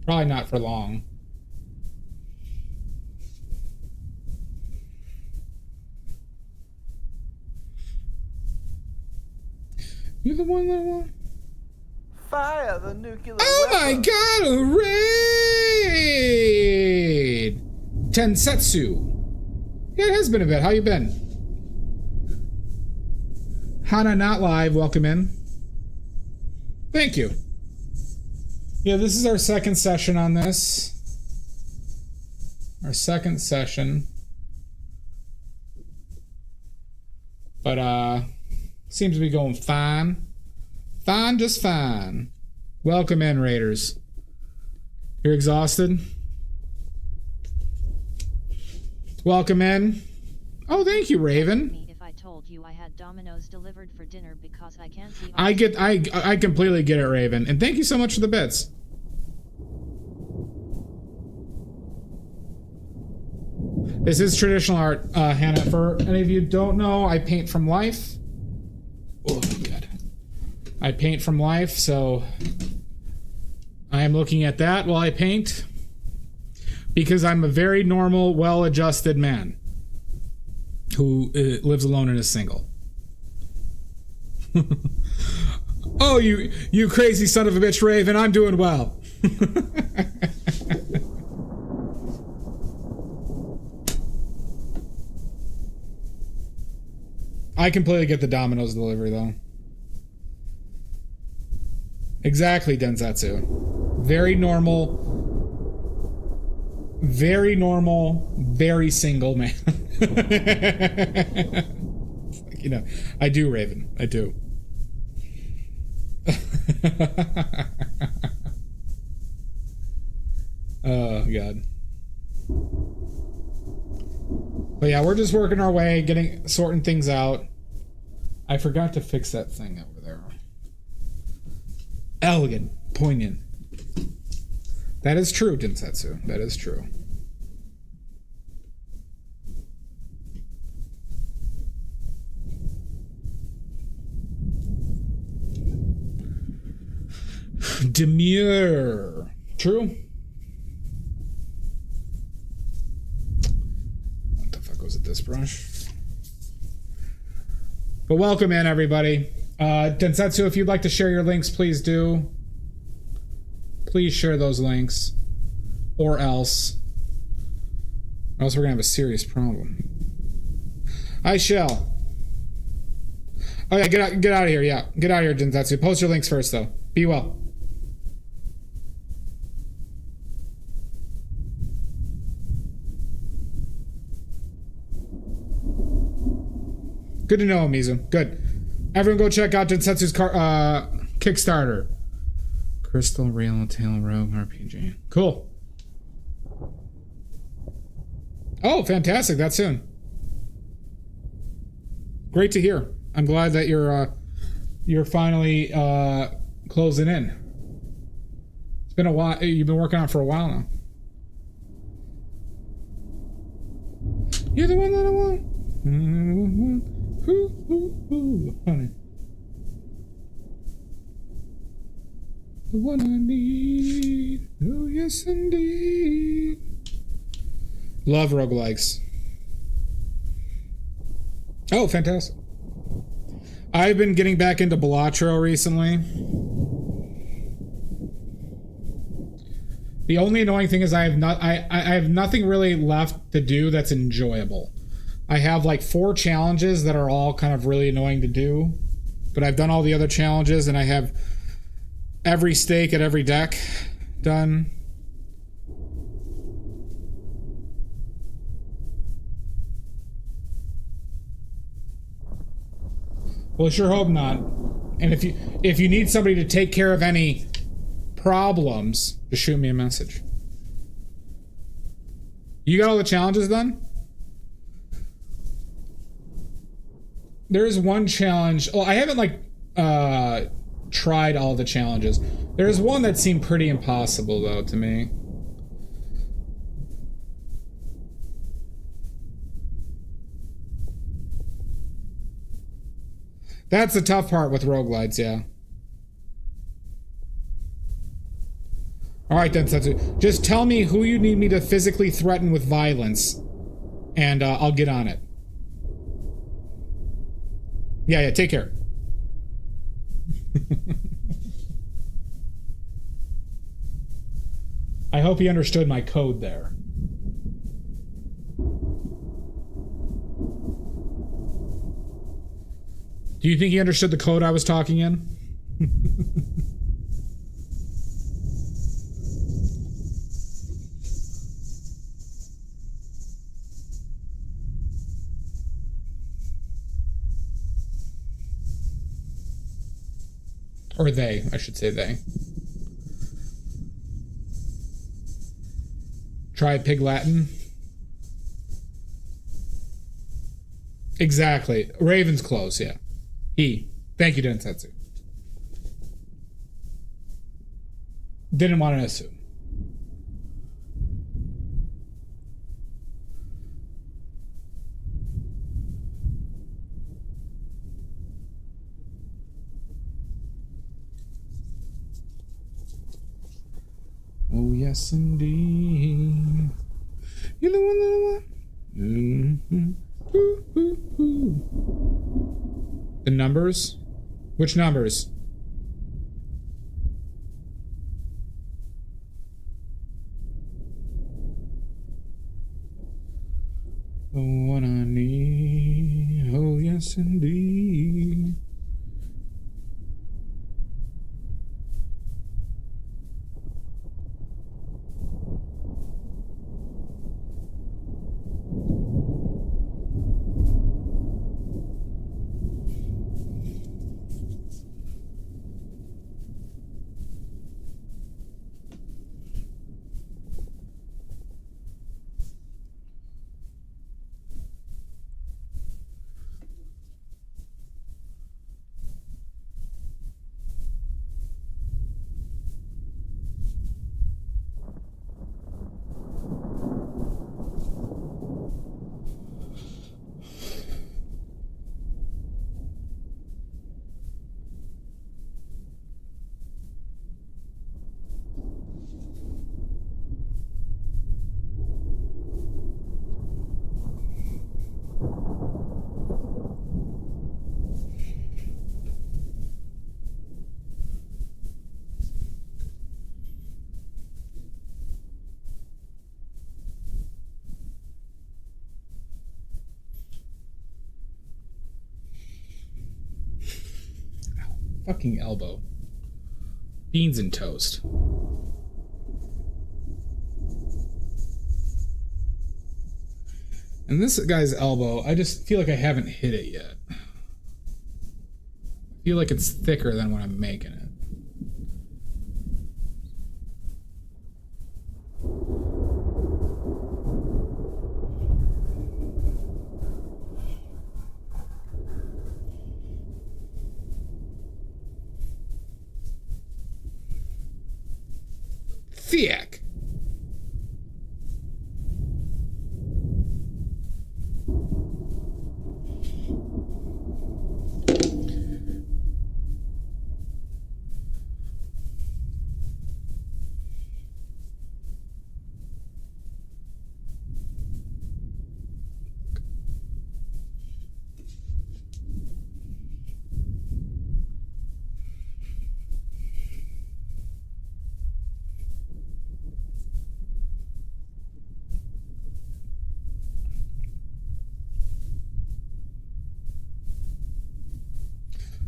Probably not for long. You're the one that won. Fire the nuclear Oh weapon. my god, a raid! Tensetsu. Yeah, it has been a bit. How you been? Hana not live, welcome in. Thank you. Yeah, this is our second session on this. Our second session. But seems to be going fine. Fine, just fine. Welcome in, Raiders. You're exhausted? Welcome in. Oh, thank you, Raven. If I told you I had Domino's delivered for dinner because I can't see. I completely get it, Raven. And thank you so much for the bits. This is traditional art, Hannah. For any of you who don't know, I paint from life. Oh, God. I paint from life, so I am looking at that while I paint because I'm a very normal, well-adjusted man who lives alone and is single. Oh, you crazy son of a bitch, Raven, I'm doing well. I completely get the Domino's delivery, though. Exactly, Densetsu. Very normal, very single man. You know, I do, Raven. I do. Oh god. But yeah, we're just working our way, sorting things out. I forgot to fix that thing over there. Elegant, poignant. That is true, Densetsu. That is true. Demure. True. What the fuck was it, this brush? But welcome in, everybody. Densetsu, if you'd like to share your links, please do. Please share those links. Or else. Or else we're gonna have a serious problem. I shall. Oh yeah, get out of here, yeah. Get out of here, Densetsu. Post your links first, though. Be well. Good to know, Mizu. Good. Everyone go check out Densetsu's Kickstarter. Crystal Real Tail Rogue RPG. Cool. Oh, fantastic. That's soon. Great to hear. I'm glad that you're finally closing in. It's been a while. You've been working on it for a while now. You're the one that I want. Honey. The one I need. Oh, yes, indeed. Love roguelikes. Oh, fantastic. I've been getting back into Balatro recently. The only annoying thing is I have nothing really left to do that's enjoyable. I have like 4 challenges that are all kind of really annoying to do, but I've done all the other challenges and I have every stake at every deck done. Well, I sure hope not. And if you need somebody to take care of any problems, just shoot me a message. You got all the challenges done? There is one challenge. Oh, I haven't tried all the challenges. There's one that seemed pretty impossible though to me. That's the tough part with roguelites, yeah. Alright then, Setsu. Just tell me who you need me to physically threaten with violence, and I'll get on it. Yeah, take care. I hope he understood my code there. Do you think he understood the code I was talking in? Or they, I should say they. Try Pig Latin. Exactly. Raven's close, yeah. He. Thank you, Densetsu. Didn't want to assume. Oh, yes, indeed. You're the one that I want. Mm-hmm. Ooh, ooh, ooh. The numbers? Which numbers? Oh, what I need. Oh, yes, indeed. fucking elbow. Beans and toast. And this guy's elbow, I just feel like I haven't hit it yet. I feel like it's thicker than when I'm making it. Thick.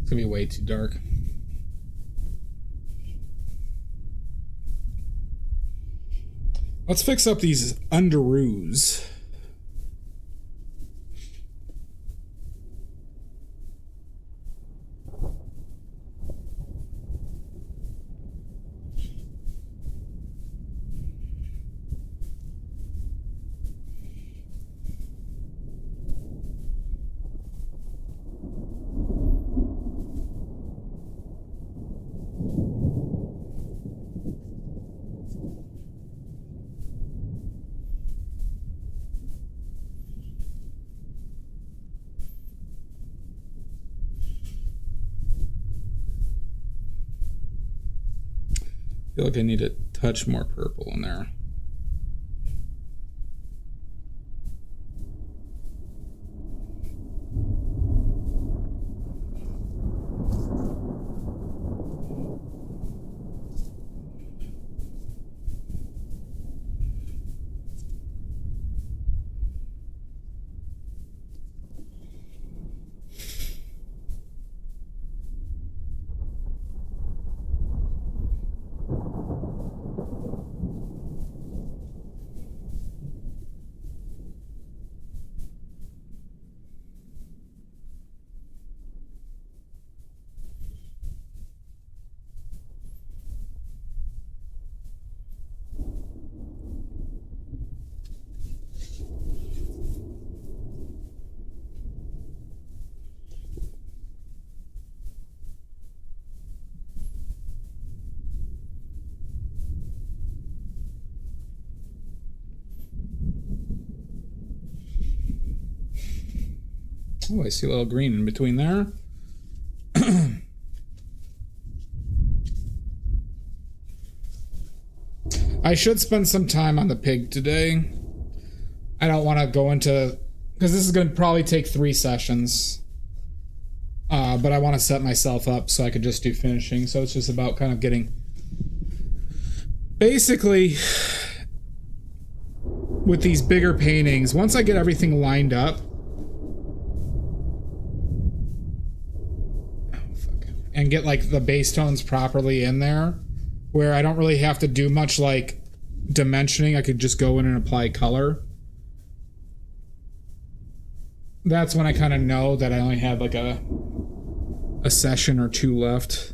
It's gonna be way too dark. Let's fix up these underoos. I feel like I need a touch more purple in there. Oh, I see a little green in between there. I should spend some time on the pig today. I don't want to go into... because this is going to probably take 3 sessions. But I want to set myself up so I could just do finishing. So it's just about kind of getting... basically, with these bigger paintings, once I get everything lined up, and get like the base tones properly in there, where I don't really have to do much like dimensioning, I could just go in and apply color. That's when I kind of know that I only have like a session or 2 left.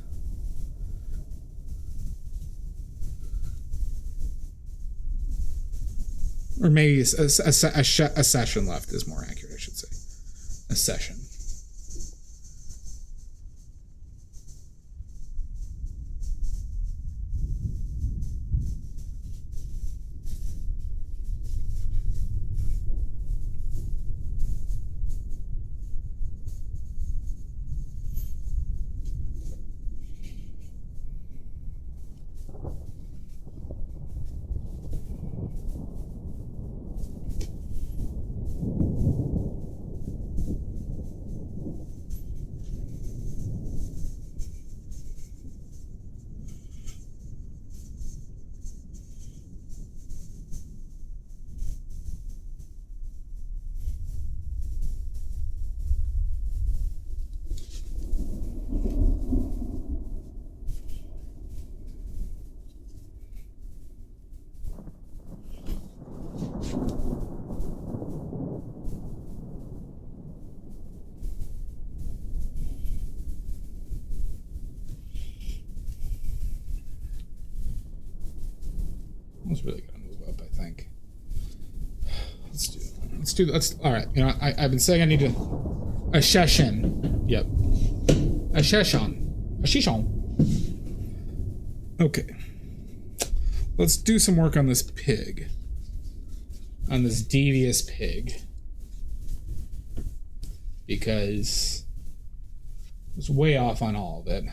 Or maybe a session left is more accurate, I should say. A session. was really gonna move up, I think. All right. You know, I've been saying I need to a session. Yep. A session. A shishon. Okay. Let's do some work on this pig. On this devious pig. Because I was way off on all of it.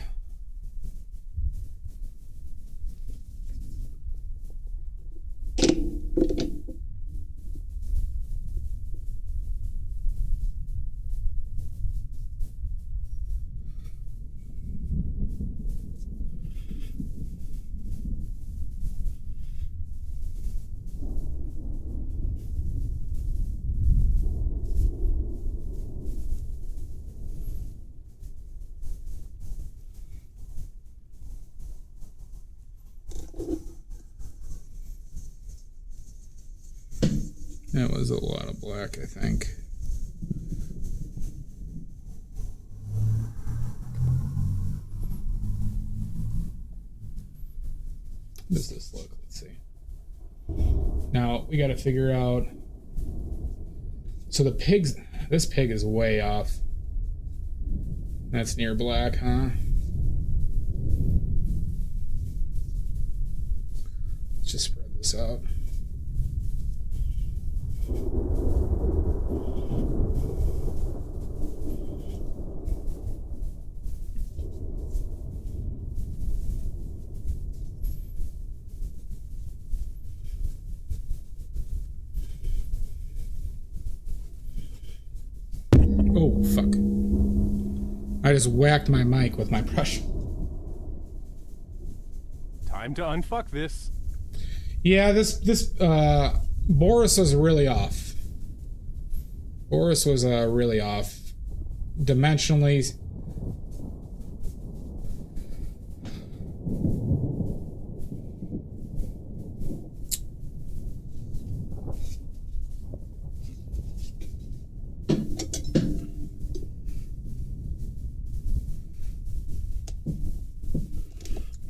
That was a lot of black, I think. How does this look? Let's see. Now, we got to figure out... So this pig is way off. That's near black, huh? Let's just spread this out. Oh, fuck. I just whacked my mic with my brush. Time to unfuck this. Yeah, this Boris was really off. Boris was really off. Dimensionally.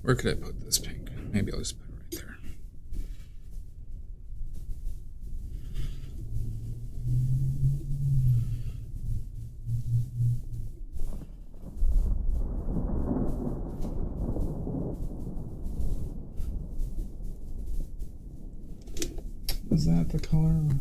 Where could I put this pink? Maybe I'll just put it right there. Is that the color?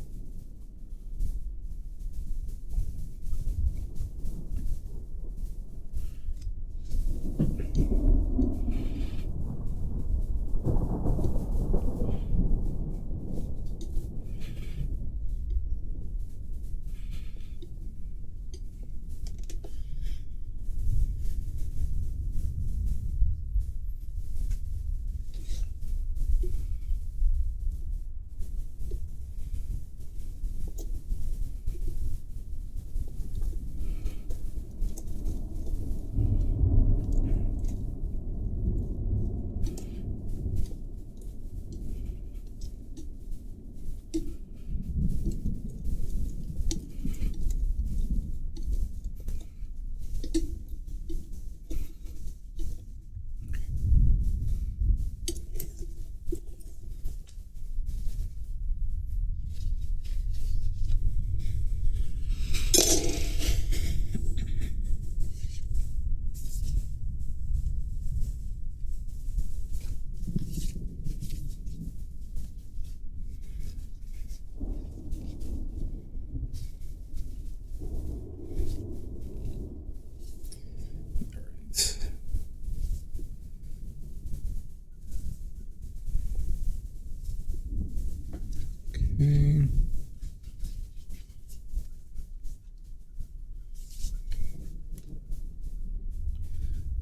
Okay.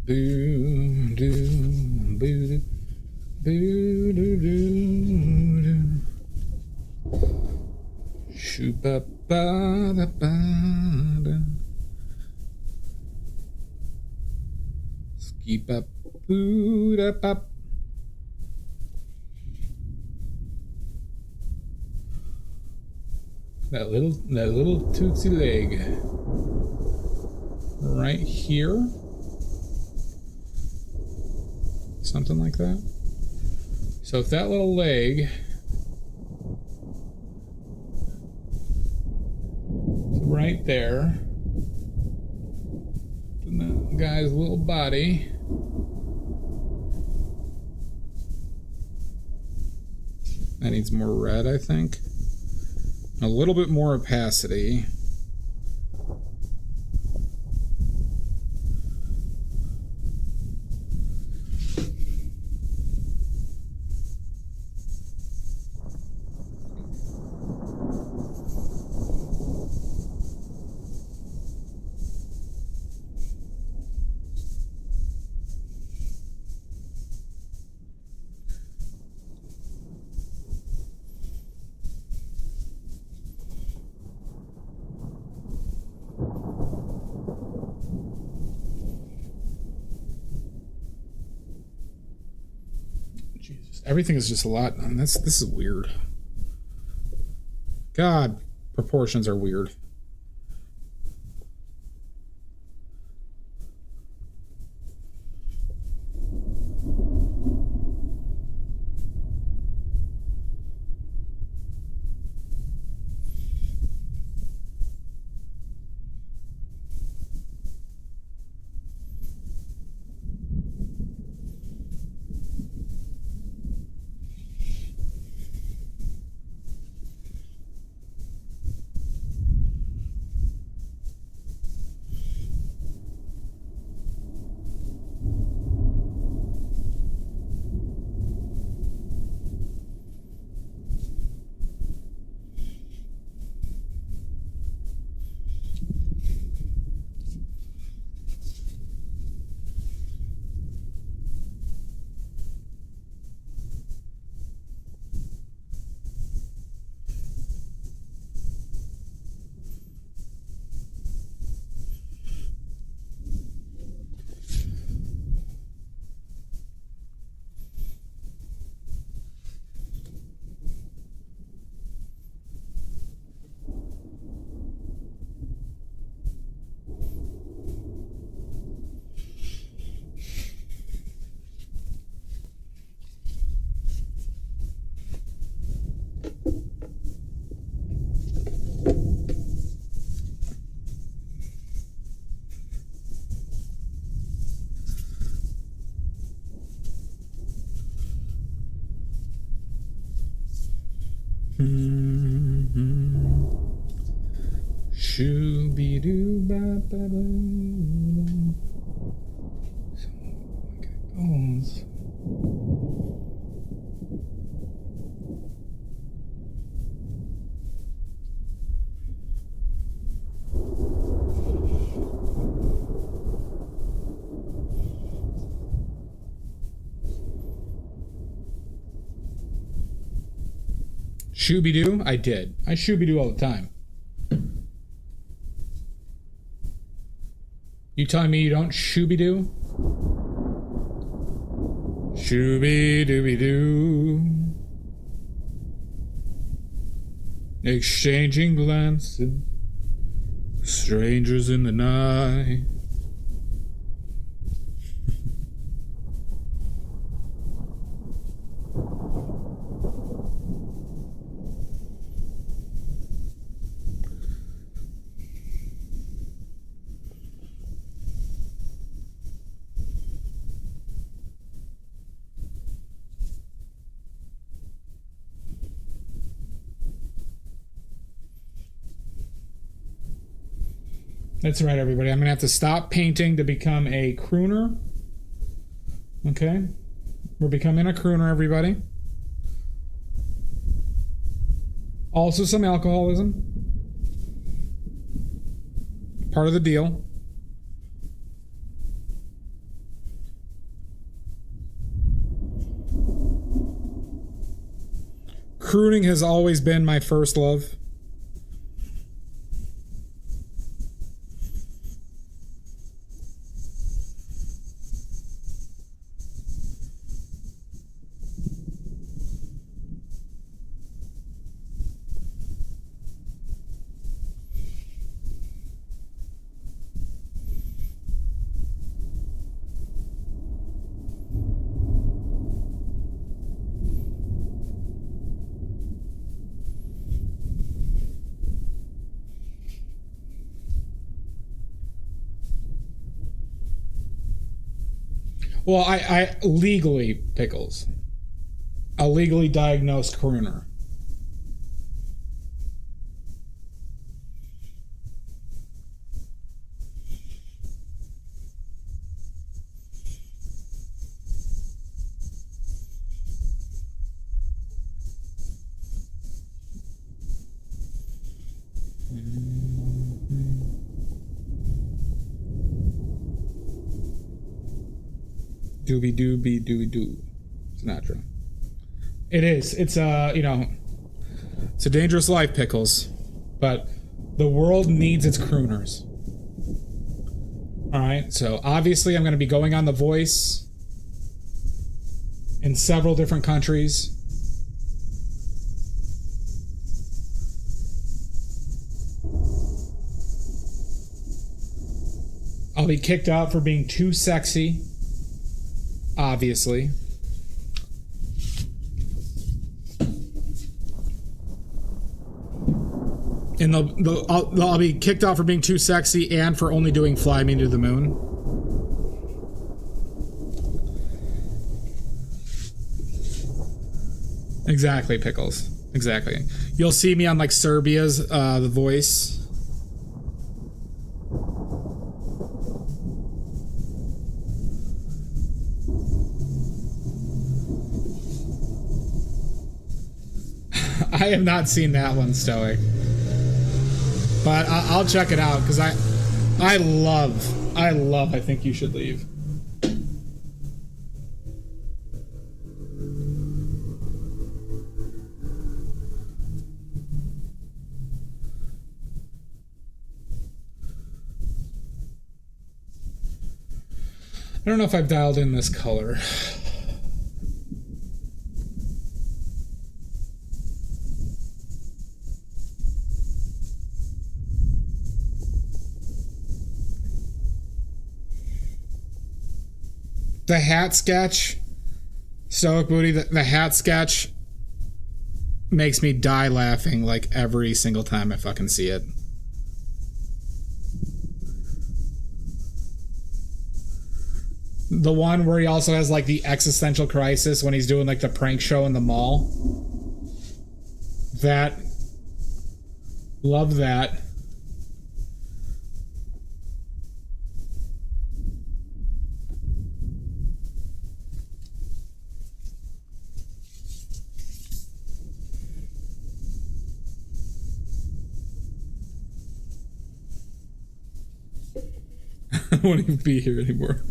Boo doo boo doo boo doo doo doo. Shoo ba ba da ba da. Ski ba boo da ba. That little tootsie leg right here, something like that. So if that little leg right there. And that guy's little body. That needs more red, I think. A little bit more opacity. Everything is just a lot. This is weird. God, proportions are weird. Shoo-be-doo-ba-ba-ba. Bones. Shooby-doo? I did. I shooby-doo all the time. You telling me you don't shooby-doo? Shooby-dooby-doo. Exchanging glances, strangers in the night. That's right, everybody. I'm going to have to stop painting to become a crooner. Okay? We're becoming a crooner, everybody. Also some alcoholism. Part of the deal. Crooning has always been my first love. Well, I legally pickles. A legally diagnosed crooner. Doobie doobie doobie doo. Sinatra. It is. It's it's a dangerous life, Pickles. But the world needs its crooners. Alright, so obviously I'm going to be going on The Voice in several different countries. I'll be kicked out for being too sexy. Obviously. And I'll be kicked out for being too sexy and for only doing Fly Me to the Moon. Exactly, Pickles. Exactly. You'll see me on like Serbia's The Voice. I have not seen that one, Stoic. But I'll check it out because I love I Think You Should Leave. I don't know if I've dialed in this color. The hat sketch, Stoic Booty, the hat sketch makes me die laughing like every single time I fucking see it. The one where he also has like the existential crisis when he's doing like the prank show in the mall. That. Love that. I won't even be here anymore.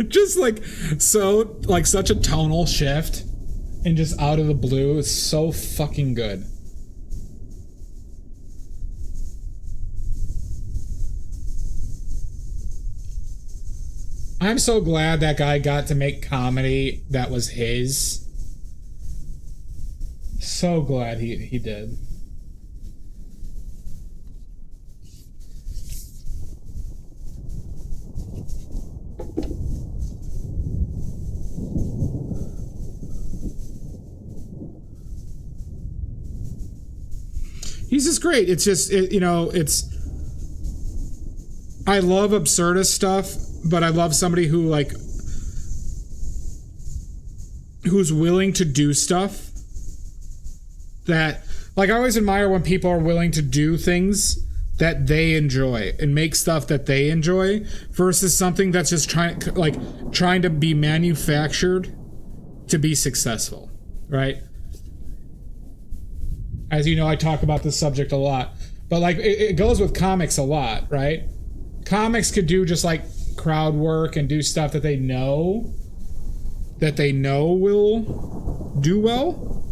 Just like so, like such a tonal shift and just out of the blue. It's so fucking good. I'm so glad that guy got to make comedy that was his. So glad he did. He's just great. It's just, it's... I love absurdist stuff, but I love somebody who, like... who's willing to do stuff that... Like, I always admire when people are willing to do things that they enjoy and make stuff that they enjoy versus something that's just trying to be manufactured to be successful, right? As you know, I talk about this subject a lot, but like it goes with comics a lot, right? Comics could do just like crowd work and do stuff that they know will do well,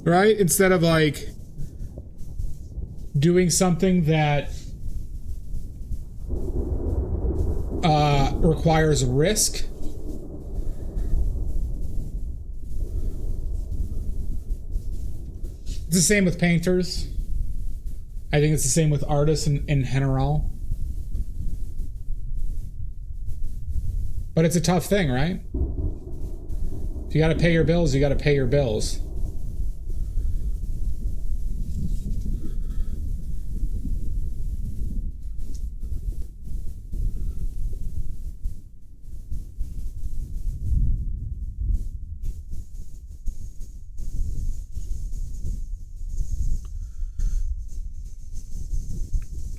right? Instead of like doing something that requires risk. It's the same with painters. I think it's the same with artists in general. But it's a tough thing, right? If you got to pay your bills, you got to pay your bills.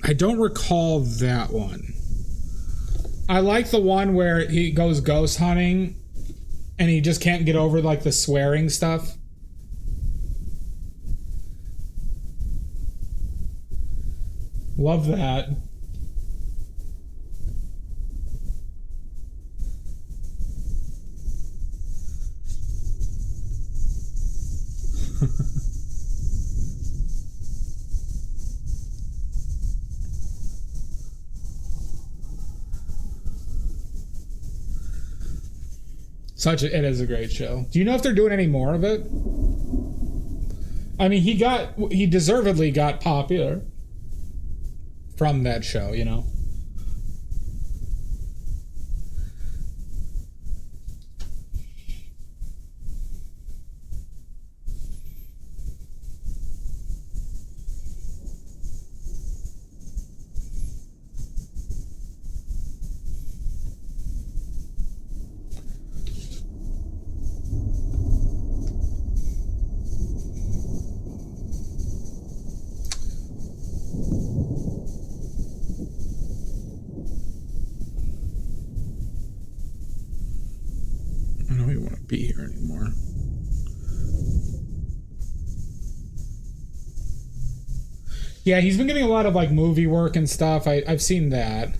I don't recall that one. I like the one where he goes ghost hunting and he just can't get over like the swearing stuff. Love that. It is a great show. Do you know if they're doing any more of it? I mean, he deservedly got popular from that show, you know. Be here anymore. Yeah, he's been getting a lot of like movie work and stuff. I've seen that.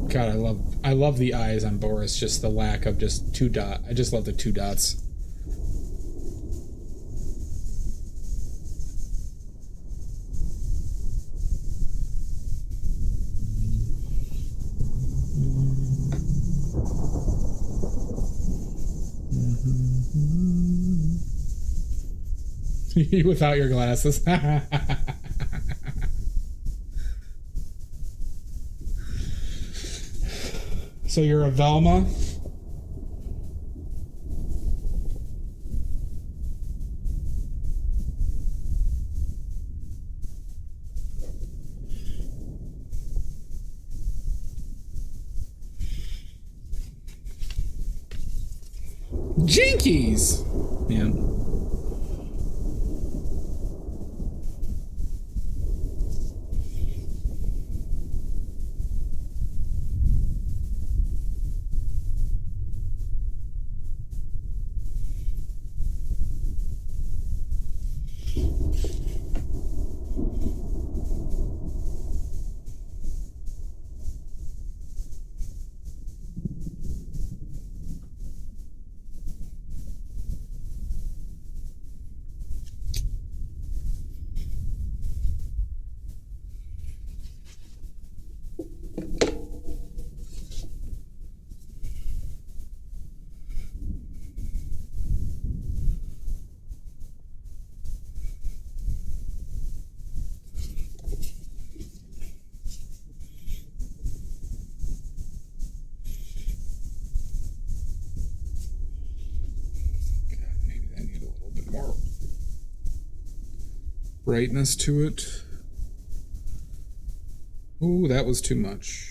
God, I love the eyes on Boris. Just the lack of just two dots. I just love the two dots. Without your glasses. So you're a Velma? Jinkies! Man. Brightness to it. Ooh, that was too much.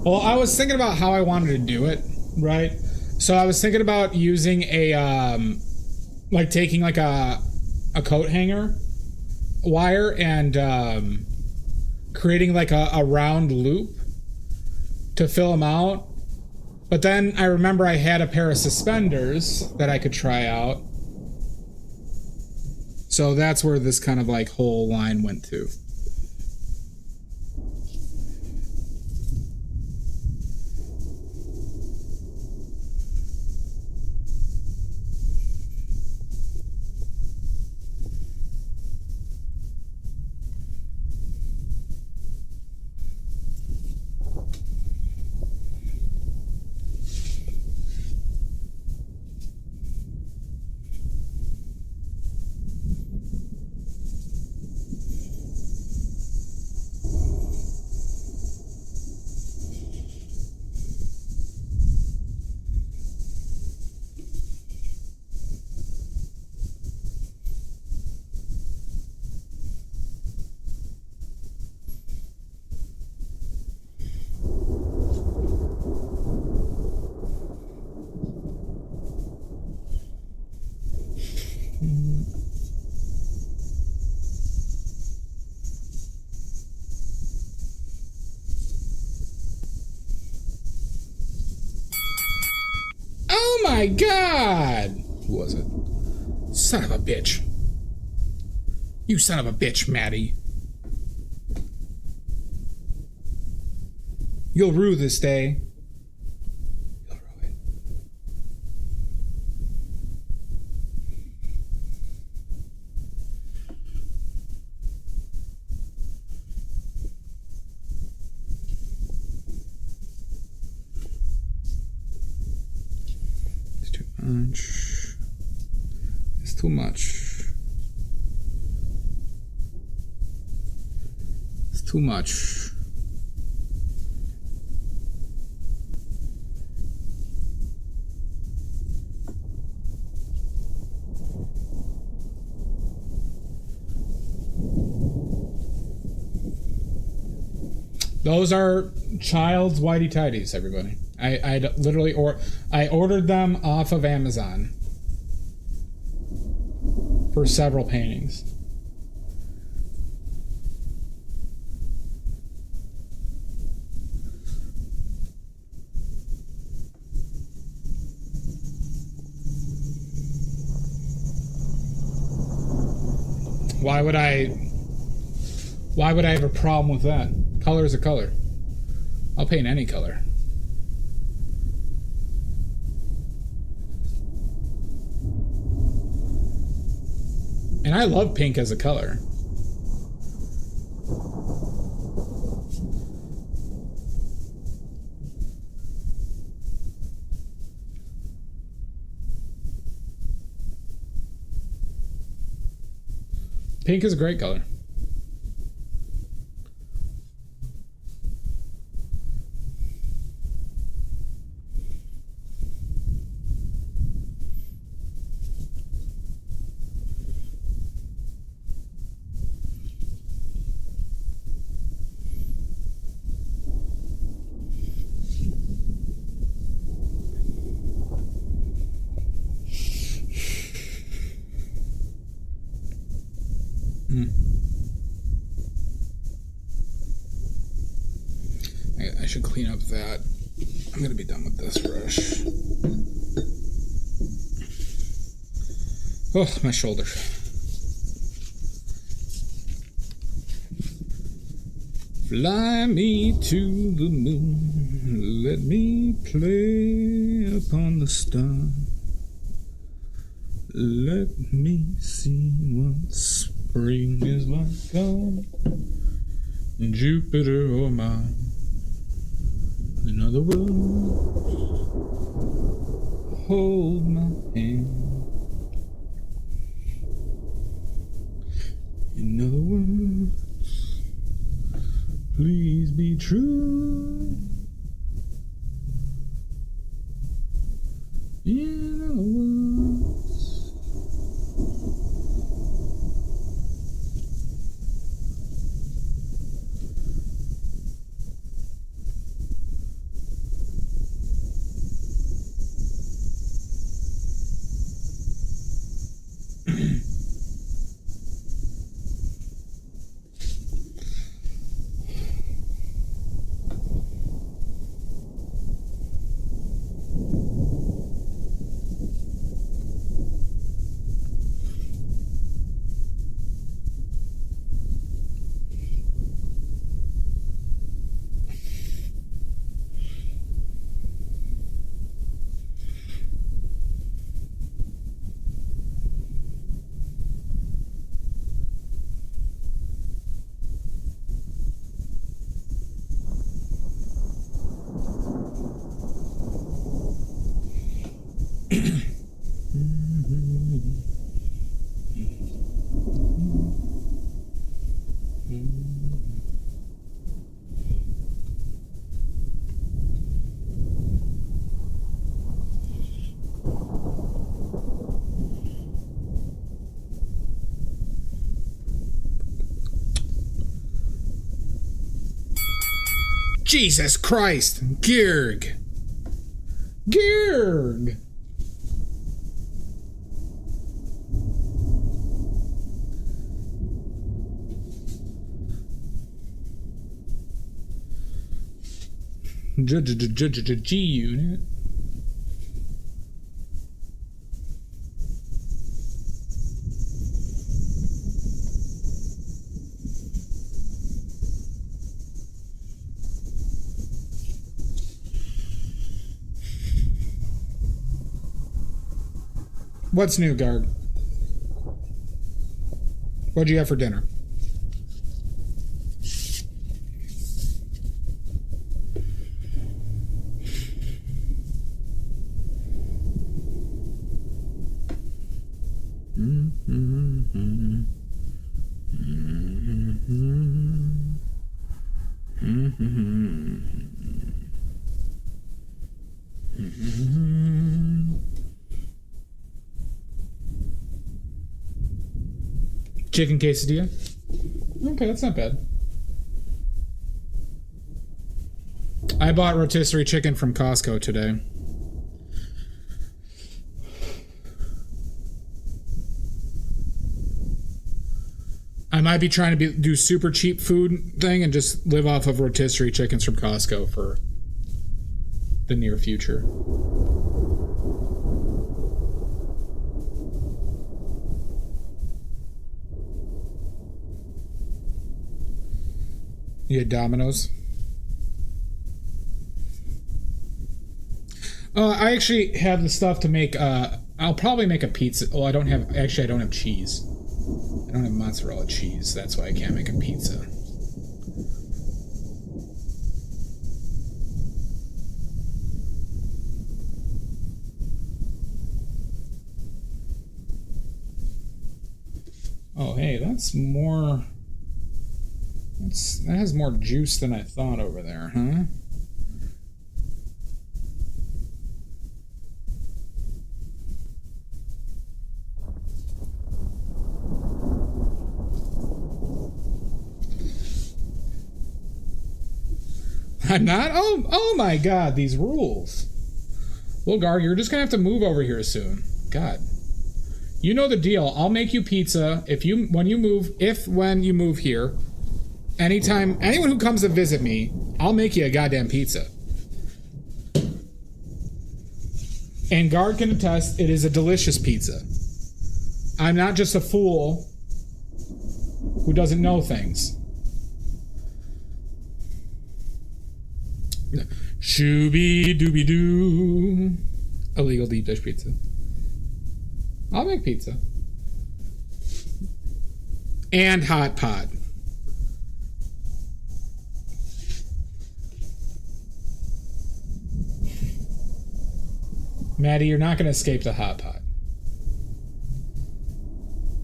Well, I was thinking about how I wanted to do it, right? So I was thinking about using a, like taking like a coat hanger wire and creating like a round loop to fill them out. But then I remember I had a pair of suspenders that I could try out. So that's where this kind of like whole line went to. Oh my god! Who was it? Son of a bitch. You son of a bitch, Maddie. You'll rue this day. You'll rue it. It's too much. It's too much. It's too much. Those are child's whitey tidies, everybody. I literally I ordered them off of Amazon for several paintings. Why would I have a problem with that? Color is a color. I'll paint any color. And I love pink as a color. Pink is a great color. I should clean up that. I'm gonna be done with this brush. Oh, my shoulder. Fly me to the moon, let me play upon the star. Let me see what spring is like on Jupiter or Mars. In other words, hold my hand. In other words, please be true. In other words, Jesus Christ! Georg! Georg! G unit. What's new, Garg? What'd you have for dinner? Chicken quesadilla. Okay, that's not bad. I bought rotisserie chicken from Costco today. I might be trying to do super cheap food thing and just live off of rotisserie chickens from Costco for the near future. You had Domino's? I actually have the stuff to make, I'll probably make a pizza. Oh, I don't have cheese. I don't have mozzarella cheese. That's why I can't make a pizza. Oh, hey, that's more... that has more juice than I thought over there, huh? I'm not? Oh my god, these rules. Well, Garg, you're just gonna have to move over here soon. God. You know the deal. I'll make you pizza when you move here. Anytime, anyone who comes to visit me, I'll make you a goddamn pizza. And Garg can attest, it is a delicious pizza. I'm not just a fool who doesn't know things. Shooby dooby doo. Illegal deep dish pizza. I'll make pizza. And hot pot. Maddie, you're not going to escape the hot pot.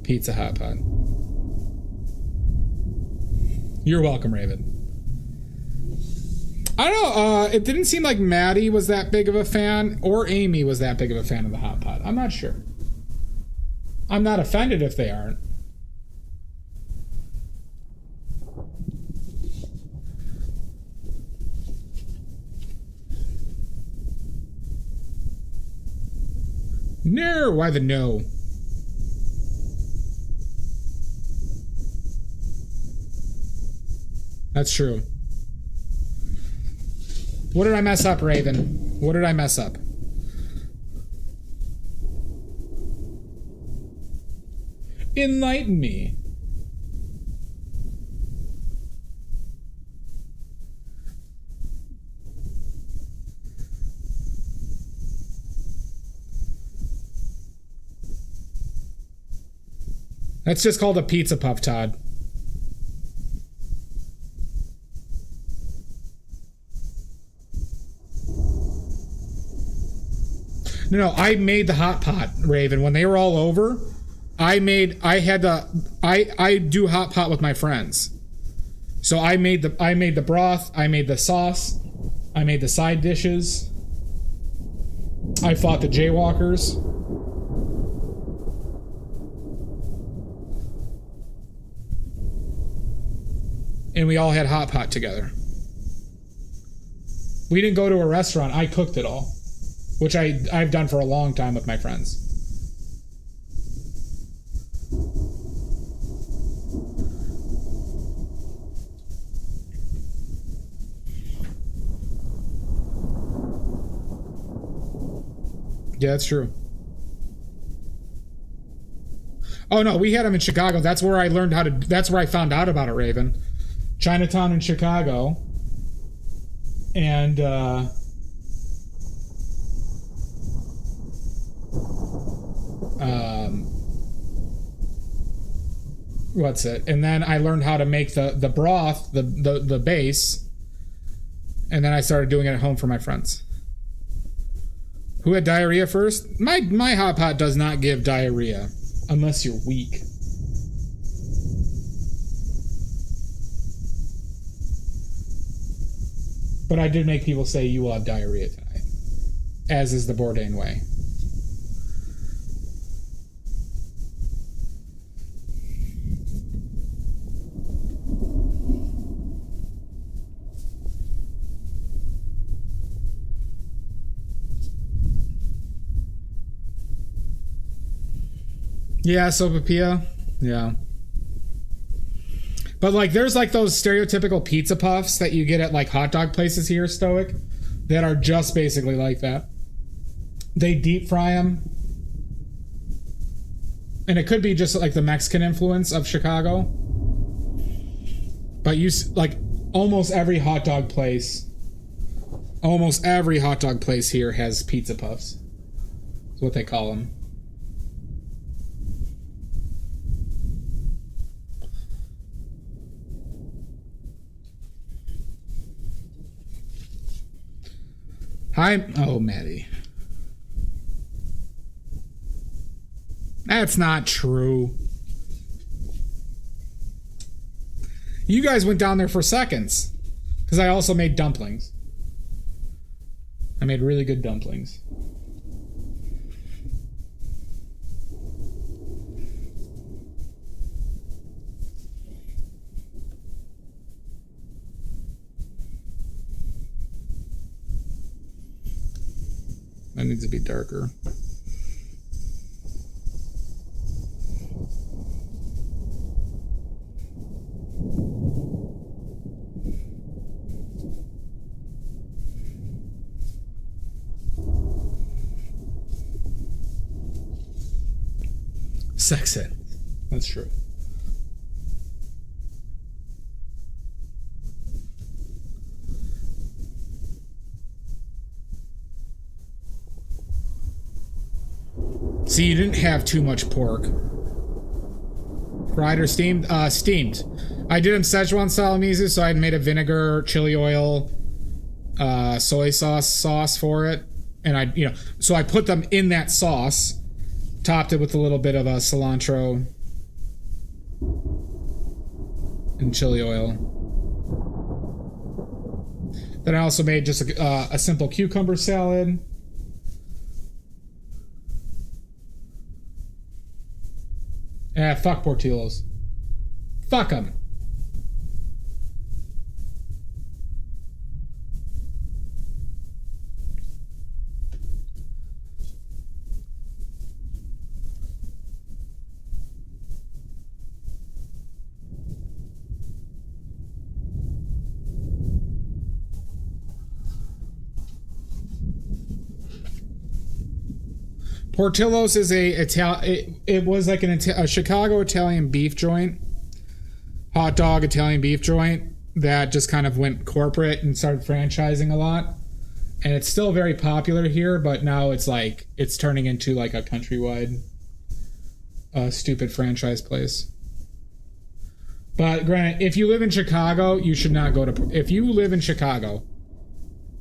Pizza hot pot. You're welcome, Raven. I don't know, it didn't seem like Maddie was that big of a fan, or Amy was that big of a fan of the hot pot. I'm not sure. I'm not offended if they aren't. No, why the no? That's true. What did I mess up, Raven? What did I mess up? Enlighten me. That's just called a pizza puff, Todd. No, I made the hot pot, Raven. When they were all over, I do hot pot with my friends. So I made the broth, I made the sauce, I made the side dishes. I fought the jaywalkers. And we all had hot pot together. We didn't go to a restaurant. I cooked it all, which I've done for a long time with my friends. Yeah, that's true. Oh no, we had them in Chicago. That's where I learned how to. That's where I found out about it, Raven. Chinatown in Chicago, and what's it? And then I learned how to make the broth, the base, and then I started doing it at home for my friends. Who had diarrhea first? My hot pot does not give diarrhea unless you're weak. But I did make people say you will have diarrhea tonight, as is the Bourdain way. Yeah, sopapilla. Yeah. But like there's like those stereotypical pizza puffs that you get at like hot dog places here, Stoic, that are just basically like that. They deep fry them. And it could be just like the Mexican influence of Chicago. But you like almost every hot dog place here has pizza puffs. That's what they call them. Hi. Oh, Maddie. That's not true. You guys went down there for seconds. Because I also made dumplings. I made really good dumplings. That needs to be darker. Sex it. That's true. See, you didn't have too much pork. Fried or steamed? Steamed. I did them Szechuan style miso, so I made a vinegar, chili oil, soy sauce for it. And so I put them in that sauce, topped it with a little bit of cilantro and chili oil. Then I also made just a simple cucumber salad. Fuck Portillo's. Fuck them. Portillo's is it was like a Chicago Italian beef joint, hot dog Italian beef joint that just kind of went corporate and started franchising a lot. And it's still very popular here, but now it's turning into like a countrywide stupid franchise place. But granted, if you live in Chicago, you should not go to... If you live in Chicago,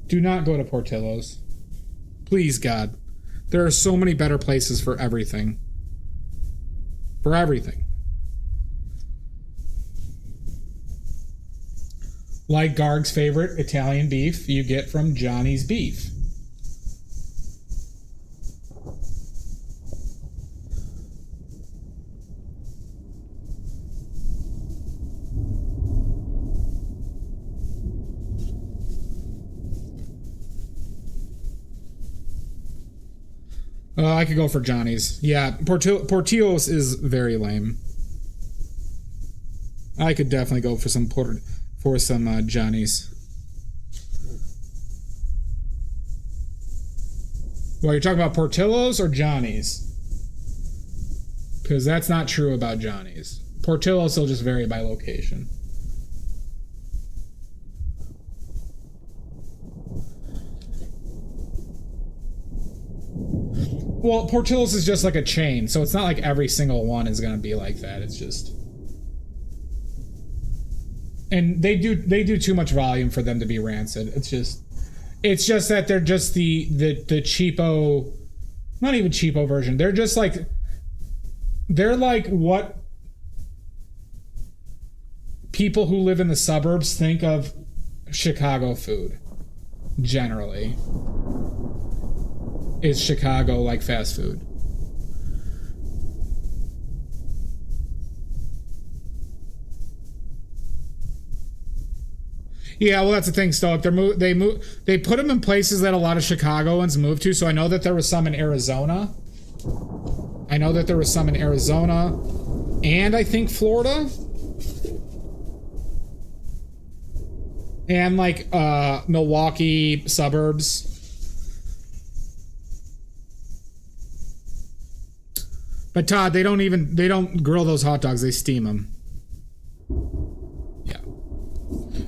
do not go to Portillo's. Please, God. There are so many better places for everything. For everything. Like Garg's favorite Italian beef you get from Johnny's Beef. I could go for Johnny's. Yeah, Portillo's is very lame. I could definitely go for some Johnny's. Well, you're talking about Portillo's or Johnny's? Because that's not true about Johnny's. Portillo's will just vary by location. Well, Portillo's is just like a chain, so it's not like every single one is going to be like that. It's just... And they do too much volume for them to be rancid. It's just that they're just the cheapo, not even cheapo version. They're just like, they're like what people who live in the suburbs think of Chicago food, generally. Is Chicago like fast food? Yeah, well, that's the thing, Stoic. They put them in places that a lot of Chicagoans move to. So I know that there was some in Arizona. And I think Florida. And like Milwaukee suburbs. But Todd, they don't grill those hot dogs, they steam them. Yeah.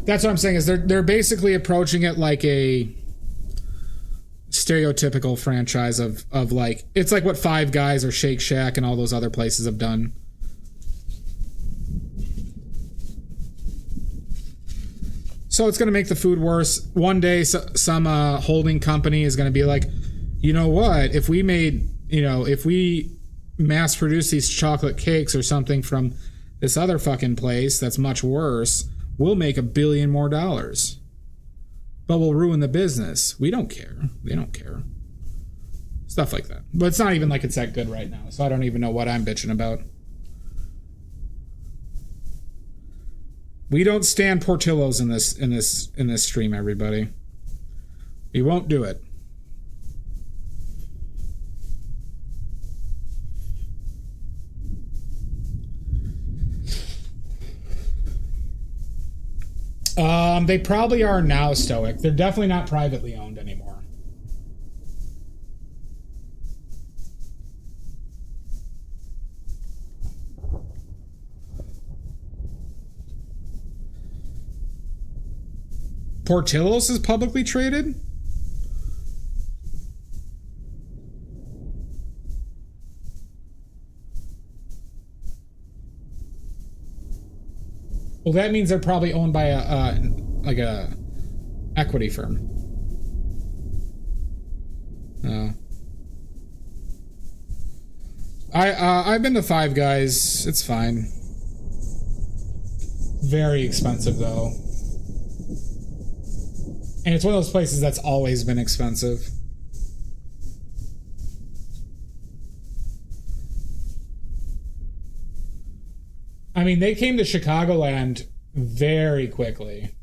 That's what I'm saying is they're basically approaching it like a stereotypical franchise of like, it's like what Five Guys or Shake Shack and all those other places have done. So it's going to make the food worse. One day some holding company is going to be like, you know what, if we mass produce these chocolate cakes or something from this other fucking place that's much worse, we'll make $1 billion more. But we'll ruin the business. We don't care. They don't care. Stuff like that. But it's not even like it's that good right now, so I don't even know what I'm bitching about. We don't stand Portillo's in this stream, everybody. We won't do it. They probably are now, Stoic. They're definitely not privately owned anymore. Portillo's is publicly traded? Well, that means they're probably owned by a equity firm. I've been to Five Guys. It's fine. Very expensive though. And it's one of those places that's always been expensive. I mean, they came to Chicagoland very quickly.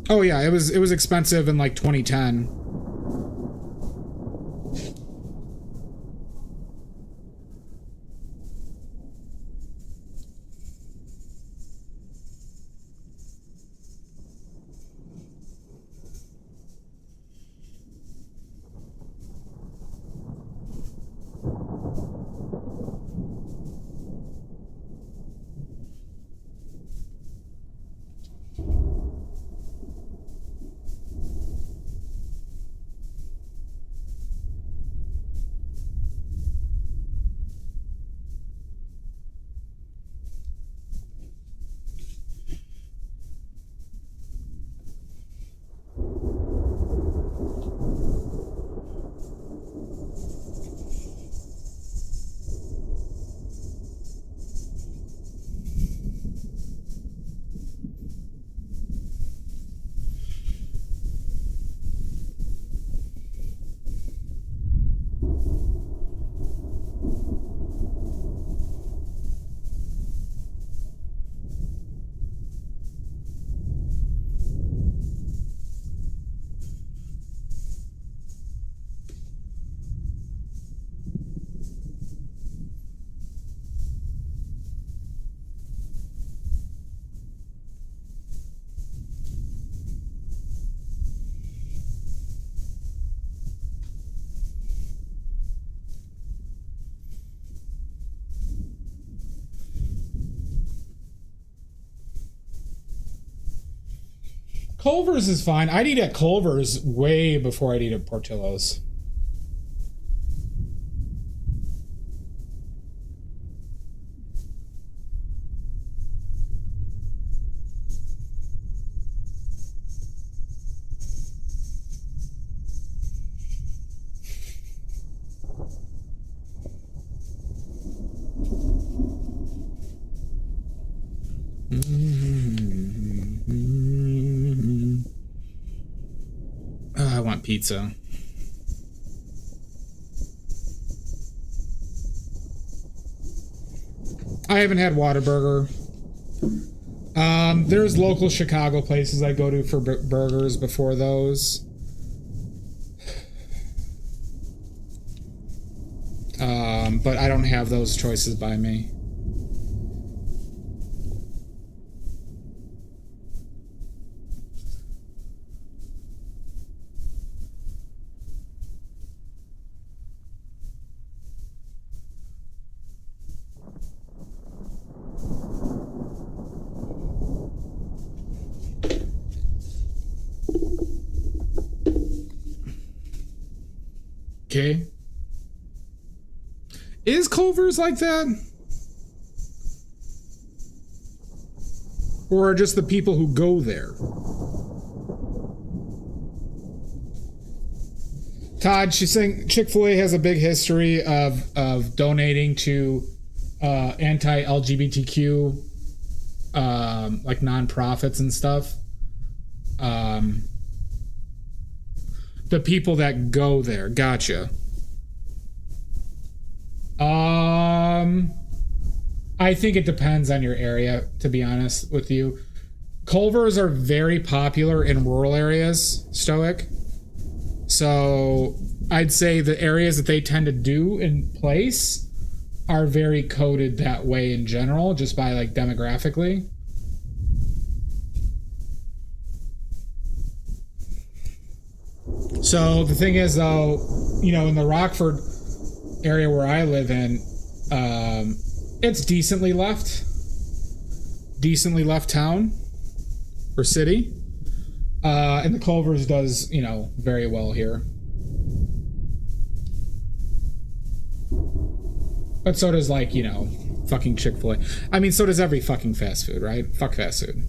Oh yeah, it was expensive in like 2010. Culver's is fine. I'd eat at Culver's way before I'd eat at Portillo's. I want pizza. I haven't had Whataburger. There's local Chicago places I go to for burgers before those. But I don't have those choices by me. Okay. Is Culver's like that? Or are just the people who go there? Todd, she's saying Chick-fil-A has a big history of donating to anti-LGBTQ like nonprofits and stuff. The people that go there. Gotcha. I think it depends on your area, to be honest with you. Culver's are very popular in rural areas, Stoic. So I'd say the areas that they tend to do in place are very coded that way in general, just by like demographically. So the thing is, though, you know, in the Rockford area where I live in, it's decently left town or city, and the Culver's does, you know, very well here. But so does, like, you know, fucking Chick-fil-A. I mean, so does every fucking fast food, right? Fuck fast food.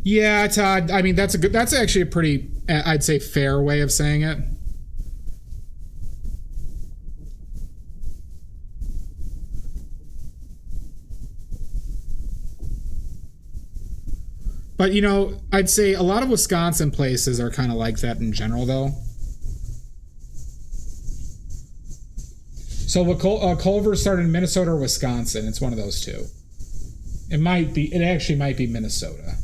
Yeah, Todd. I mean, that's actually a pretty, I'd say, fair way of saying it. But, you know, I'd say a lot of Wisconsin places are kind of like that in general, though. So Culver started in Minnesota or Wisconsin. It's one of those two. It actually might be Minnesota.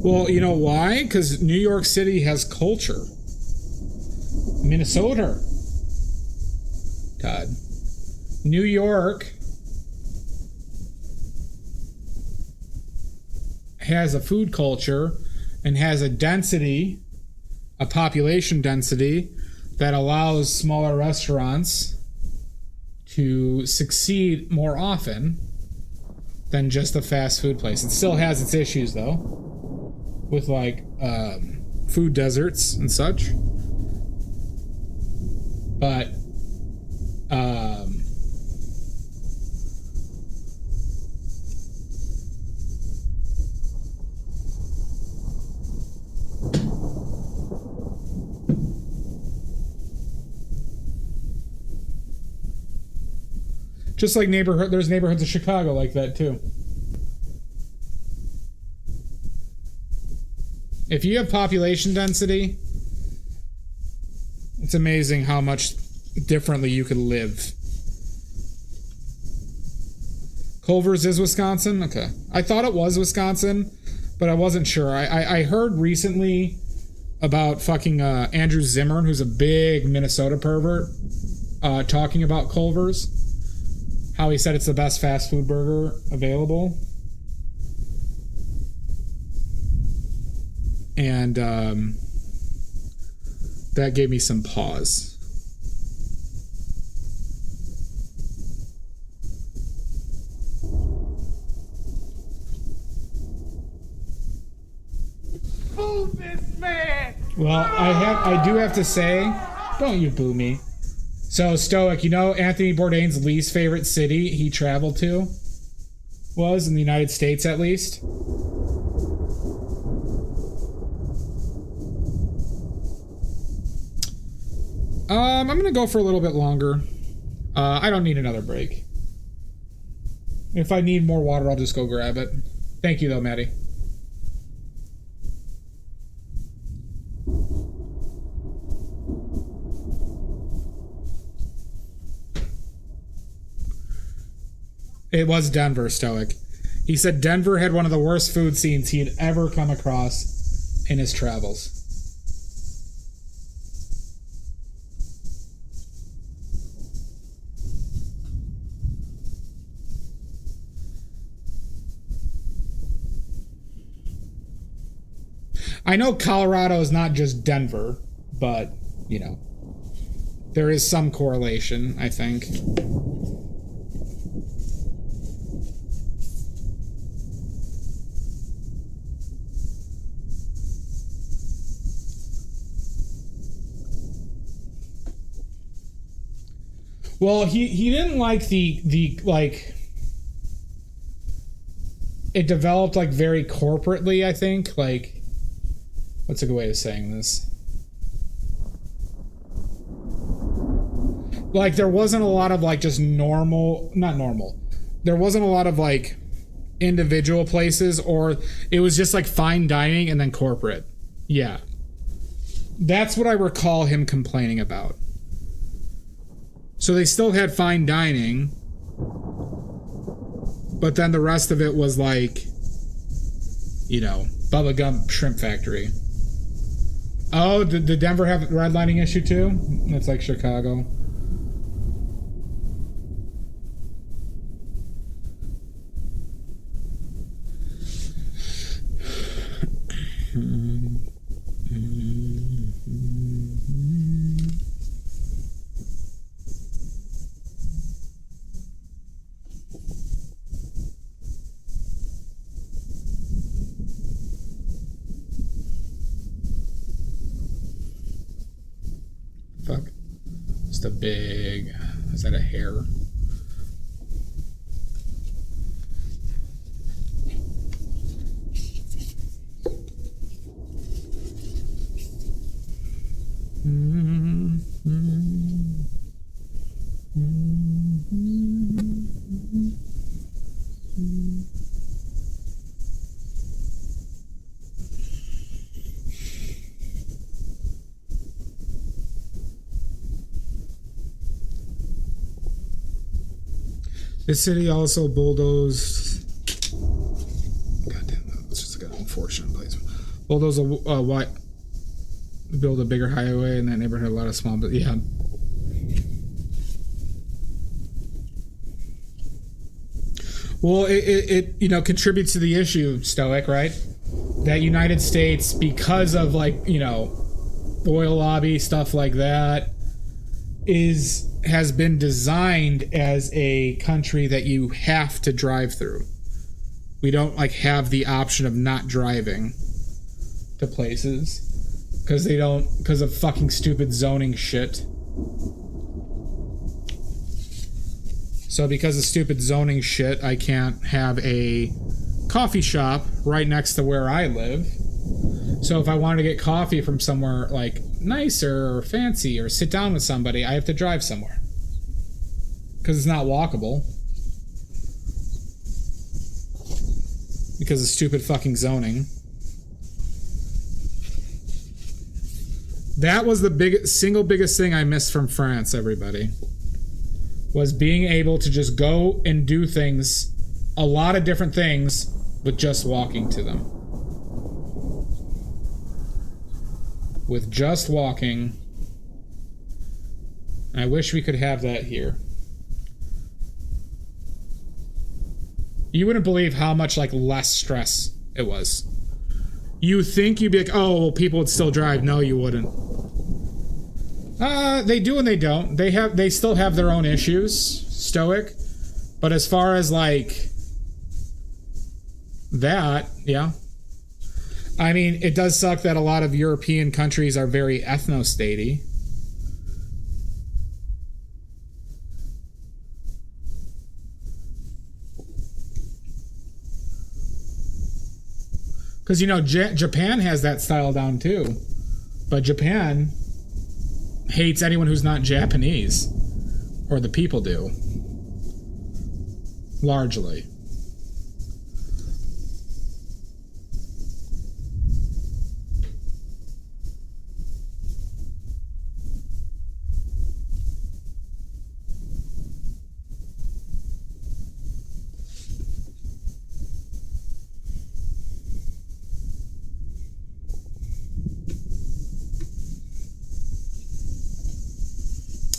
Well, you know why? Because New York City has culture. Minnesota, Todd. New York has a food culture and has a density, a population density, that allows smaller restaurants to succeed more often than just a fast food place. It still has its issues, though, with like food deserts and such. But just like there's neighborhoods of Chicago like that too. If you have population density, it's amazing how much differently you could live. Culver's is Wisconsin? Okay. I thought it was Wisconsin, but I wasn't sure. I heard recently about fucking Andrew Zimmern, who's a big Minnesota pervert, talking about Culver's. how he said it's the best fast food burger available. And that gave me some pause. Boo this man! Well, I do have to say, don't you boo me. So, Stoic, you know Anthony Bourdain's least favorite city he traveled to was, in the United States at least? I'm gonna go for a little bit longer. I don't need another break. If I need more water, I'll just go grab it. Thank you, though, Maddie. It was Denver, Stoic. He said Denver had one of the worst food scenes he had ever come across in his travels. I know Colorado is not just Denver, but, you know, there is some correlation, I think. Well, he didn't like the like, it developed like very corporately, I think. Like, what's a good way of saying this? Like, there wasn't a lot of like just normal, not normal. There wasn't a lot of like individual places, or it was just like fine dining and then corporate. Yeah. That's what I recall him complaining about. So they still had fine dining, but then the rest of it was like, you know, Bubba Gump Shrimp Factory. Oh, did Denver have a redlining issue too? That's like Chicago. Fuck. Just a big... Is that a hair? The city also bulldozed. Goddamn, that's just like an unfortunate place. Bulldozed build a bigger highway in that neighborhood. A lot of small, but yeah. Well, it you know, contributes to the issue, Stoic, right? That United States, because of like, you know, oil lobby stuff like that, has been designed as a country that you have to drive through. We don't like have the option of not driving to places because of fucking stupid zoning shit. So because of stupid zoning shit, I can't have a coffee shop right next to where I live. So if I want to get coffee from somewhere like nicer or fancy or sit down with somebody, I have to drive somewhere because it's not walkable because of stupid fucking zoning. That was the single biggest thing I missed from France, everybody, was being able to just go and do things, a lot of different things, with just walking to them. With just walking. I wish we could have that here. You wouldn't believe how much like less stress it was. You think you'd be like, oh, well, people would still drive. No, you wouldn't. They do and they don't. They still have their own issues, stoic. But as far as like that, yeah. I mean, it does suck that a lot of European countries are very ethno-statey. Because, you know, Japan has that style down too. But Japan hates anyone who's not Japanese. Or the people do. Largely.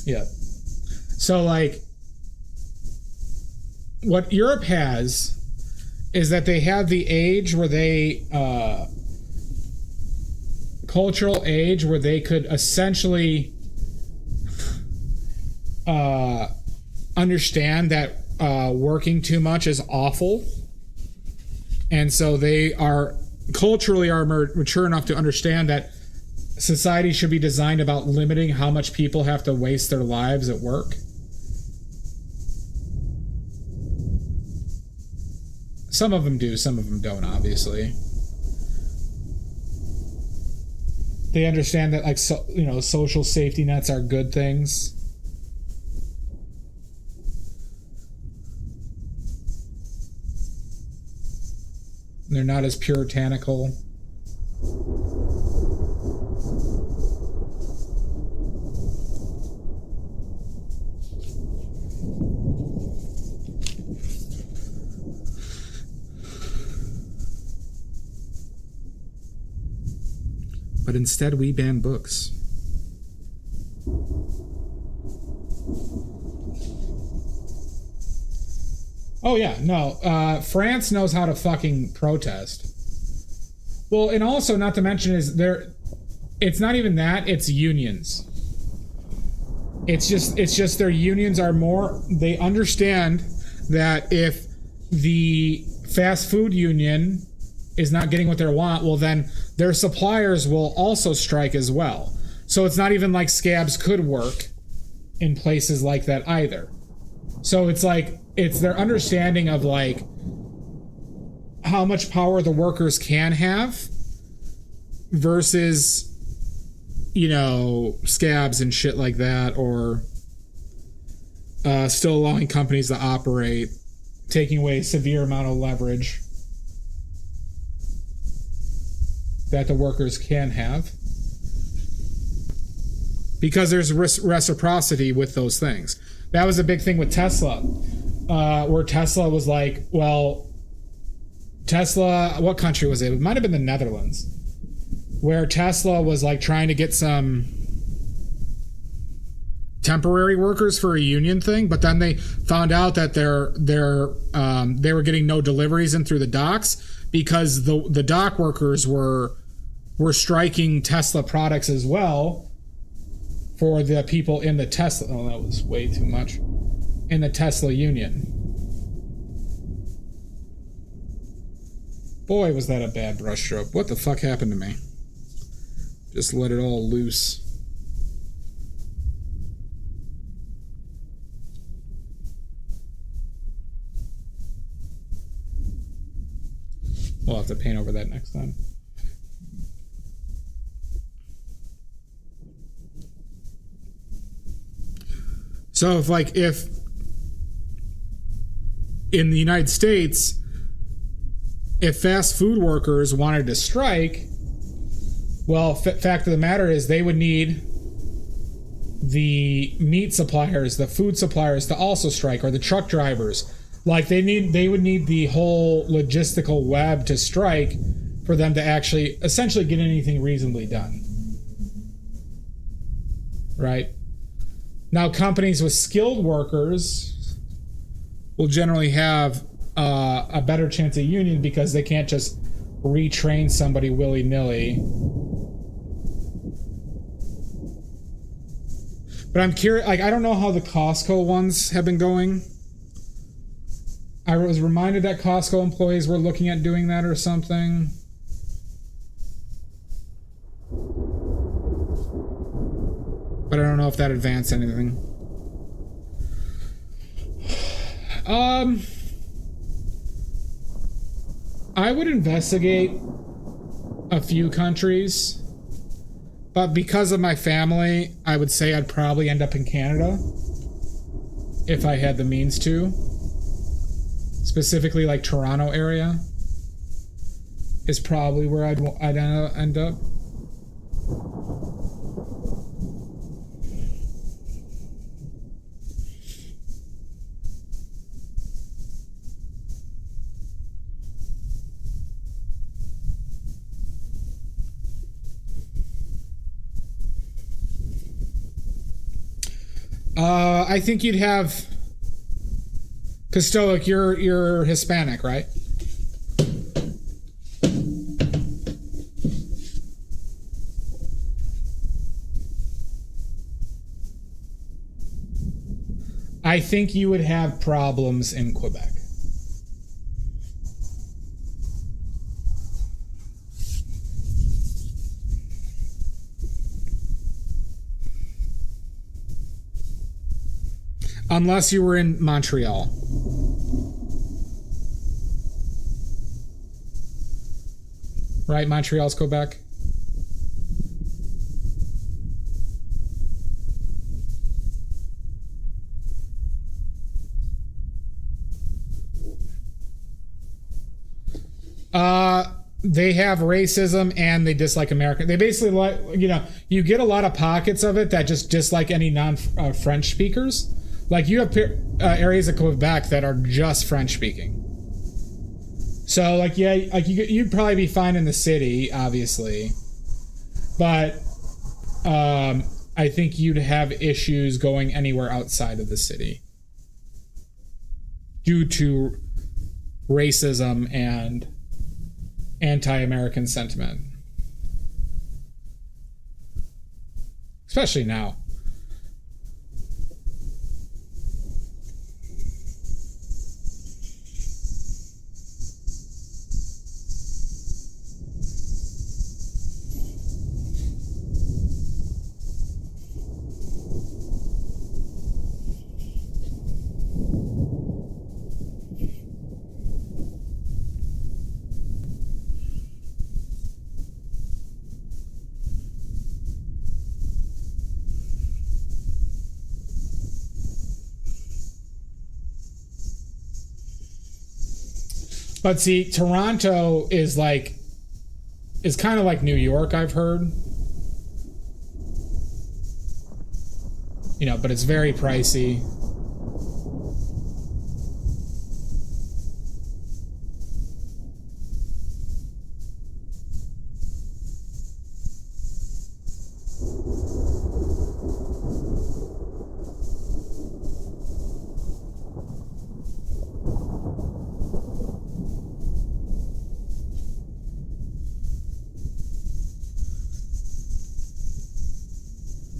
Yeah. So, like, what Europe has is that they have the age where they, cultural age where they could essentially understand that working too much is awful. And so they are culturally are mature enough to understand that society should be designed about limiting how much people have to waste their lives at work. Some of them do, some of them don't, obviously. They understand that, like, social safety nets are good things. They're not as puritanical. But instead we ban books. Oh yeah, no. France knows how to fucking protest. Well, and also not to mention is it's not even that, it's unions. It's just their unions are more, they understand that if the fast food union is not getting what they want, well then their suppliers will also strike as well. So it's not even like scabs could work in places like that either. So it's like, it's their understanding of like how much power the workers can have versus, you know, scabs and shit like that, or still allowing companies to operate, taking away a severe amount of leverage that the workers can have, because there's reciprocity with those things. That was a big thing with Tesla, where Tesla was like, well, Tesla, what country was it? It might have been the Netherlands, where Tesla was like trying to get some temporary workers for a union thing, but then they found out that they were getting no deliveries in through the docks because the dock workers were striking Tesla products as well for the people in the Tesla. Oh, that was way too much. In the Tesla union. Boy, was that a bad brushstroke. What the fuck happened to me? Just let it all loose. We'll have to paint over that next time. So if in the United States, if fast food workers wanted to strike, well, fact of the matter is they would need the meat suppliers, the food suppliers to also strike, or the truck drivers. Like they would need the whole logistical web to strike for them to actually essentially get anything reasonably done. Right? Now, companies with skilled workers will generally have a better chance of union because they can't just retrain somebody willy-nilly. But I'm curious, like, I don't know how the Costco ones have been going. I was reminded that Costco employees were looking at doing that or something. But I don't know if that advanced anything. I would investigate a few countries, but because of my family, I would say I'd probably end up in Canada if I had the means to. Specifically, like Toronto area is probably where I'd end up. I think you'd have, because Stoic, you're Hispanic, right? I think you would have problems in Quebec. Unless you were in Montreal. Right? Montreal's Quebec? They have racism and they dislike American. They basically like, you get a lot of pockets of it that just dislike any non-French speakers. Like, you have areas of Quebec that are just French speaking. So, like, yeah, like you'd probably be fine in the city, obviously. But I think you'd have issues going anywhere outside of the city due to racism and anti-American sentiment. Especially now. But see, Toronto is kind of like New York, I've heard. But it's very pricey.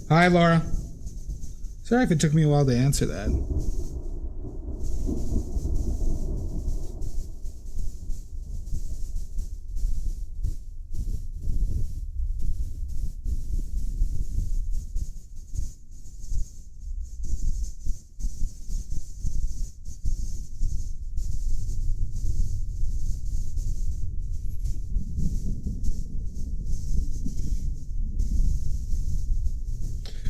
Hi, Laura. Sorry if it took me a while to answer that.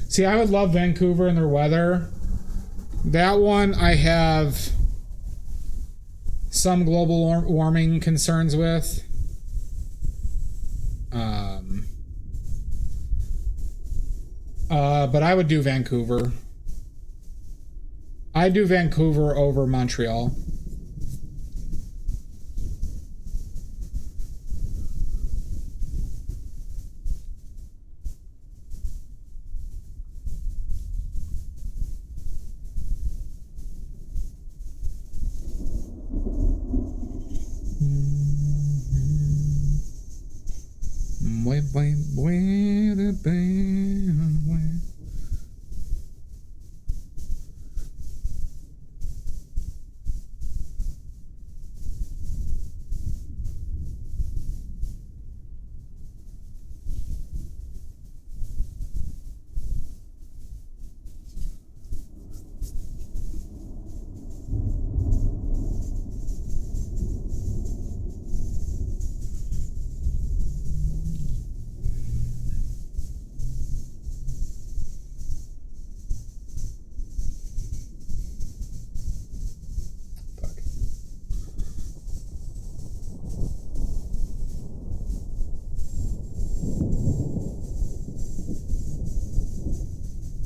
See, I would love Vancouver and their weather. That one I have some global warming concerns with. But I would do Vancouver. I'd do Vancouver over Montreal.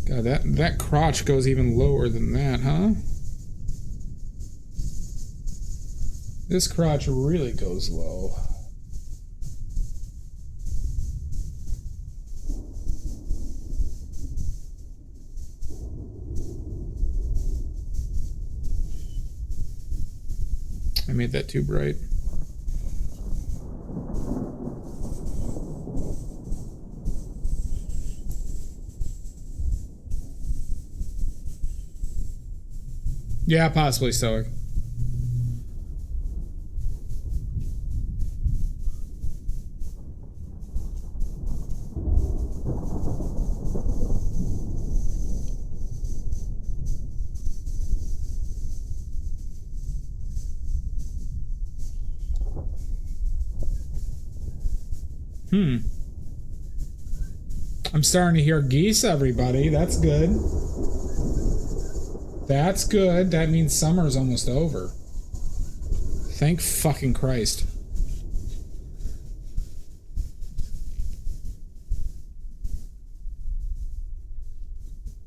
God, that crotch goes even lower than that, huh? This crotch really goes low. I made that too bright. Yeah, possibly so. I'm starting to hear geese, everybody. That's good. That's good. That means summer's almost over. Thank fucking Christ.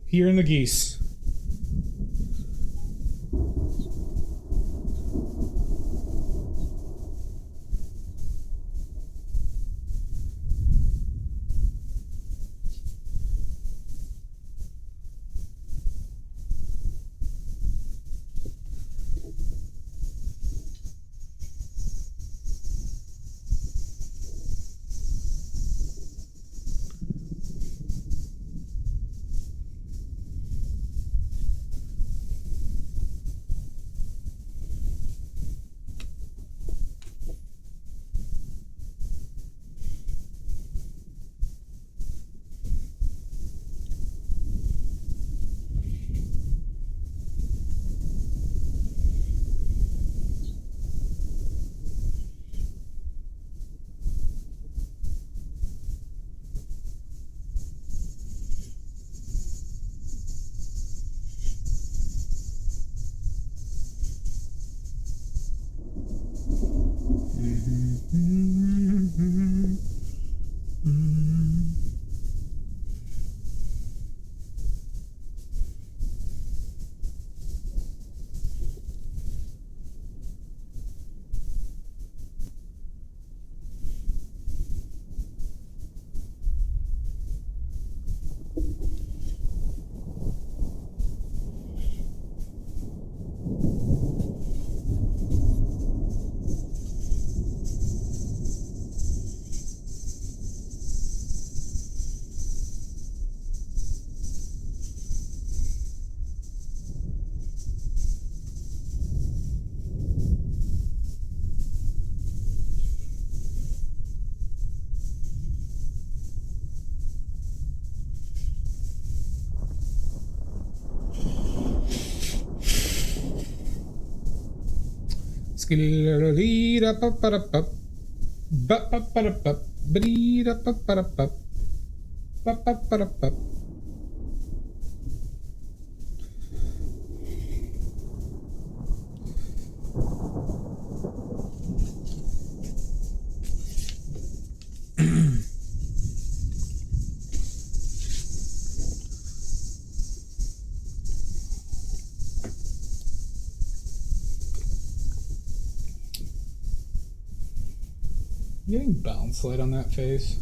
Hearing the geese. Getting bounce light on that face.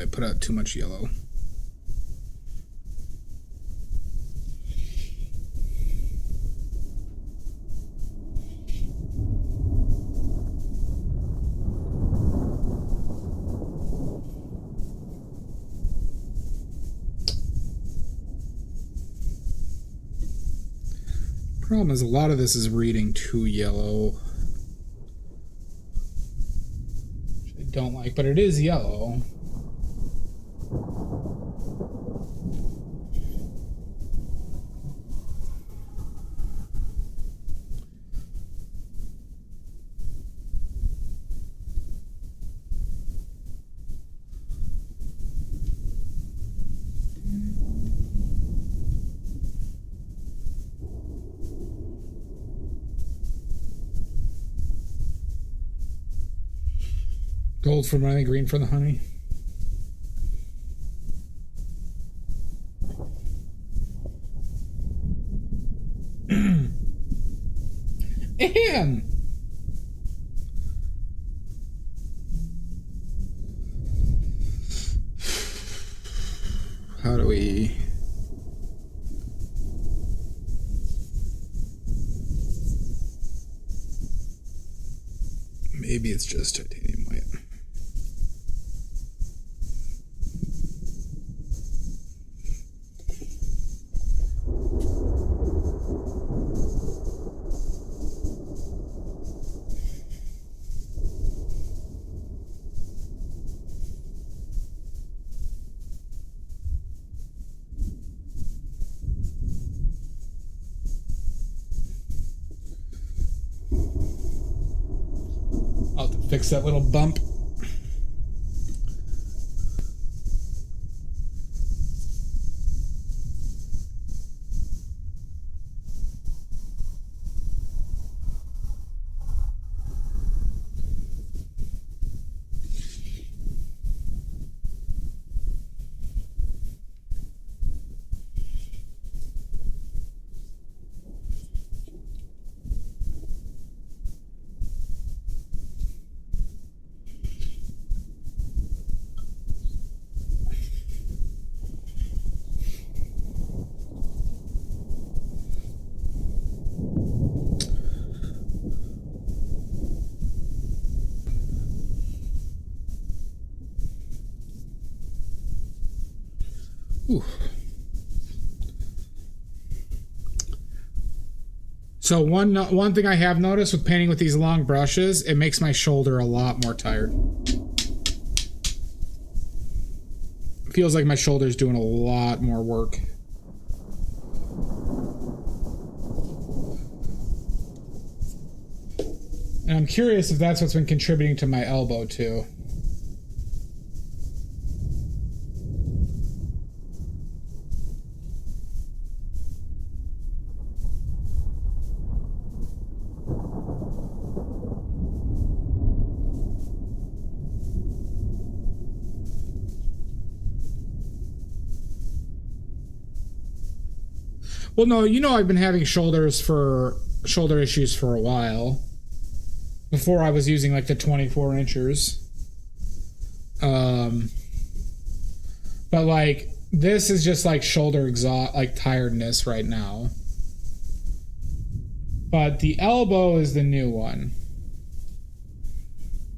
I put out too much yellow. Problem is, a lot of this is reading too yellow. Which I don't like, but it is yellow. Gold for money, green for the honey. And how do we... Maybe it's just titanium white. I'll have to fix that little bump. Ooh. So one thing I have noticed with painting with these long brushes, it makes my shoulder a lot more tired. It feels like my shoulder's doing a lot more work. And I'm curious if that's what's been contributing to my elbow too. Well, no, you know I've been having shoulder issues for a while. Before I was using like the 24 inchers. But like this is just like shoulder exhaust, like tiredness right now. But the elbow is the new one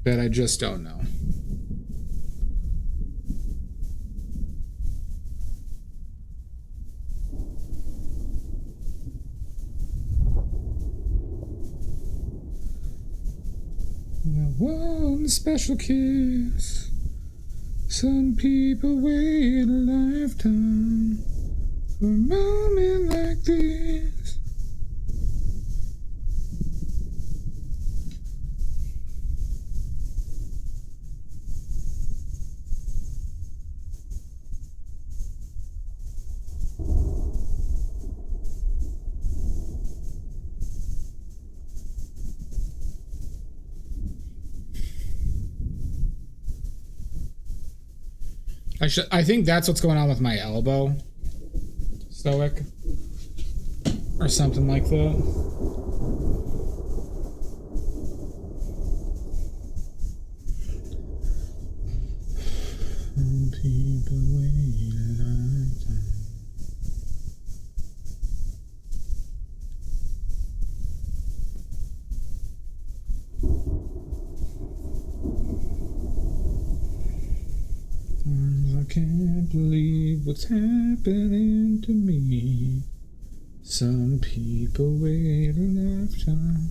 that I just don't know. One special kiss. Some people wait a lifetime for a moment like this. I think that's what's going on with my elbow. Stoic. Or something like that. Some people wait a lifetime. I can't believe what's happening to me. Some people wait a lifetime.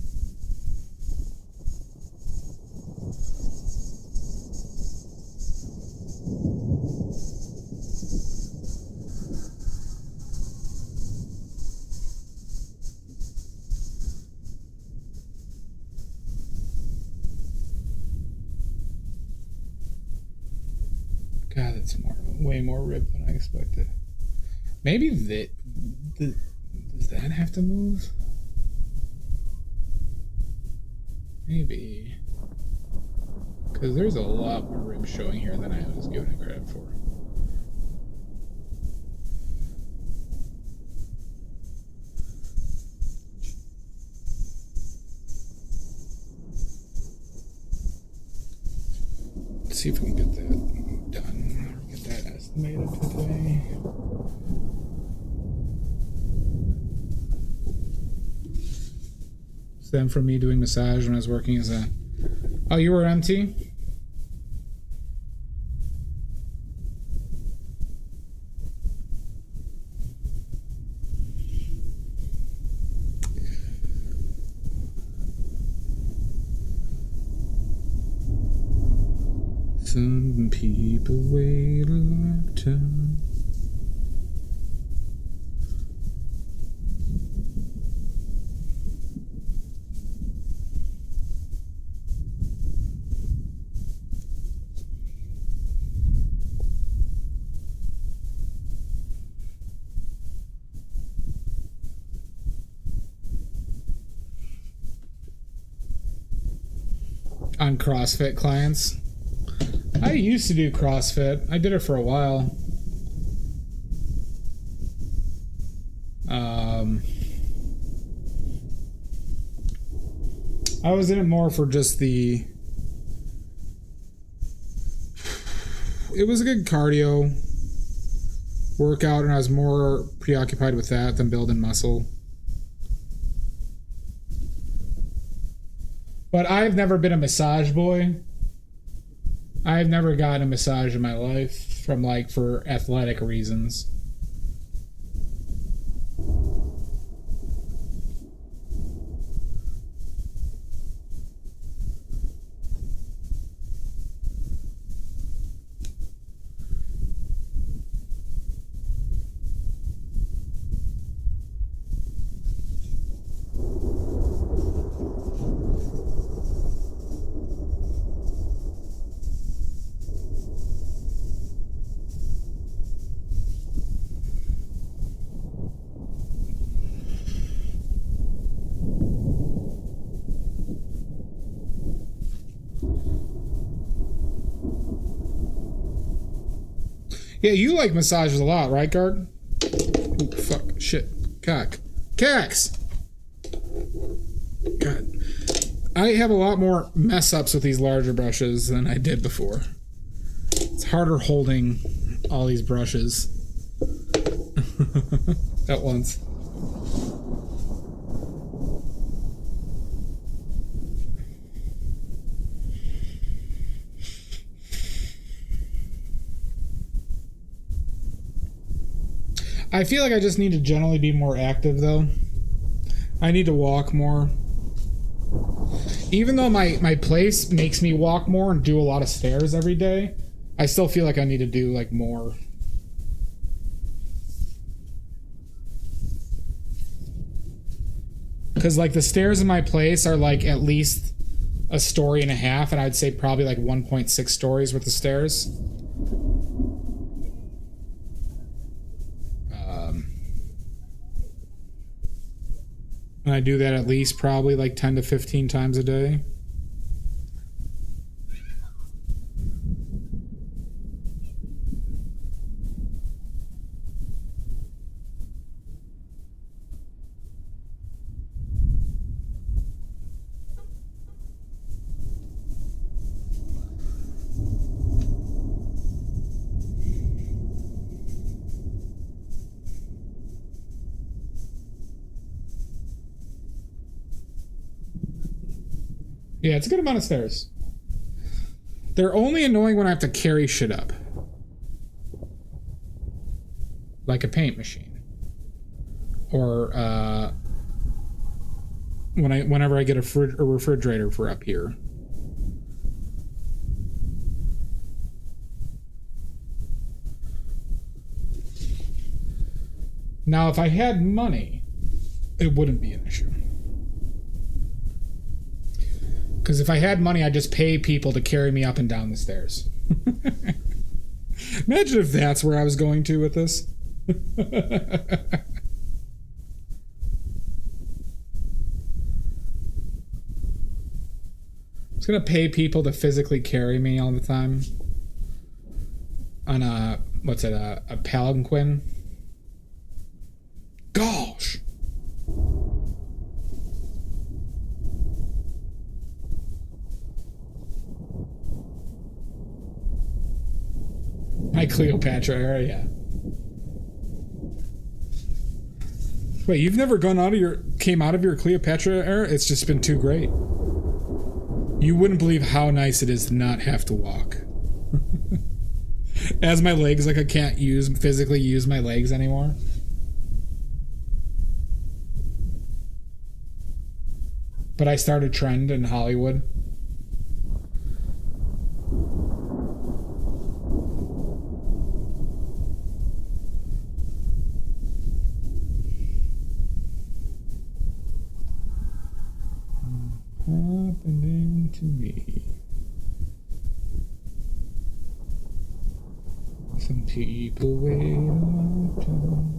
God, that's way more ripped than I expected. Maybe does that have to move? Maybe. Because there's a lot more rib showing here than I was giving it credit for. Let's see if we can get that done. Get that estimated today. Stem from me doing massage when I was working as a... Oh, you were empty? Some people wait a lifetime. On CrossFit clients. I used to do CrossFit. I did it for a while. I was in it more for just the... It was a good cardio workout, and I was more preoccupied with that than building muscle. But I've never been a massage boy. I've never gotten a massage in my life from for athletic reasons. Yeah, you like massages a lot, right, Guard? Ooh, fuck. Shit. Cock. Cax! God. I have a lot more mess-ups with these larger brushes than I did before. It's harder holding all these brushes at once. I feel like I just need to generally be more active, though. I need to walk more. Even though my place makes me walk more and do a lot of stairs every day, I still feel like I need to do, more. Because, the stairs in my place are, at least a story and a half, and I'd say probably, 1.6 stories worth of stairs. And I do that at least probably 10 to 15 times a day. Yeah, it's a good amount of stairs. They're only annoying when I have to carry shit up. Like a paint machine. Or whenever I get a refrigerator for up here. Now, if I had money, it wouldn't be an issue. Because if I had money, I'd just pay people to carry me up and down the stairs. Imagine if that's where I was going to with this. I was going to pay people to physically carry me all the time. On a palanquin. Gosh! My Cleopatra era, yeah. Wait, you've never came out of your Cleopatra era? It's just been too great. You wouldn't believe how nice it is to not have to walk. As my legs, like I can't physically use my legs anymore. But I started a trend in Hollywood. Happening to me. Some people wait a long time.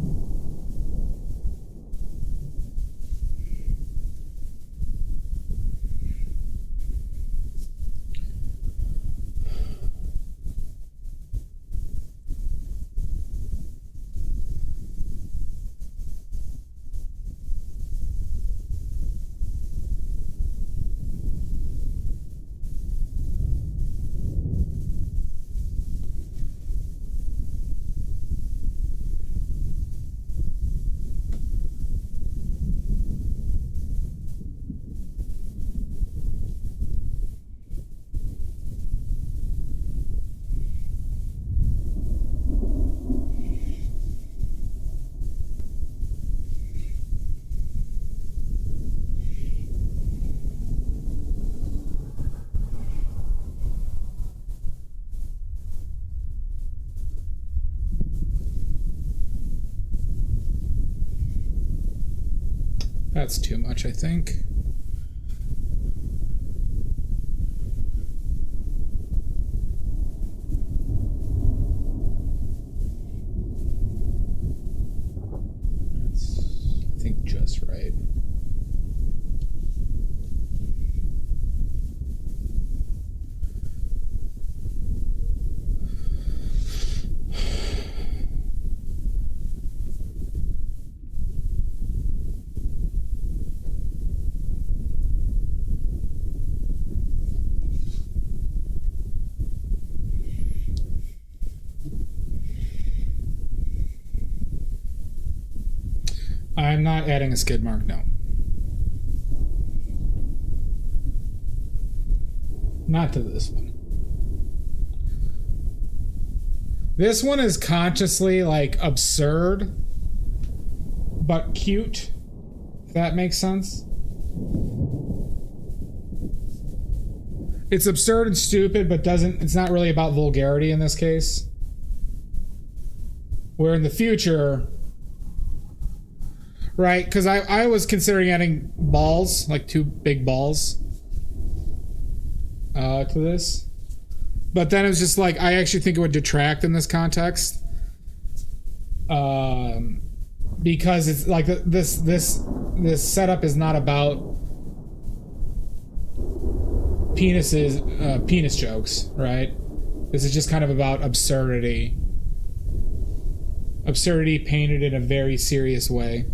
That's too much, I think. That's, I think, just right. I'm not adding a skid mark, no. Not to this one. This one is consciously, like, absurd, but cute, if that makes sense. It's absurd and stupid, but it's not really about vulgarity in this case. Where in the future... Right, because I was considering adding balls, like 2 big balls to this. But then it was just like, I actually think it would detract in this context. Because it's like this setup is not about penis jokes, right? This is just kind of about absurdity. Absurdity painted in a very serious way.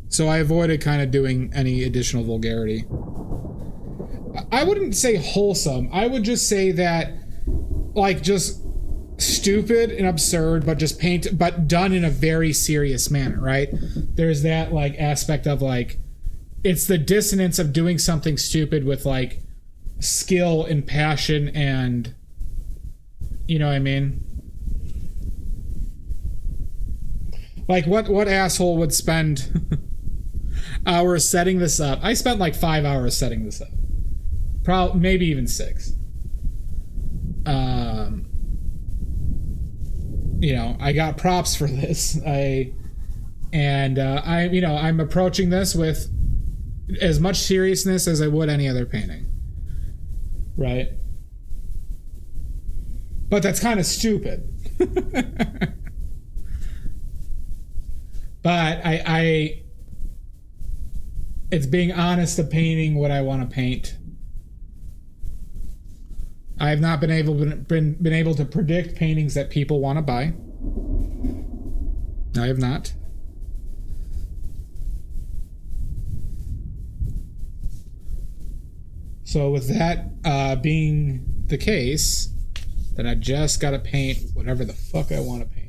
So I avoided kind of doing any additional vulgarity. I wouldn't say wholesome. I would just say that, like, just stupid and absurd, but done in a very serious manner, right? There's that, like, aspect of, like, it's the dissonance of doing something stupid with like skill and passion and, you know what I mean? Like what asshole would spend hours setting this up? I spent like 5 hours setting this up. Probably maybe even 6. You know, I got props for this. I'm approaching this with as much seriousness as I would any other painting. Right? But that's kind of stupid. But it's being honest to painting what I want to paint. I have not been able to predict paintings that people want to buy. I have not. So with that being the case, then I just got to paint whatever the fuck I want to paint.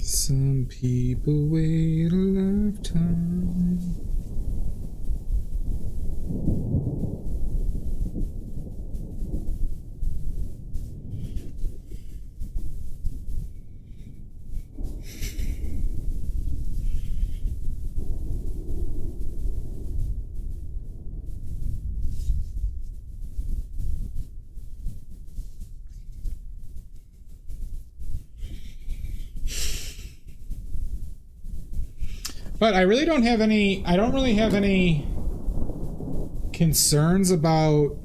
Some people wait a lifetime. But I really don't have any. I don't really have any concerns about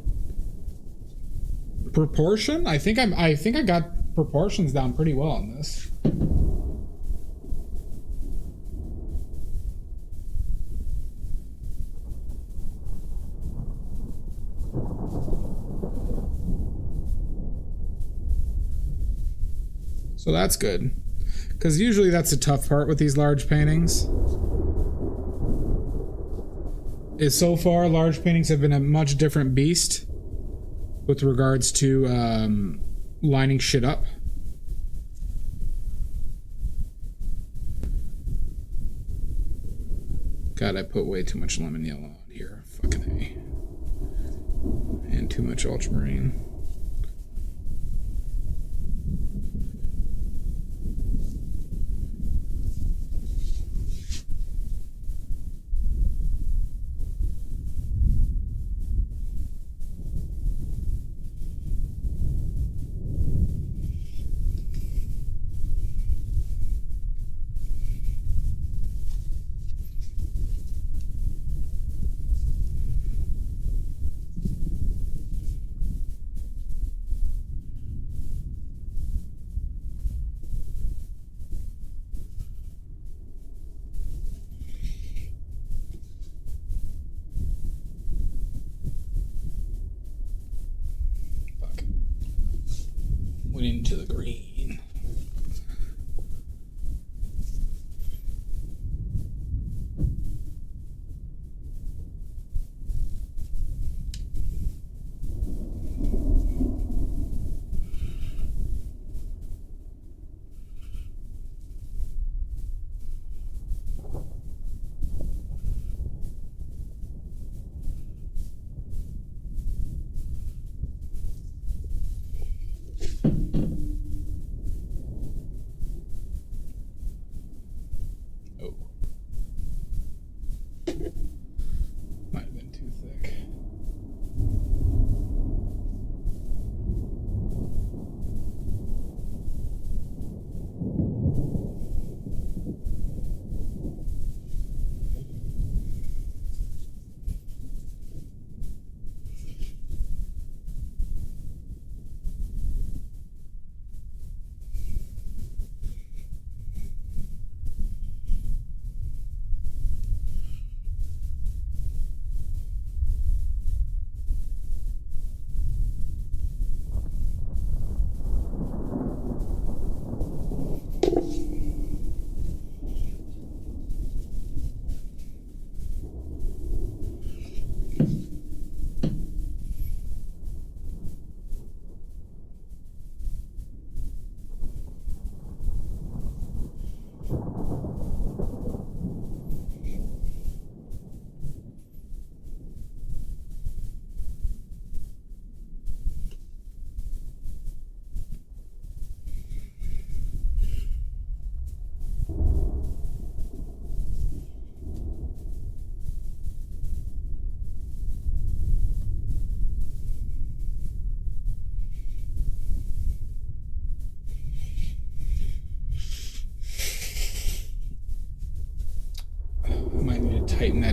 proportion. I think I got proportions down pretty well on this. So that's good. Because usually that's the tough part with these large paintings. Is so far large paintings have been a much different beast with regards to lining shit up. God, I put way too much lemon yellow on here. Fucking A. And too much ultramarine. Into the green.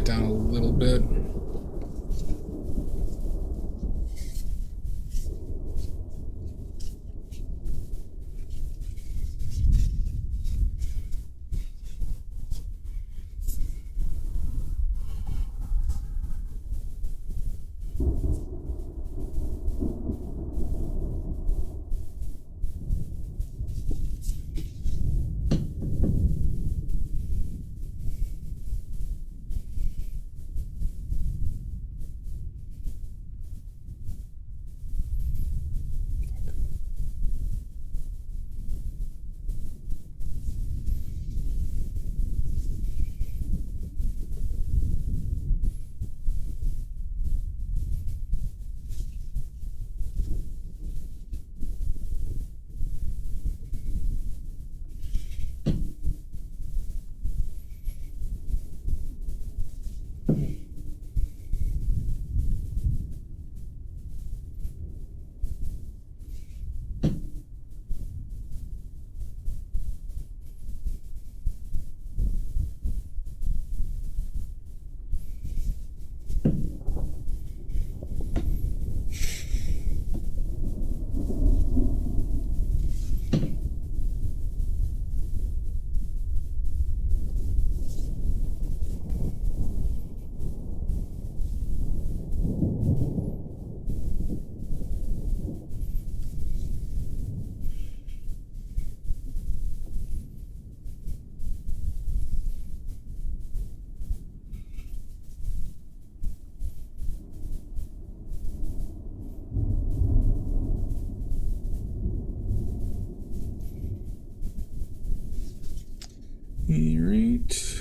that down a little bit. Right.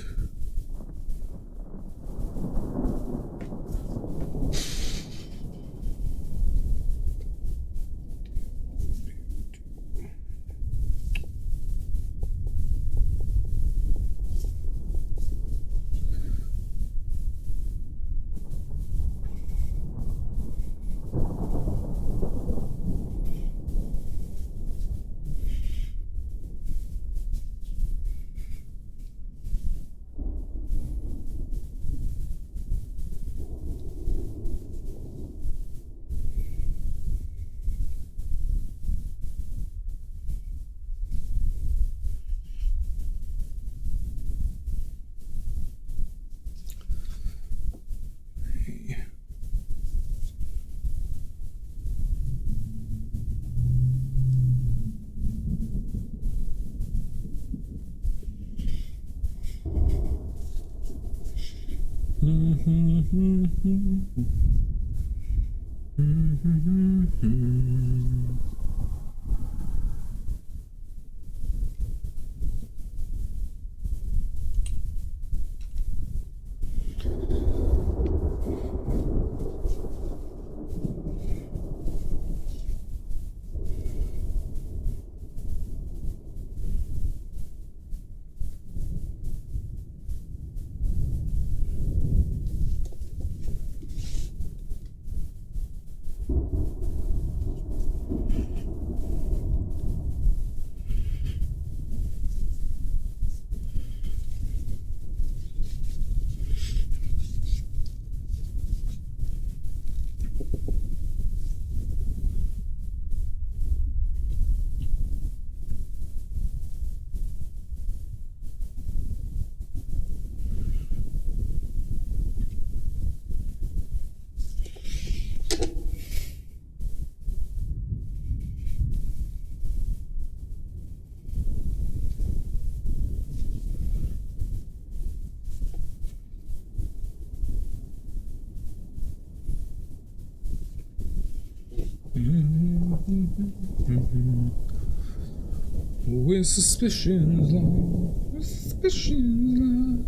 With suspicions long, with suspicions long.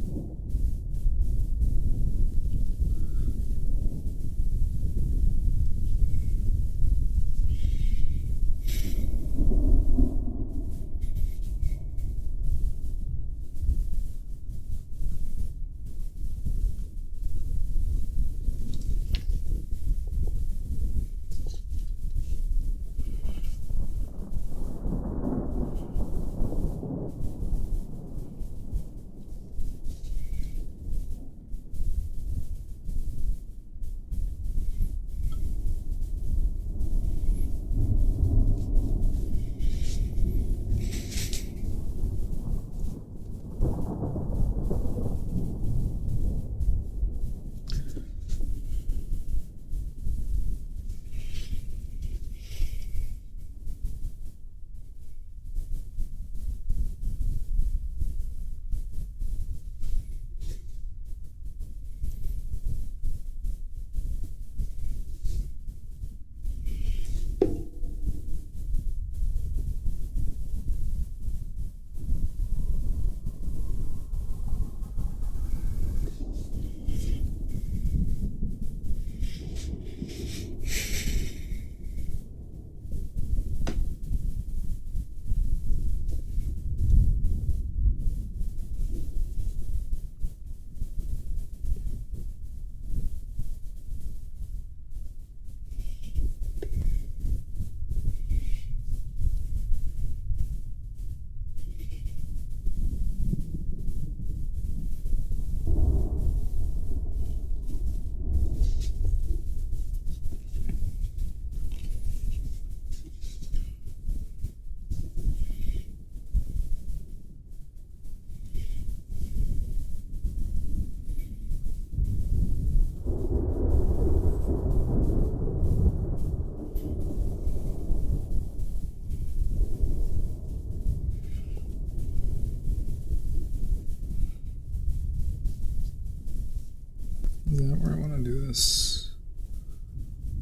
want to do this?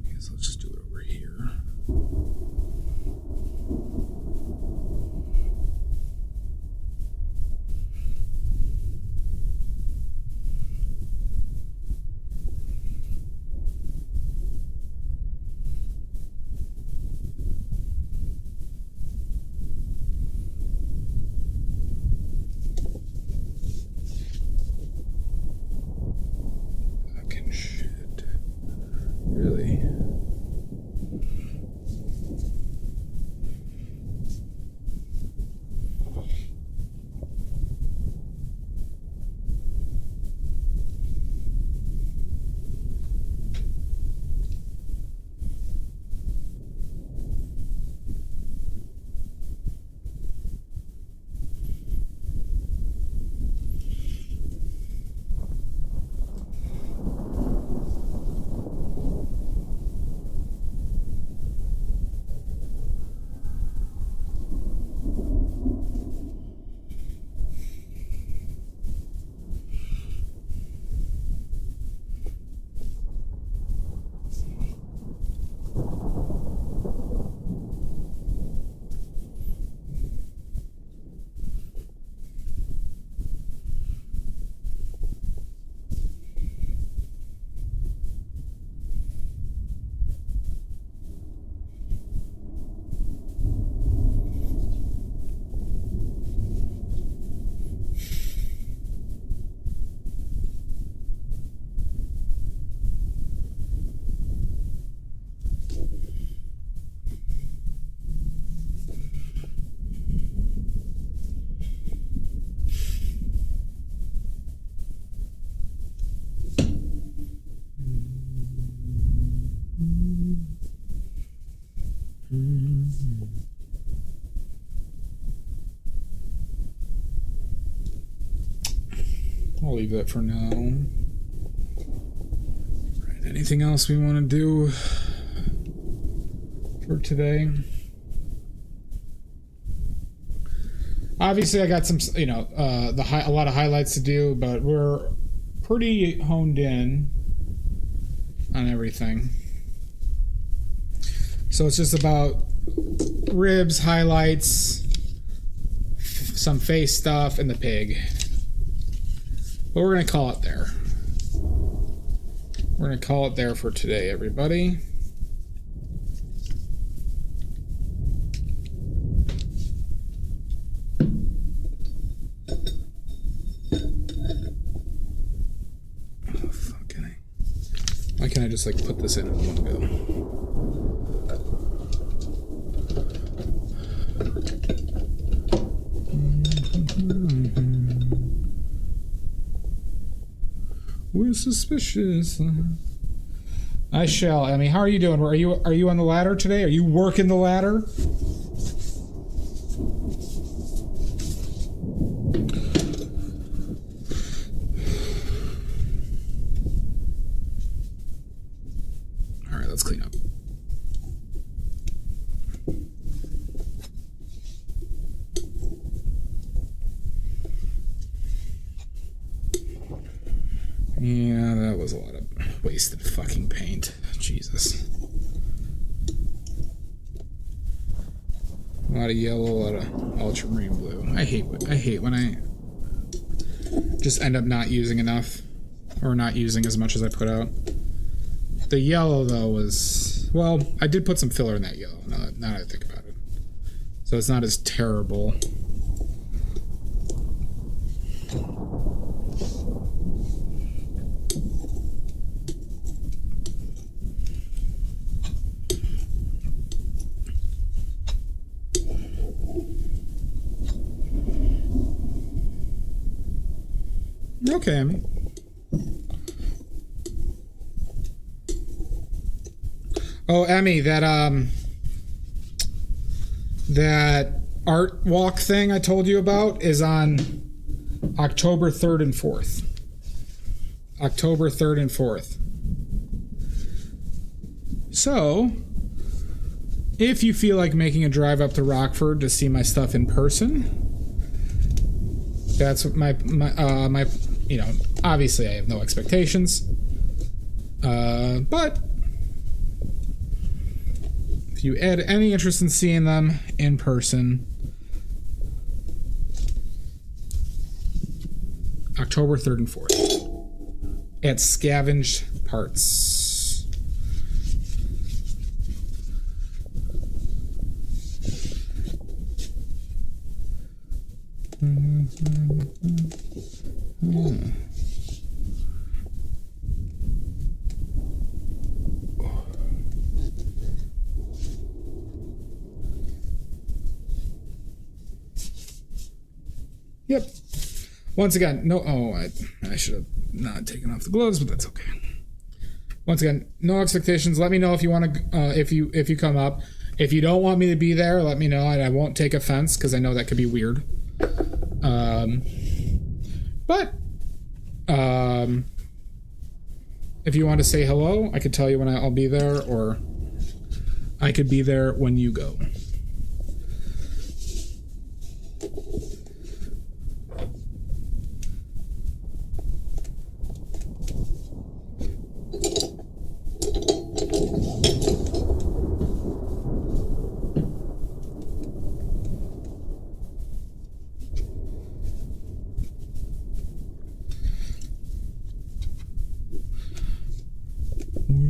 Okay, so let's just do it over here. Fucking shit. Really? I'll leave that for now. Right, anything else we want to do for today? Obviously, I got some, a lot of highlights to do, but we're pretty honed in on everything. So it's just about ribs, highlights, some face stuff, and the pig. But we're going to call it there. We're going to call it there for today, everybody. Oh, fucking A. Why can't I just, like, put this in one go? We're suspicious. I shall. Emmy, how are you doing? Are you on the ladder today? Are you working the ladder? All right, let's clean up. Yeah, that was a lot of wasted fucking paint. Jesus. A lot of yellow, a lot of ultramarine blue. I hate when I just end up not using enough, or not using as much as I put out. The yellow, though, was... Well, I did put some filler in that yellow, now that I think about it. So it's not as terrible. Okay, Emmy. Oh, Emmy, that art walk thing I told you about is on October 3rd and 4th. October 3rd and 4th. So, if you feel like making a drive up to Rockford to see my stuff in person, that's my obviously I have no expectations. But if you had any interest in seeing them in person, October 3rd and 4th at Scavenged Parts. Yep. Once again, no. Oh, I should have not taken off the gloves, but that's okay. Once again, no expectations. Let me know if you want to. If you come up. If you don't want me to be there, let me know, and I won't take offense because I know that could be weird. But if you want to say hello, I could tell you when I'll be there, or I could be there when you go.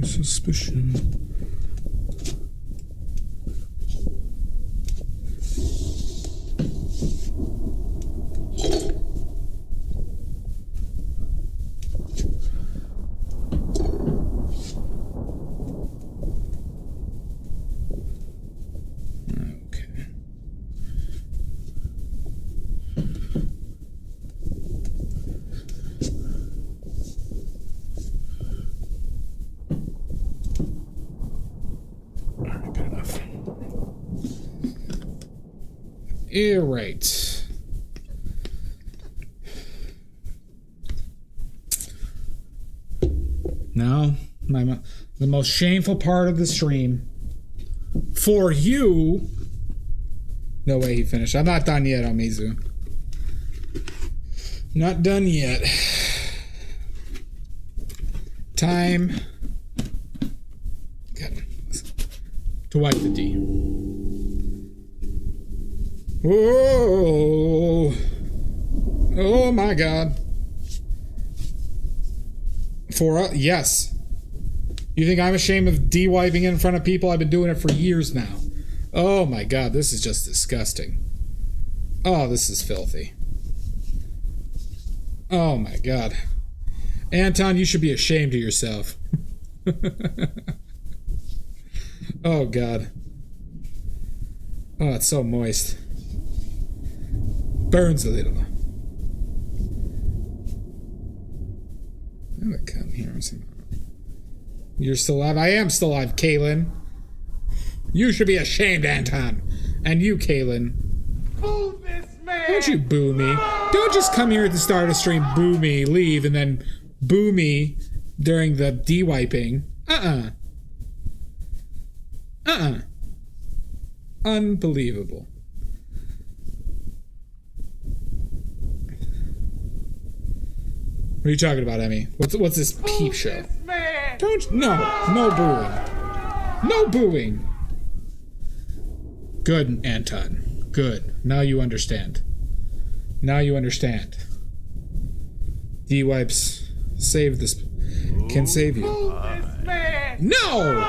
Suspicion. Okay. All right. Now, the most shameful part of the stream for you. No way he finished. I'm not done yet, Omizu. Not done yet. Time. Good. To wipe the D. Oh, oh my God. Yes. You think I'm ashamed of de-wiping in front of people? I've been doing it for years now. Oh my God, this is just disgusting. Oh, this is filthy. Oh my God. Anton, you should be ashamed of yourself. Oh God. Oh, it's so moist. Burns a little. I'm gonna come here. You're still alive? I am still alive, Kaylin. You should be ashamed, Anton. And you, Kaylin. Boo this man! Don't you boo me. Don't just come here at the start of the stream, boo me, leave, and then boo me during the de-wiping. Unbelievable. What are you talking about, Emmy? What's this peep show? No booing. No booing. Good, Anton. Good. Now you understand. Now you understand. D-wipes save this. Can save you. No!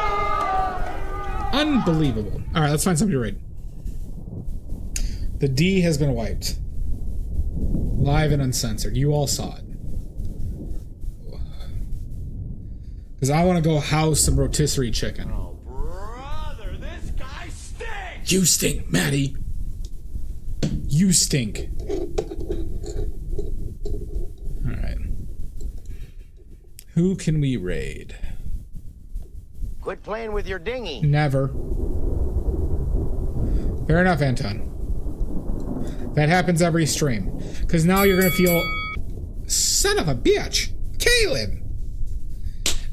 Unbelievable. Alright, let's find something to read. The D has been wiped. Live and uncensored. You all saw it. Because I want to go house some rotisserie chicken. Oh, brother, this guy stinks! You stink, Maddie. You stink. Alright. Who can we raid? Quit playing with your dinghy. Never. Fair enough, Anton. That happens every stream. Because now you're going to feel... Son of a bitch! Kaylin!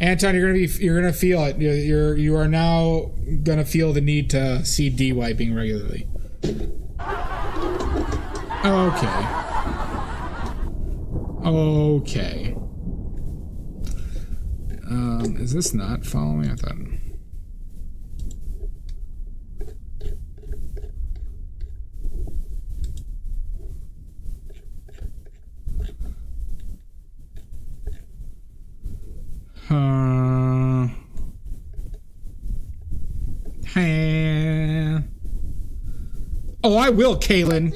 Anton, you're gonna feel it. You are now gonna feel the need to see de-wiping regularly. Okay. Is this not following? I thought. Oh, I will, Kaylin.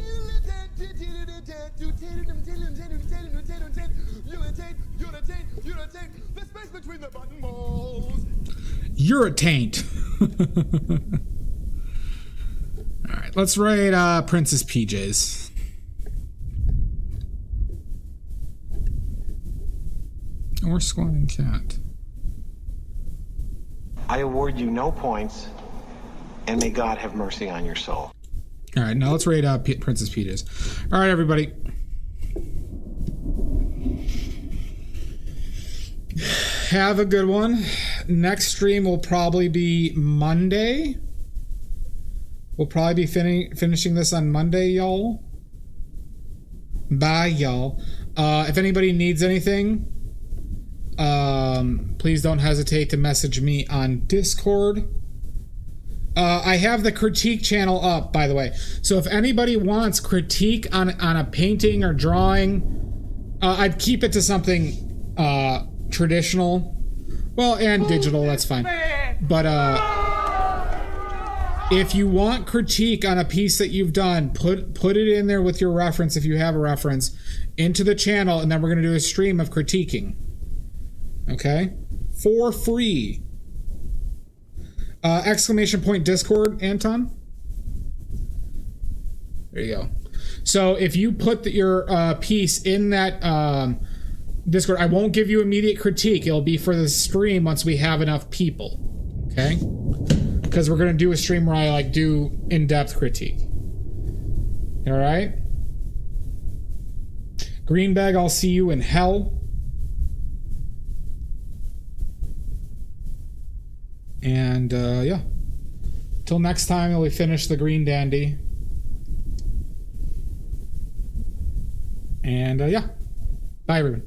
You're a taint. All right, let's write Princess PJs. Or Squatting Cat. I award you no points, and may God have mercy on your soul. All right, now let's rate Princess Peaches. All right, everybody. Have a good one. Next stream will probably be Monday. We'll probably be finishing this on Monday, y'all. Bye, y'all. If anybody needs anything, please don't hesitate to message me on Discord. I have the critique channel up, by the way. So if anybody wants critique on a painting or drawing, I'd keep it to something traditional. Well, and digital, that's fine. But if you want critique on a piece that you've done, put it in there with your reference, if you have a reference, into the channel, and then we're going to do a stream of critiquing. Okay? For free. Exclamation point Discord, Anton. There you go. So if you put your piece in that Discord, I won't give you immediate critique. It'll be for the stream once we have enough people. Okay? Because we're going to do a stream where I like do in-depth critique. All right? Greenbag, I'll see you in hell. And yeah, till next time, we finish the Green Dandy. And yeah, bye everyone.